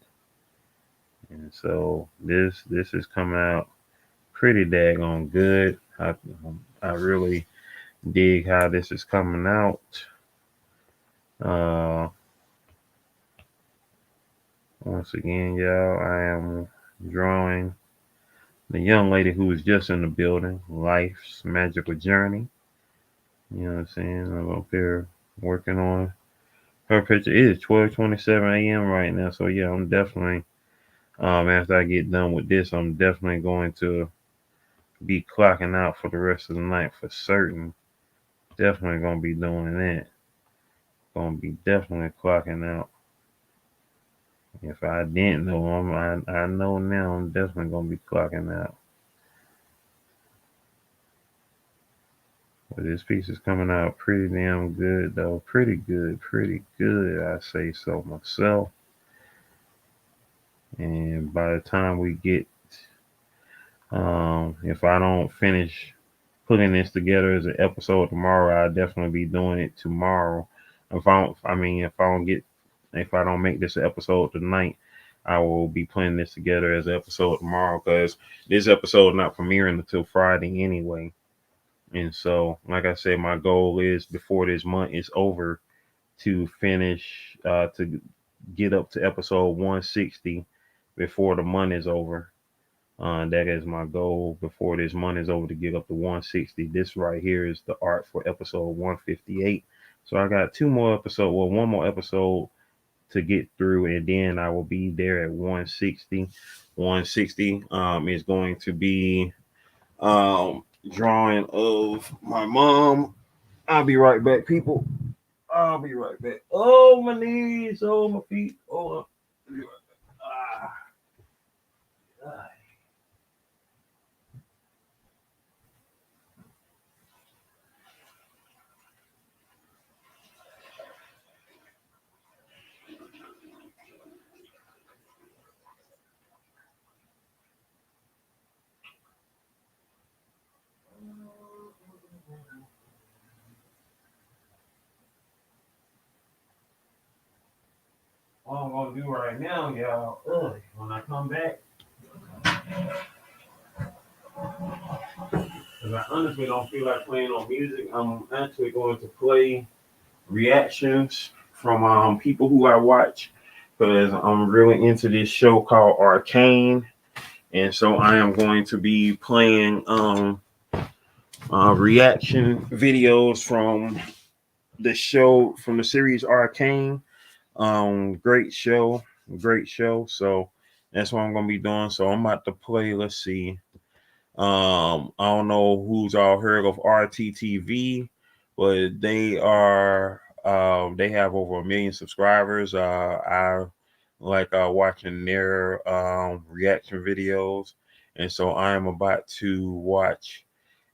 And so this is coming out pretty daggone good. I really dig how this is coming out. Once again, y'all, I am drawing the young lady who was just in the building, Life's Magical Journey. You know what I'm saying? I'm up here working on her picture. It is 12:27 a.m. right now. So yeah, I'm definitely after I get done with this, I'm definitely going to be clocking out for the rest of the night for certain. Definitely gonna be doing that. Gonna be definitely clocking out. If I didn't know, I know now. I'm definitely gonna be clocking out. But this piece is coming out pretty damn good, though. Pretty good, I say so myself. And by the time we get, if I don't finish putting this together as an episode tomorrow, I'll definitely be doing it tomorrow. If I don't make this an episode tonight, I will be putting this together as an episode tomorrow, because this episode not premiering until Friday anyway. And so, like I said, my goal is before this month is over to finish, to get up to episode 160 before the month is over. That is my goal before this month is over, to get up to 160. This right here is the art for episode 158. So I got one more episode to get through, and then I will be there at 160. 160 is going to be drawing of my mom. I'll be right back, people. I'll be right back. Oh, my knees. Oh, my feet. Oh, I'll be right back. What I'm gonna do right now, y'all, when I come back, because I honestly don't feel like playing on music, I'm actually going to play reactions from people who I watch, because I'm really into this show called Arcane, and so I am going to be playing reaction videos from the show, from the series Arcane. Great show. So that's what I'm gonna be doing. So I'm about to play. Let's see. I don't know who's all heard of RTTV, but they are they have over 1 million subscribers. I like watching their reaction videos, and so I am about to watch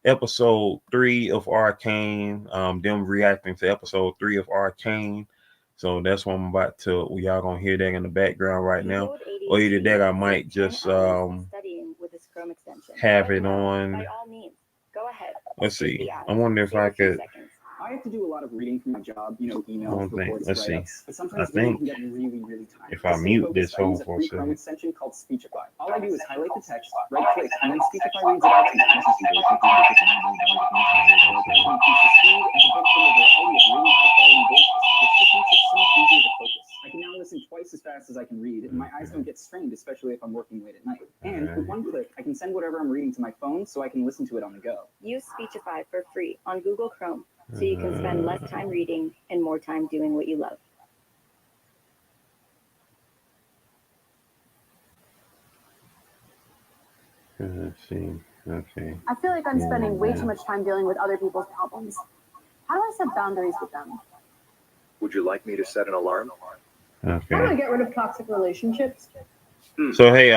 episode 3 of Arcane. Them reacting to episode 3 of Arcane. So that's what I'm about to. Y'all gonna hear that in the background right now. Or either that, I might just have it on. By all means, go ahead. Let's see. I wonder if I could. I have to do a lot of reading for my job, emails, reports, let's see. But sometimes I think can get really, really tiring. if I mute this whole for a second. Extension called Speechify. All I do is highlight the text, right click, and then Speechify reads it out to me. I can now listen twice as fast as I can read, and my eyes don't get strained, especially if I'm working late at night. And with one click, I can send whatever I'm reading to my phone so I can listen to it on the go. Use Speechify for free on Google Chrome, so you can spend less time reading and more time doing what you love. Let's see. Okay. I feel like I'm spending way too much time dealing with other people's problems. How do I set boundaries with them? Would you like me to set an alarm? Okay. How do I get rid of toxic relationships? So hey,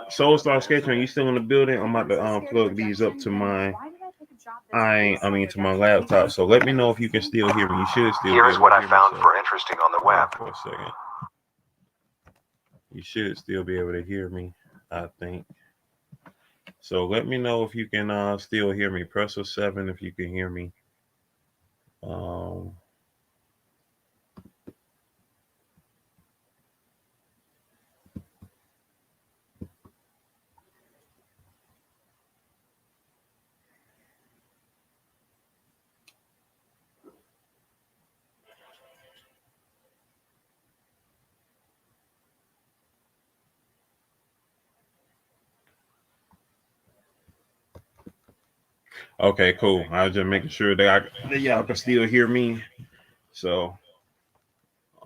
Soul Star Sketchman, you still in the building? I'm about to plug these up to my to my laptop. So let me know if you can still hear me. You should still. Here's what I found for interesting on the web. For a second. You should still be able to hear me, I think. So let me know if you can still hear me. Press a 7 if you can hear me. Okay, cool. I was just making sure that y'all can still hear me. So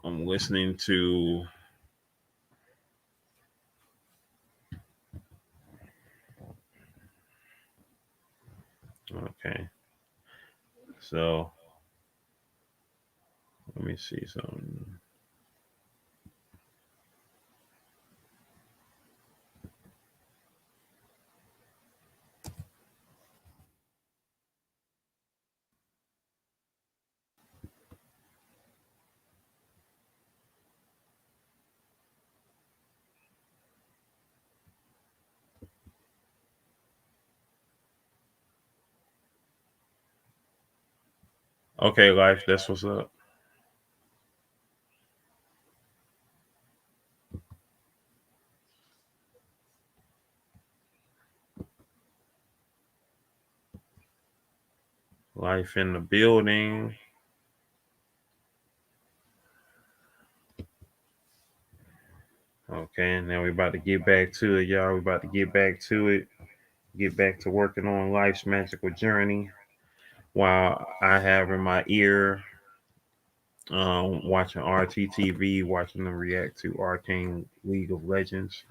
I'm listening to. Okay. So let me see something. Okay, Life, that's what's up. Life in the building. Okay, now we're about to get back to it, y'all. We're about to get back to it. Get back to working on life's magical journey while I have in my ear watching RTTV, watching them react to Arcane League of Legends.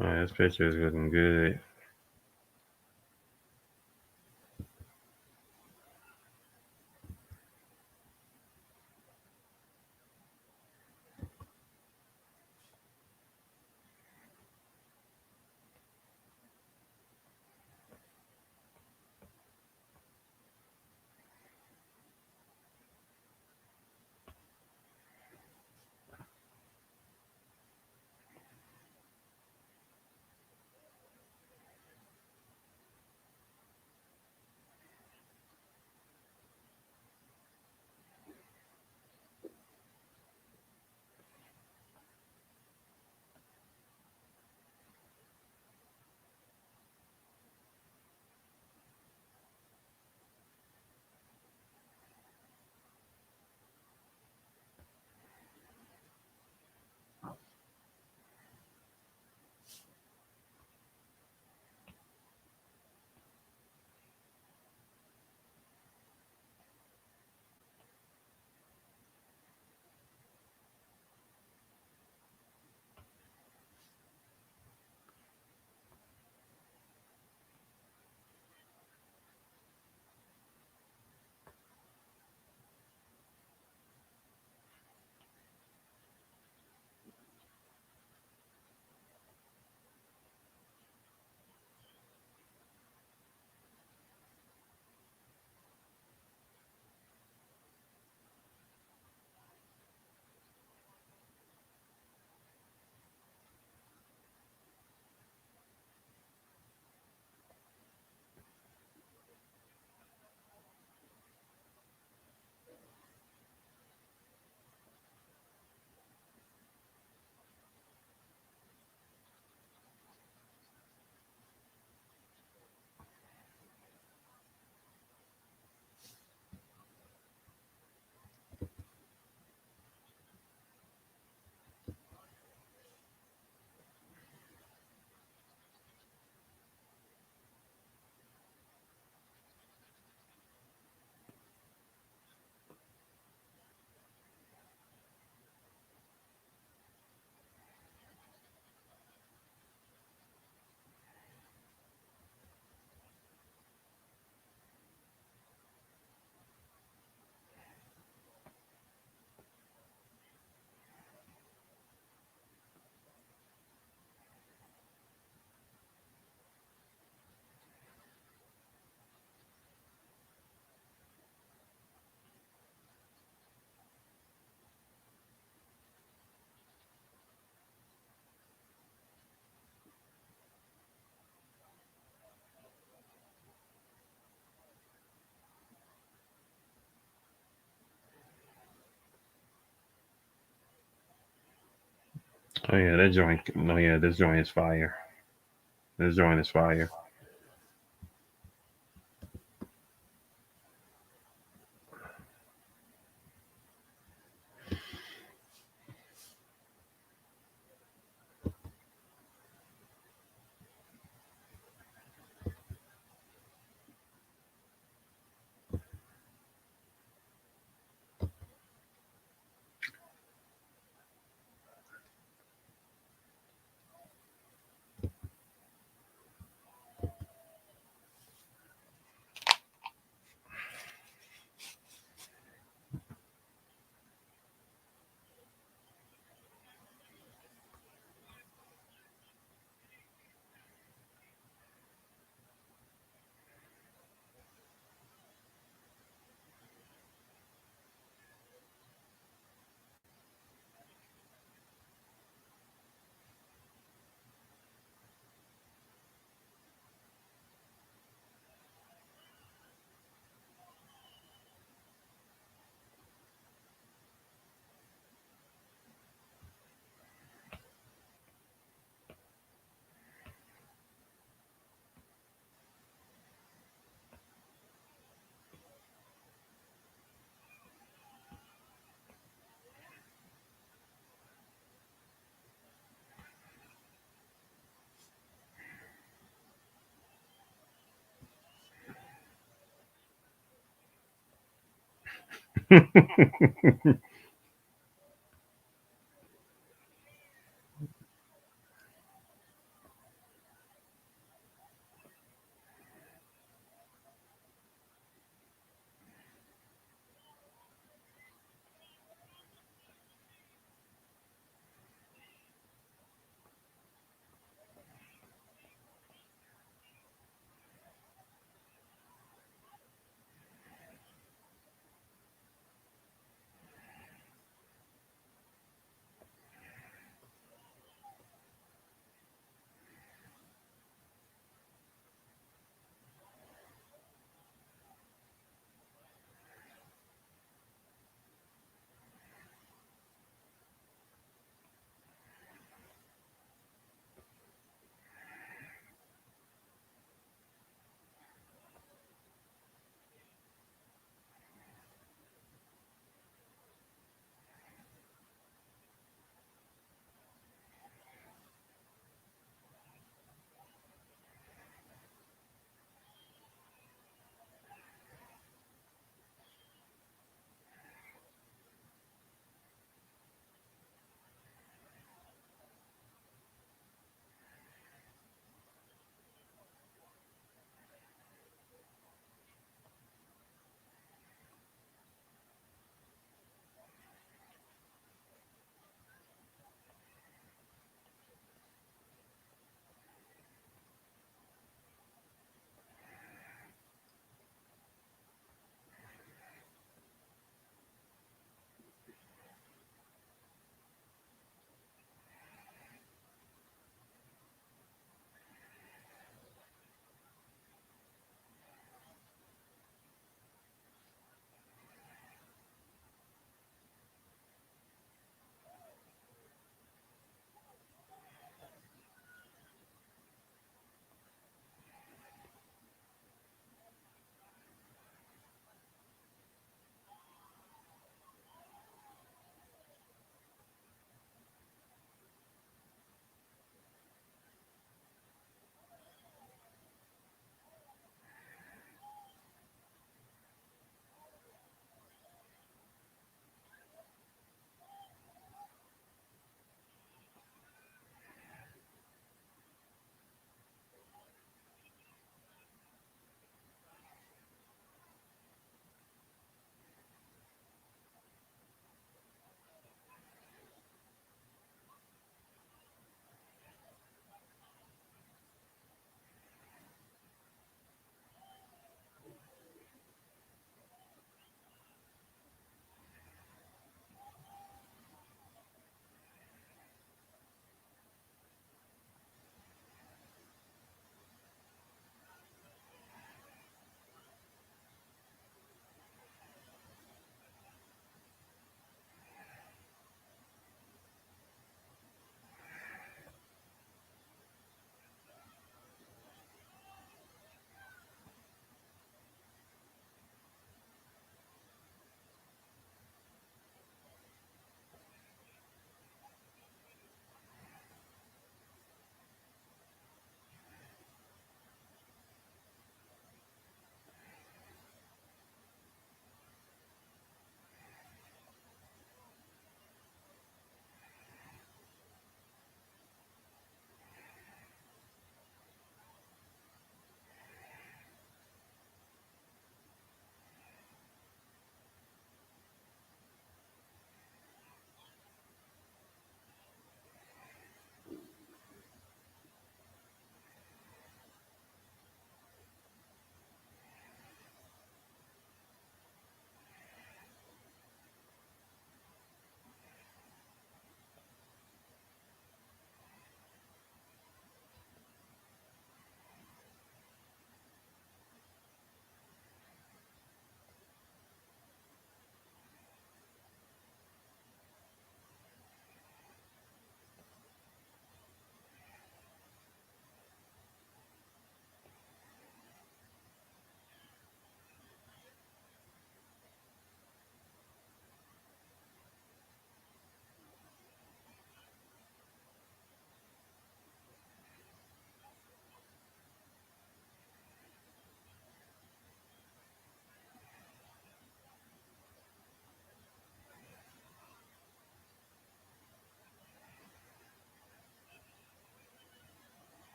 All right, this picture is looking good. Oh yeah, that joint. No, yeah, this joint is fire. This joint is fire.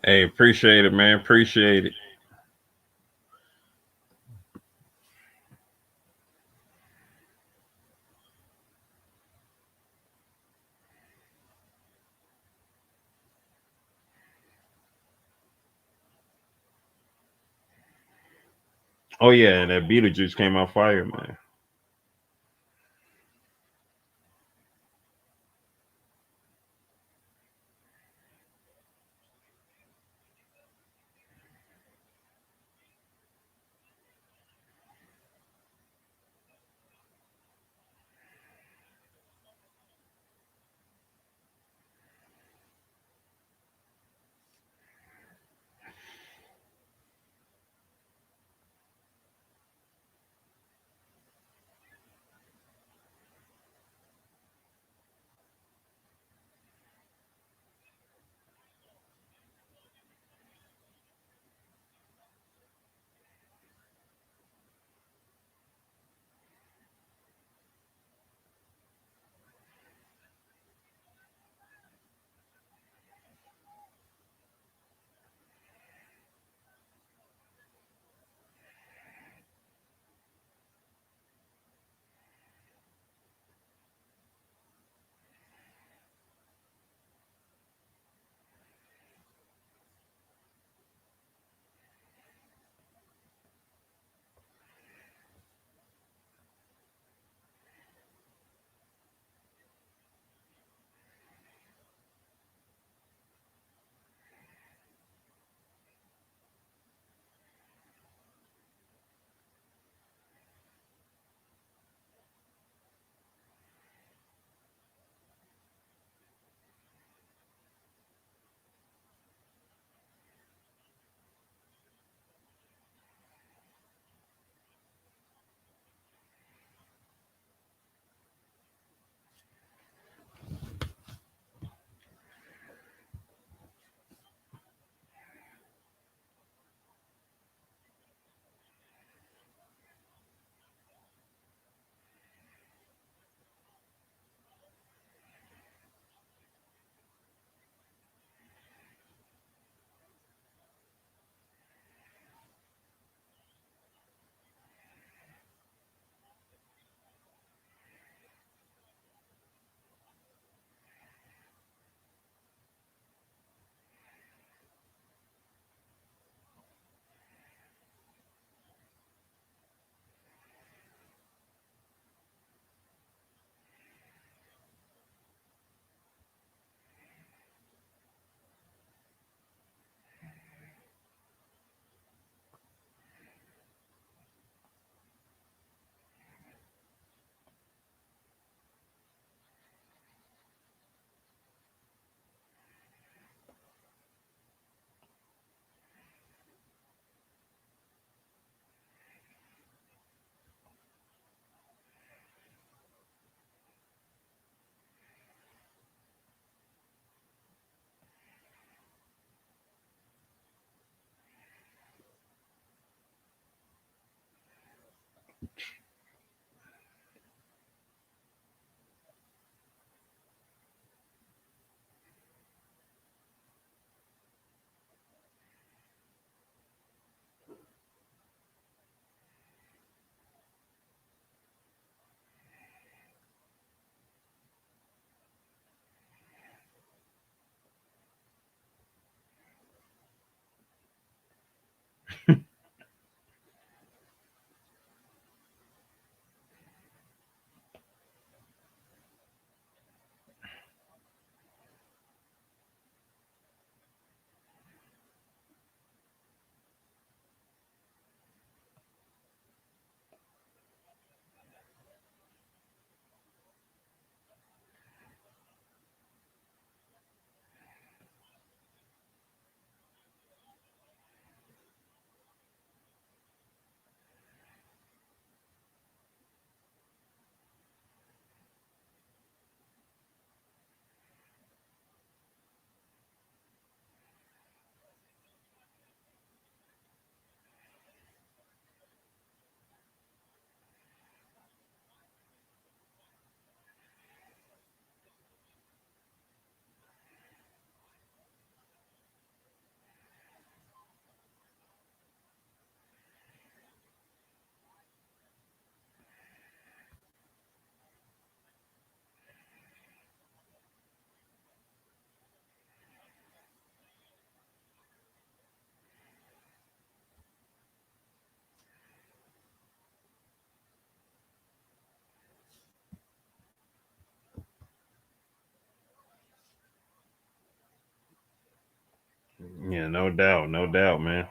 Hey, appreciate it, man. Appreciate it. Oh yeah, that Beetlejuice came out fire, man. man. No doubt, man.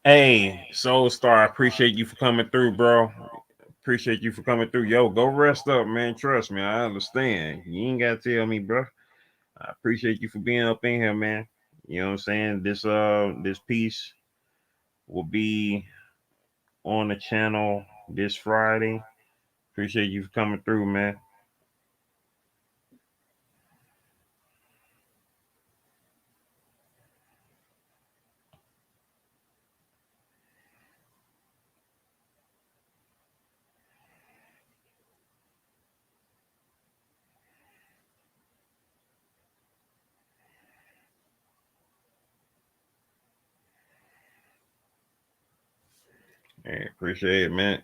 Hey, Soul Star, I appreciate you for coming through, bro. Appreciate you for coming through. Yo, go rest up, man. Trust me, I understand. You ain't gotta tell me, bro. I appreciate you for being up in here, man. You know what I'm saying? This piece will be on the channel this Friday. Appreciate you for coming through, man. Hey, appreciate it, man.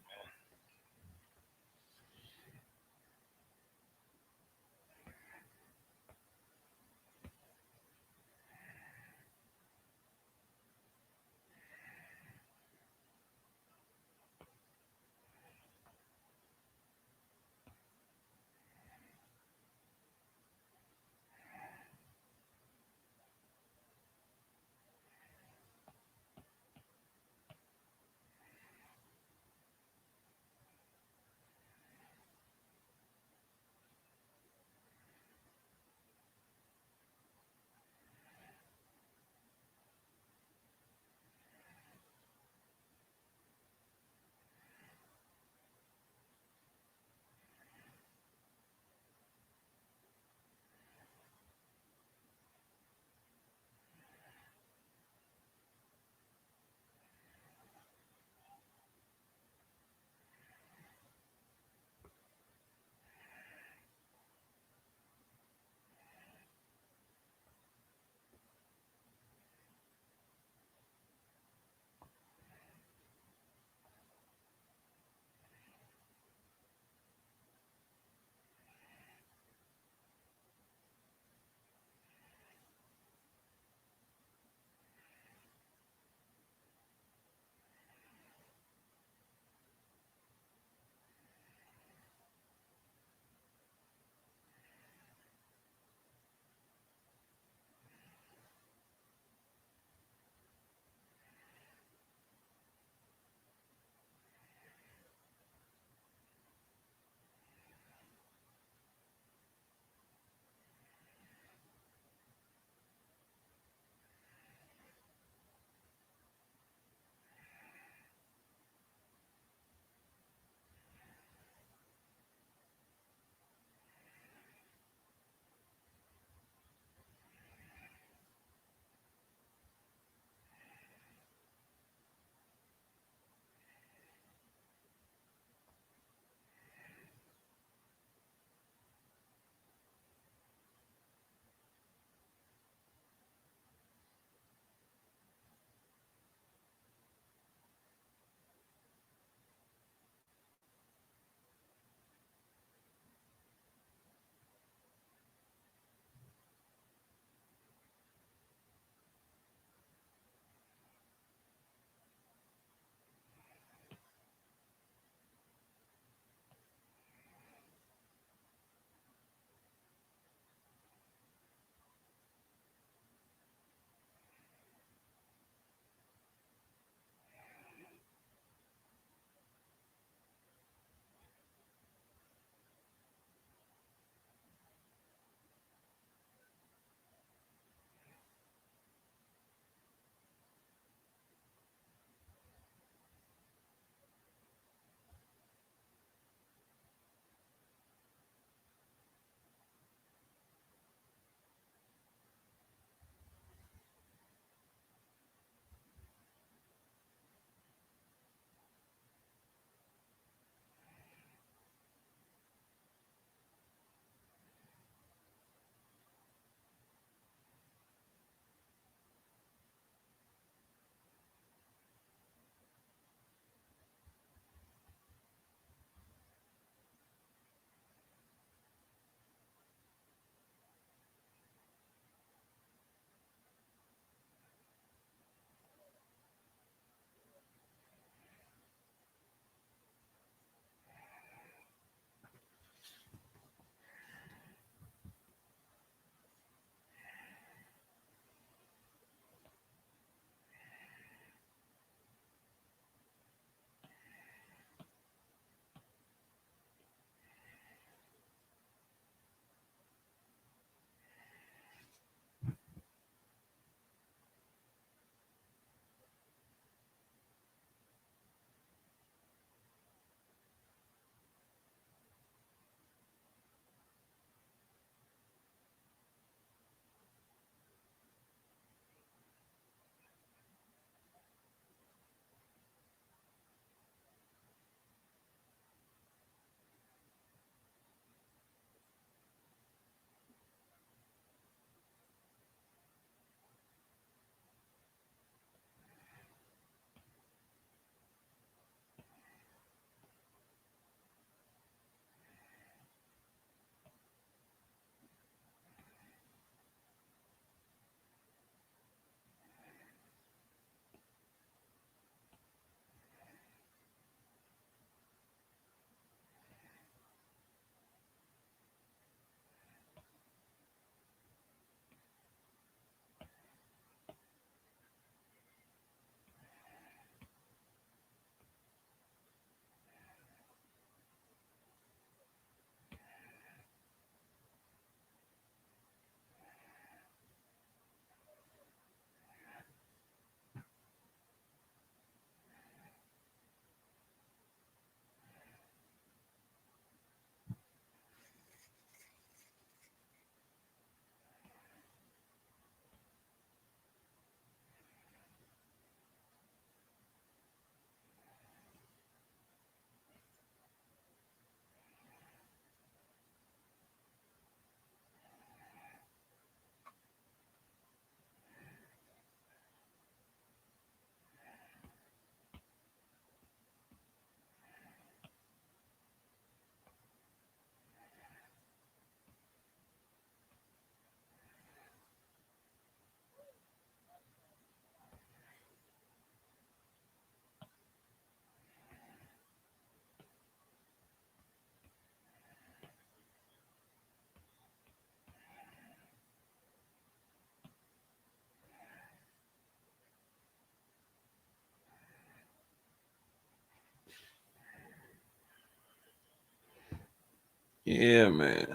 Yeah, man.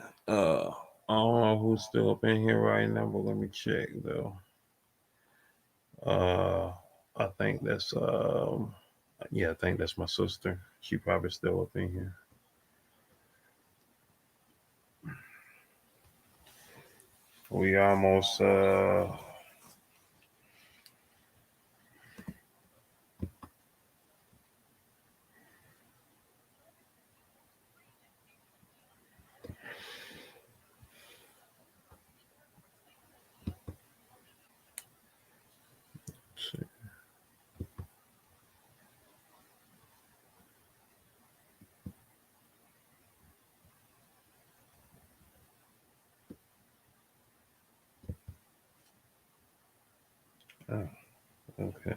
I don't know who's still up in here right now, but let me check though. I think that's yeah, I think that's my sister. She probably still up in here. We almost let's see. Oh, okay.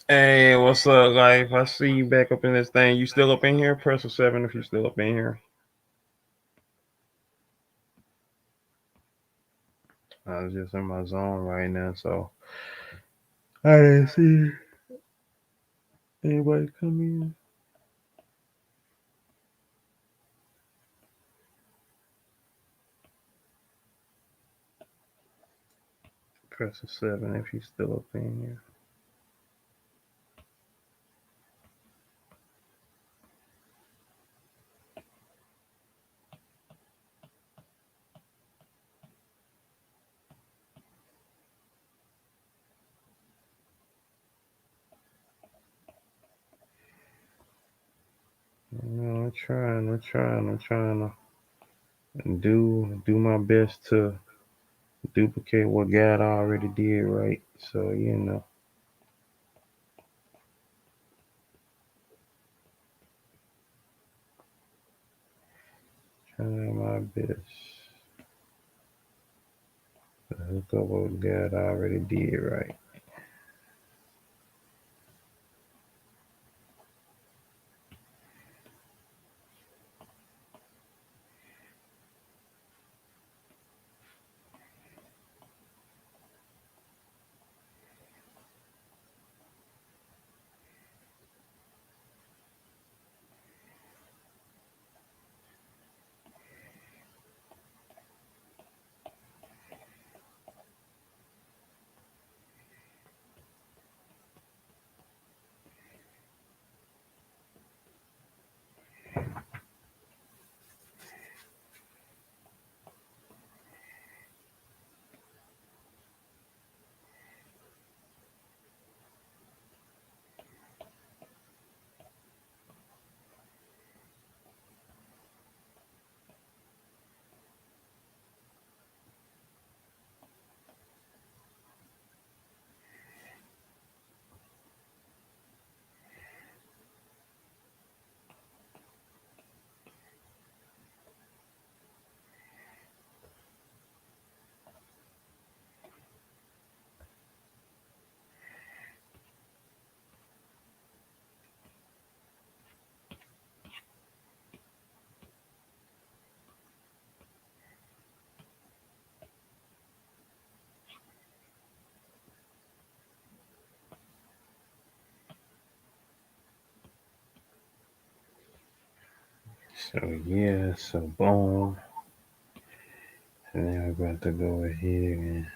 Hey, what's up, life? I see you back up in this thing. You still up in here? Press a 7 if you still up in here. I was just in my zone right now, so I didn't see anybody come in. Press a 7 if you still up in here. I'm trying to do my best to duplicate what God already did, right? So, you know. Trying my best to hook up what God already did, right? So, yeah, so boom. And now we're about to go ahead and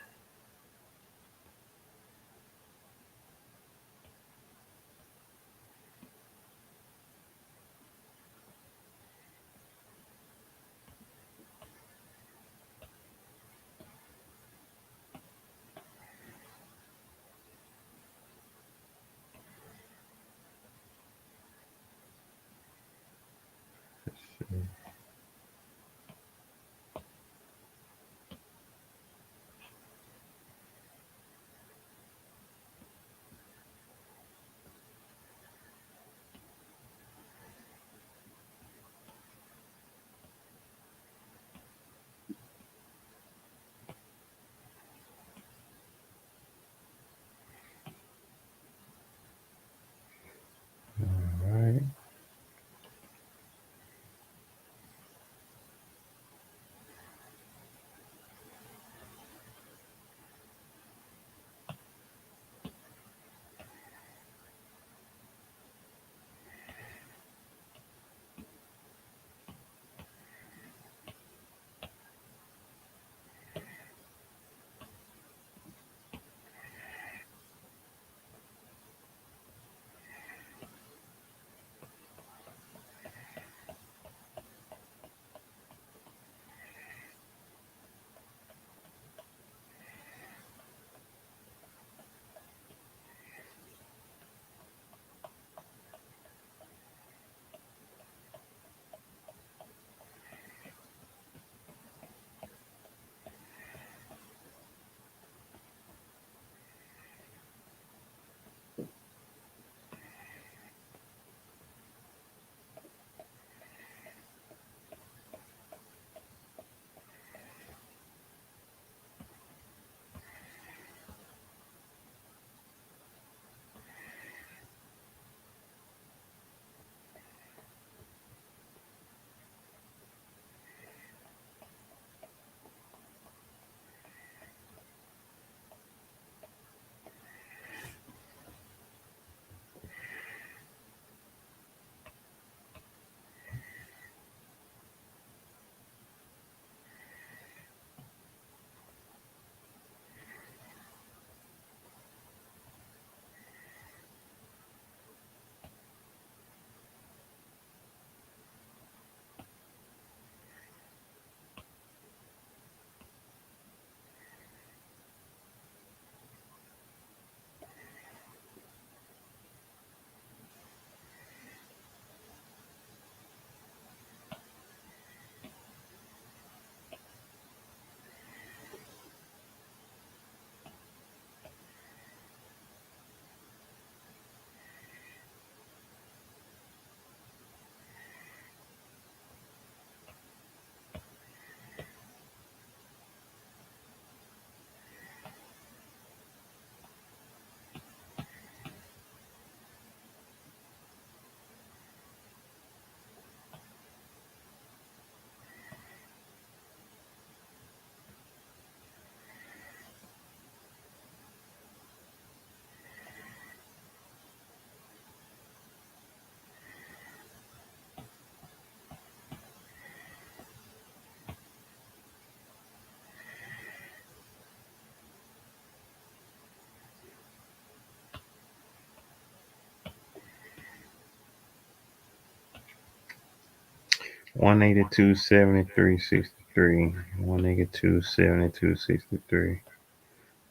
182, 73, 63. 182, 72, 63.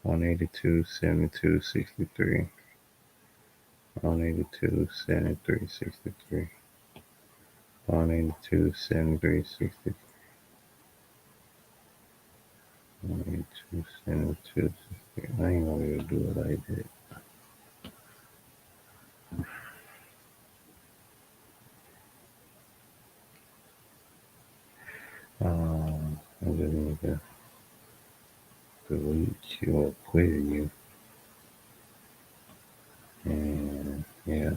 182, 72, 63. 182, 73, 63. 182, 73, 63. 182, 72, 63. I ain't gonna be able to do it like that. I just need to delete you or quit you. And yeah.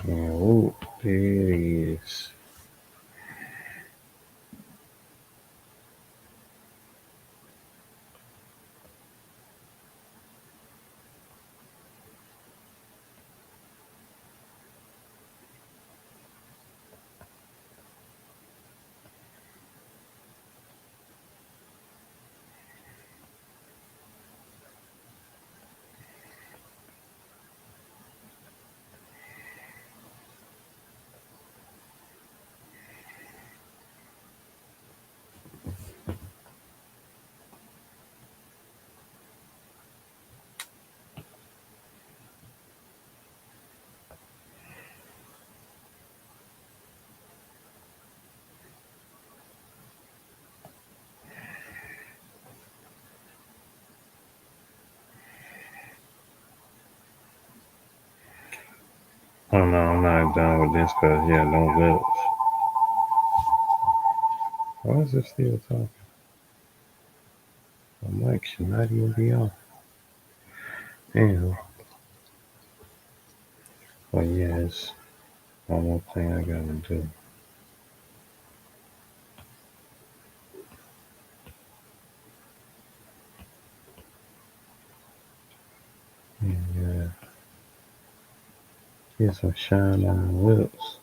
Oh, there it is. Oh no, I'm not done with this because yeah, no lips. Why is it still talking? My mic should not even be on. Anyhow. Well, yes. One more thing I gotta do. Yeah. Get some shine on my lips.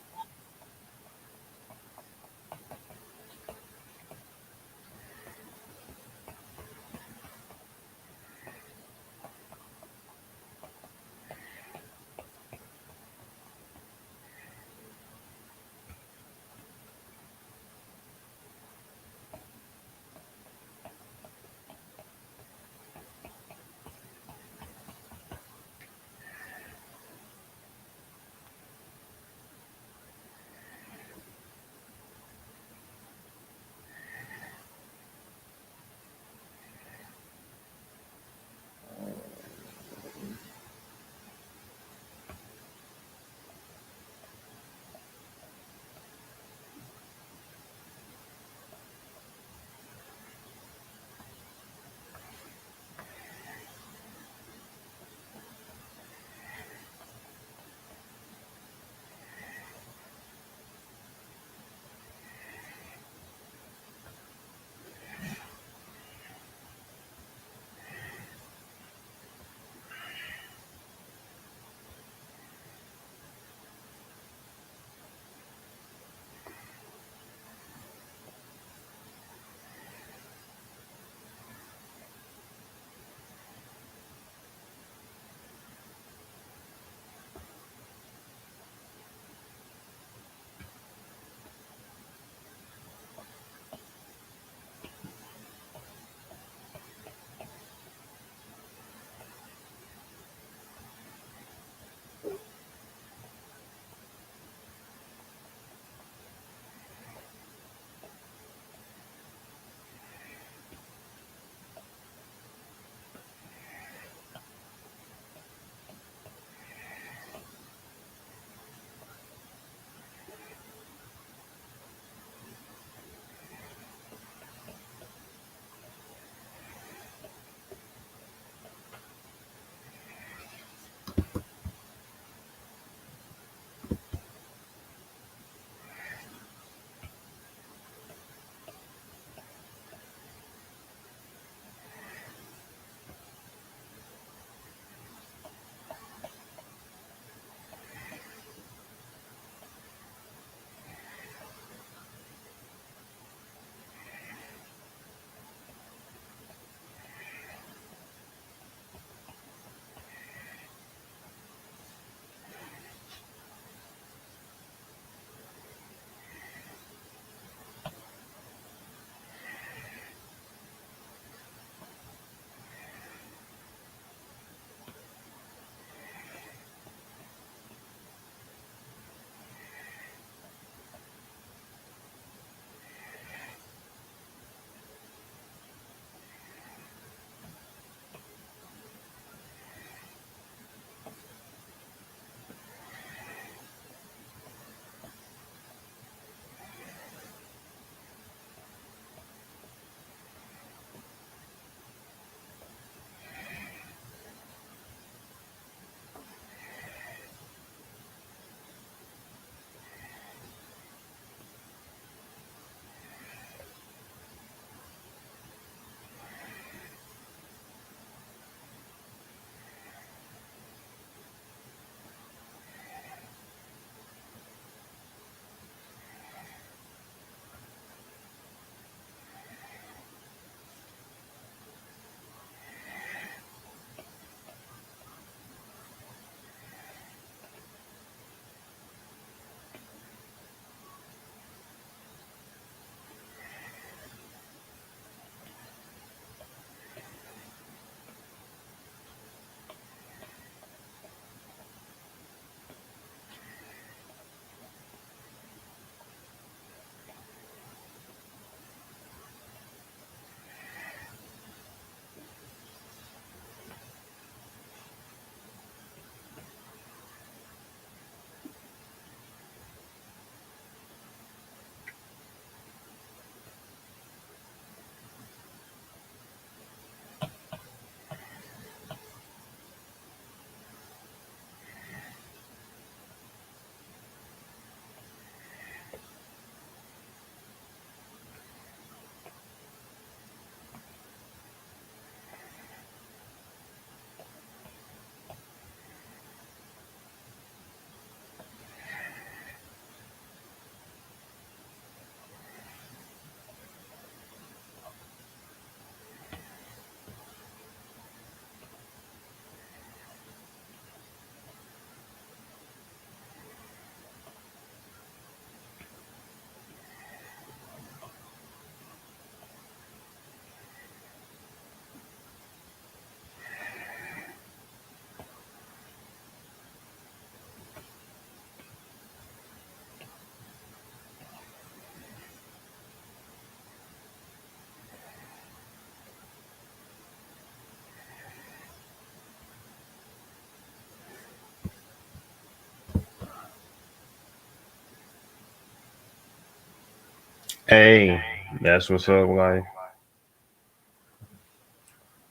Hey, that's what's up, life.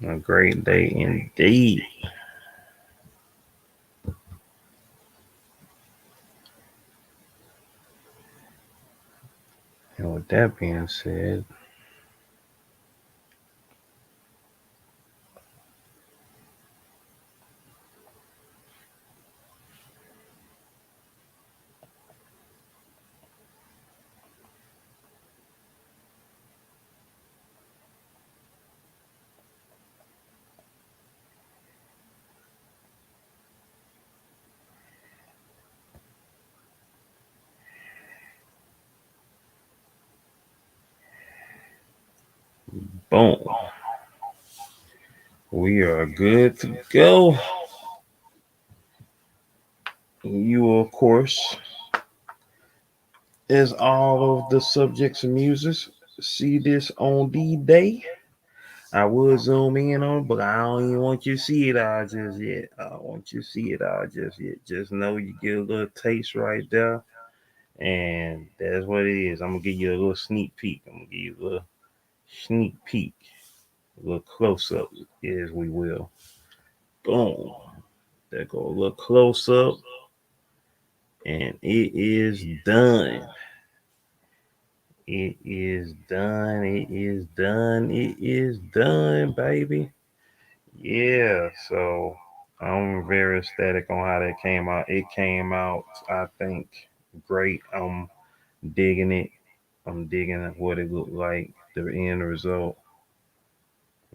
A great day indeed. And with that being said, boom. We are good to go. You, of course, as all of the subjects and muses, see this on the day. I will zoom in on, but I don't even want you to see it all just yet. I don't want you to see it all just yet. Just know you get a little taste right there, and that's what it is. I'm gonna give you a little sneak peek. I'm gonna give you a little sneak peek, a little close up, as we will. Boom. There go a little close up, and it is done. It is done. It is done. It is done, baby. Yeah. So I'm very ecstatic on how that came out. It came out, I think, great. I'm digging it. I'm digging what it looked like. The end result,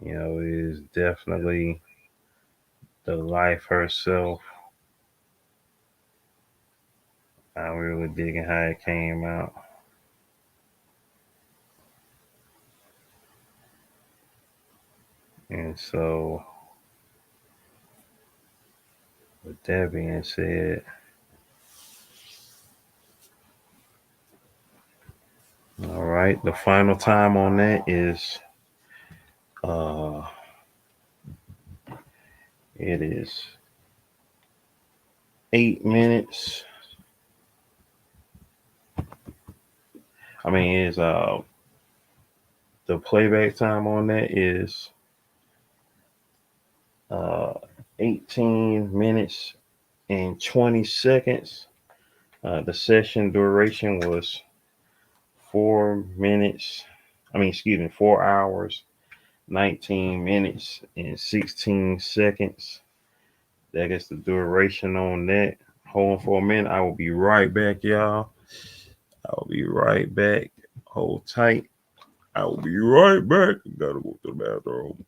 is definitely the life herself. I'm really digging how it came out. And so, with that being said, all right, the final time on that is it is 8 minutes. I mean, is the playback time on that is uh 18 minutes and 20 seconds. The session duration was 4 minutes. 4 hours, 19 minutes and 16 seconds. That is the duration on that. Hold on for a minute. I will be right back, y'all. I'll be right back. Hold tight. I will be right back. Gotta go to the bathroom.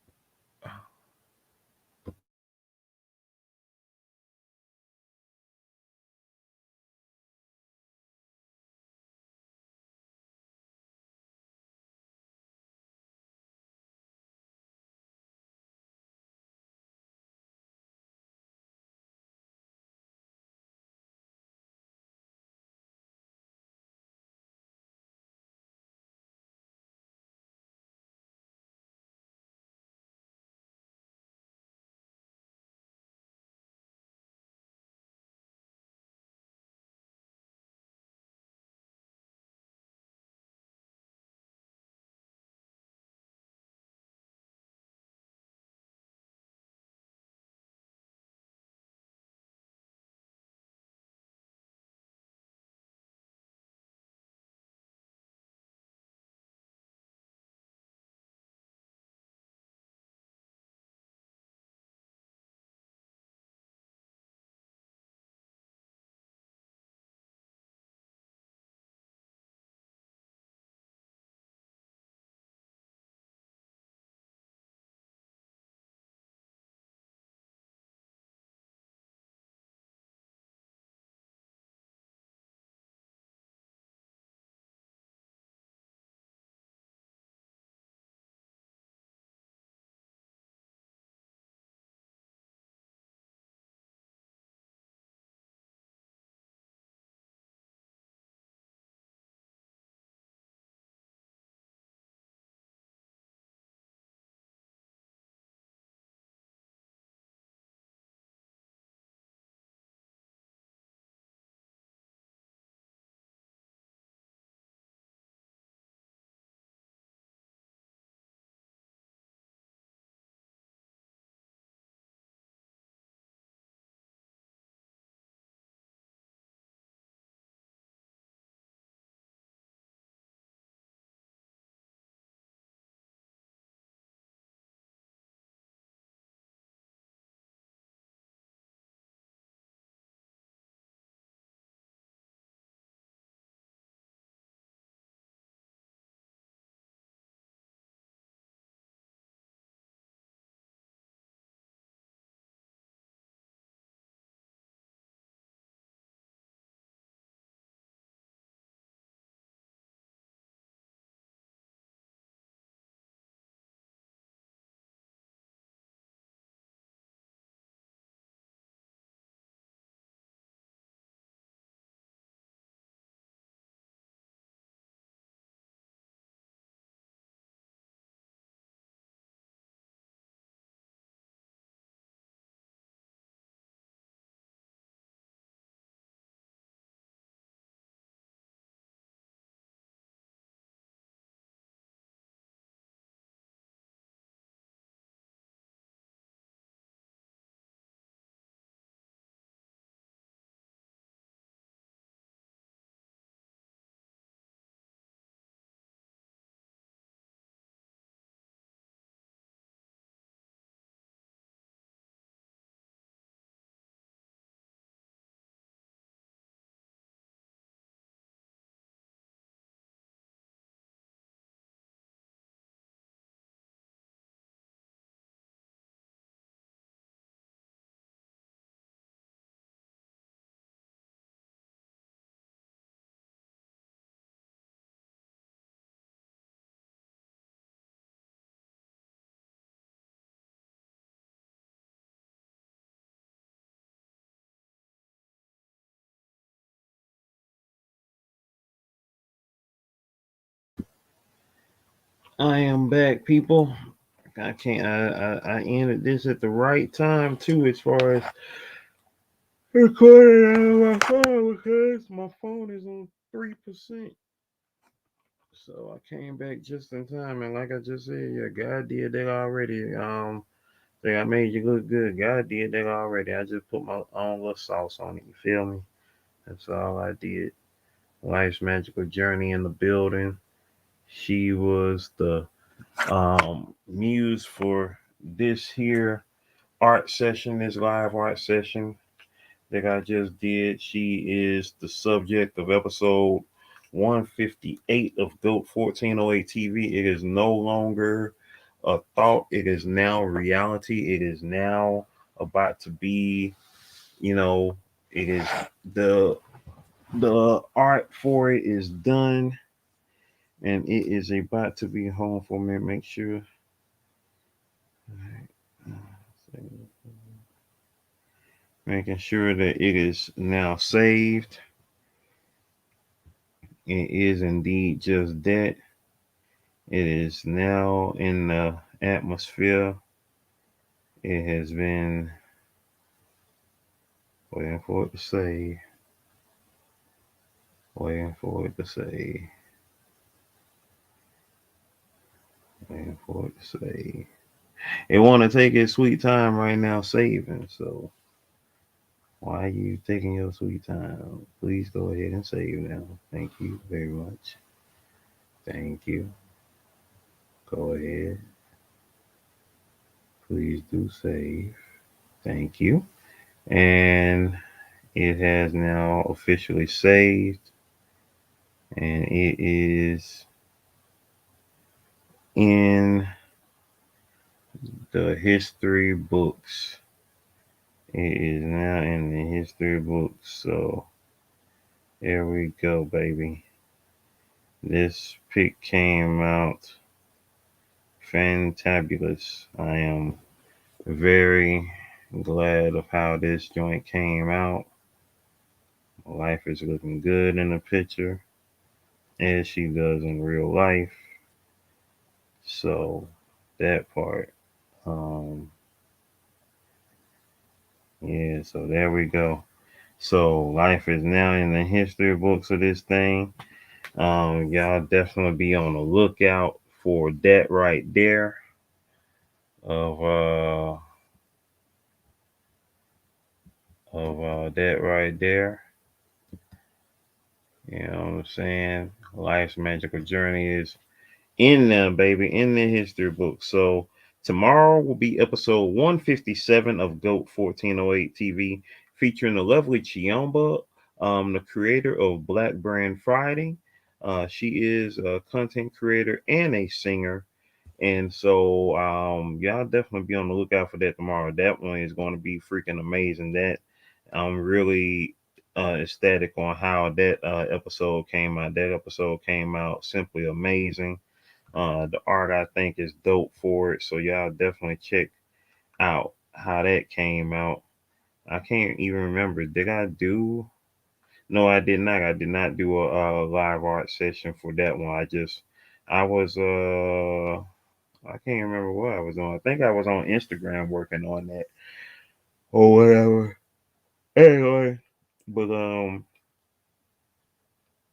I am back, people. I can't. I ended this at the right time too, as far as recording on my phone because my phone is on 3%. So I came back just in time, and like I just said, yeah, God did that already. Think I made you look good. God did that already. I just put my own little sauce on it. You feel me? That's all I did. Life's magical journey in the building. She was the muse for this here art session, this live art session that I just did. She is the subject of episode 158 of GOAT 1408 TV. It is no longer a thought, it is now reality. It is now about to be, it is the art for it is done and it is about to be home for me. Make sure. Making sure that it is now saved. It is indeed just that. It is now in the atmosphere. It has been waiting for it to say. Waiting for it to say. Waiting for it to say. It want to take its sweet time right now saving. So why are you taking your sweet time? Please go ahead and save now. Thank you very much. Thank you. Go ahead. Please do save. Thank you. And it has now officially saved. And it is in the history books. It is now in the history books. So there we go, baby. This pic came out fantabulous. I am very glad of how this joint came out. Life is looking good in the picture, as she does in real life. So that part. Yeah, so there we go. So life is now in the history books of this thing. Y'all definitely be on the lookout for that right there. Of that right there. You know what I'm saying? Life's magical journey is in there, baby, in the history book. So tomorrow will be episode 157 of GOAT 1408 TV, featuring the lovely Chiomba, the creator of Black Brand Friday. She is a content creator and a singer. And so y'all definitely be on the lookout for that tomorrow. That one is going to be freaking amazing. That I'm really ecstatic on how that episode came out. That episode came out simply amazing. The art I think is dope for it. So y'all definitely check out how that came out. I can't even remember. Did I do? No, I did not. I did not do a live art session for that one. I was I can't remember what I was on. I think I was on Instagram working on that or whatever. Anyway, but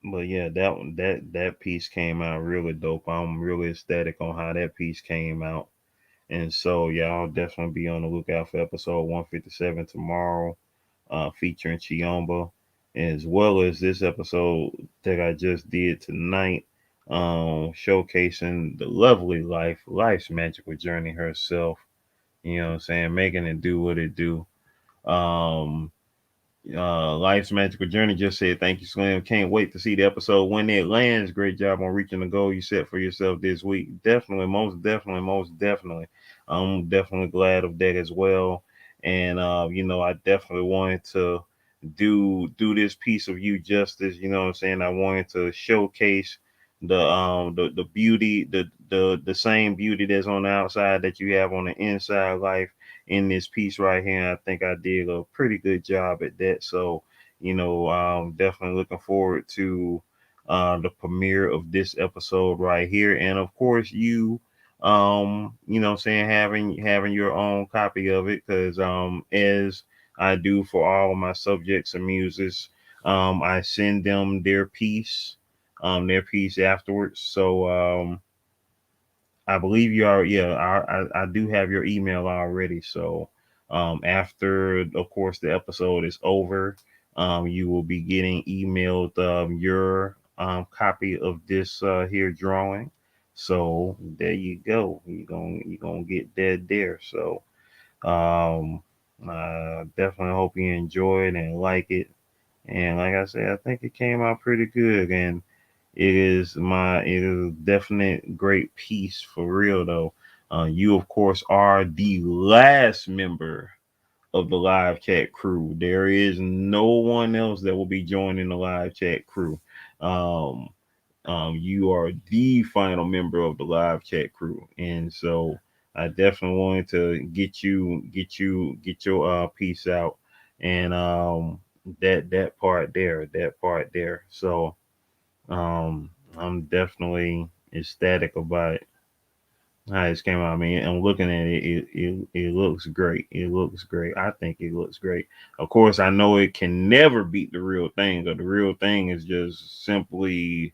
but yeah, that one that piece came out really dope. I'm really ecstatic on how that piece came out. And so y'all definitely be on the lookout for episode 157 tomorrow, featuring Chiomba, as well as this episode that I just did tonight, showcasing the lovely life's magical journey herself. You know what I'm saying? Making it do what it do. Um, Life's Magical Journey just said, thank you, Slim. Can't wait to see the episode when it lands. Great job on reaching the goal you set for yourself this week. Definitely, most definitely, most definitely. I'm definitely glad of that as well. And I definitely wanted to do this piece of you justice. You know what I'm saying? I wanted to showcase the beauty, the same beauty that's on the outside that you have on the inside life in this piece right here. I think I did a pretty good job at that. So, definitely looking forward to the premiere of this episode right here. And of course, you know what I'm saying, having your own copy of it, because as I do for all of my subjects and muses, I send them their piece afterwards. So I believe you are. Yeah, I do have your email already. So after, of course, the episode is over, you will be getting emailed your copy of this here drawing. So there you go. You gonna get that there. So definitely hope you enjoy it and like it. And like I said, I think it came out pretty good. And it is a definite great piece for real though. You of course are the last member of the live chat crew. There is no one else that will be joining the live chat crew. Um, you are the final member of the live chat crew, and so I definitely wanted to get your piece out, and that part there. So I'm definitely ecstatic about how this came out. I mean, I'm looking at it. It looks great. It looks great. I think it looks great. Of course, I know it can never beat the real thing. But the real thing is just simply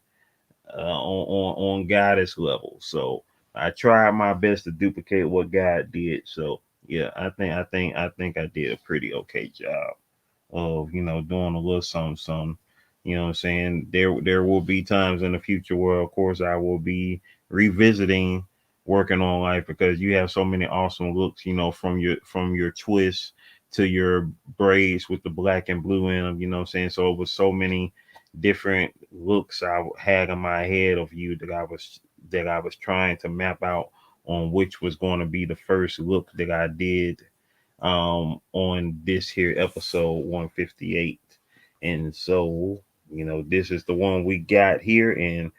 on goddess level. So I tried my best to duplicate what God did. So yeah, I think I did a pretty okay job of doing a little something. You know what I'm saying? There will be times in the future where of course I will be revisiting working on life, because you have so many awesome looks, from your twist to your braids with the black and blue in them, you know what I'm saying? So it was so many different looks I had in my head of you that I was trying to map out on which was going to be the first look that I did on this here episode 158. And so this is the one we got here, and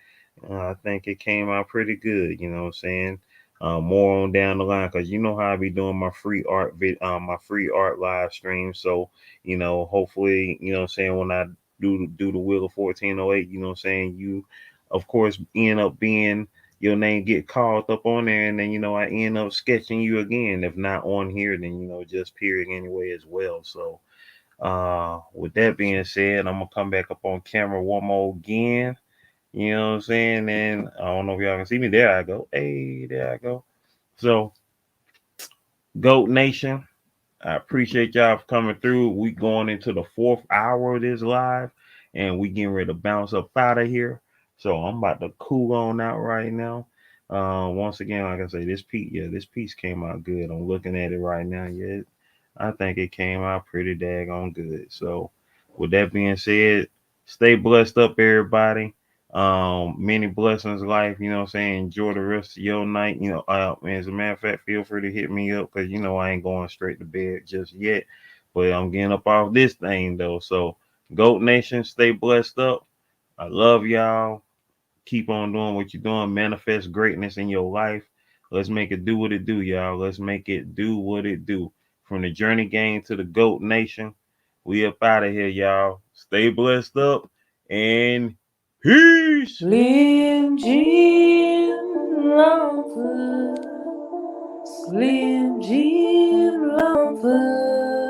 I think it came out pretty good, you know what I'm saying. More on down the line, because you know how I be doing my free art my free art live stream. So hopefully, what I'm saying, when I do the wheel of 1408, you know what I'm saying, you of course end up being, your name get called up on there, and then I end up sketching you again. If not on here, then just period anyway as well. So with that being said, I'm gonna come back up on camera one more again. You know what I'm saying? And I don't know if y'all can see me. There I go. Hey, there I go. So Goat Nation, I appreciate y'all for coming through. We going into the 4th hour of this live, and we getting ready to bounce up out of here. So I'm about to cool on out right now. Once again, like I say, this piece came out good. I'm looking at it right now. Yeah, I think it came out pretty daggone good. So with that being said, stay blessed up, everybody. Many blessings life, you know what I'm saying. Enjoy the rest of your night. As a matter of fact, feel free to hit me up, because I ain't going straight to bed just yet. But I'm getting up off this thing though. So Goat Nation, stay blessed up. I love y'all. Keep on doing what you're doing. Manifest greatness in your life. Let's make it do what it do, y'all. Let's make it do what it do. From the Journey Gang to the Goat Nation, we up out of here, y'all. Stay blessed up and peace. Slim Jim Longfoot, Slim Jim Longfoot.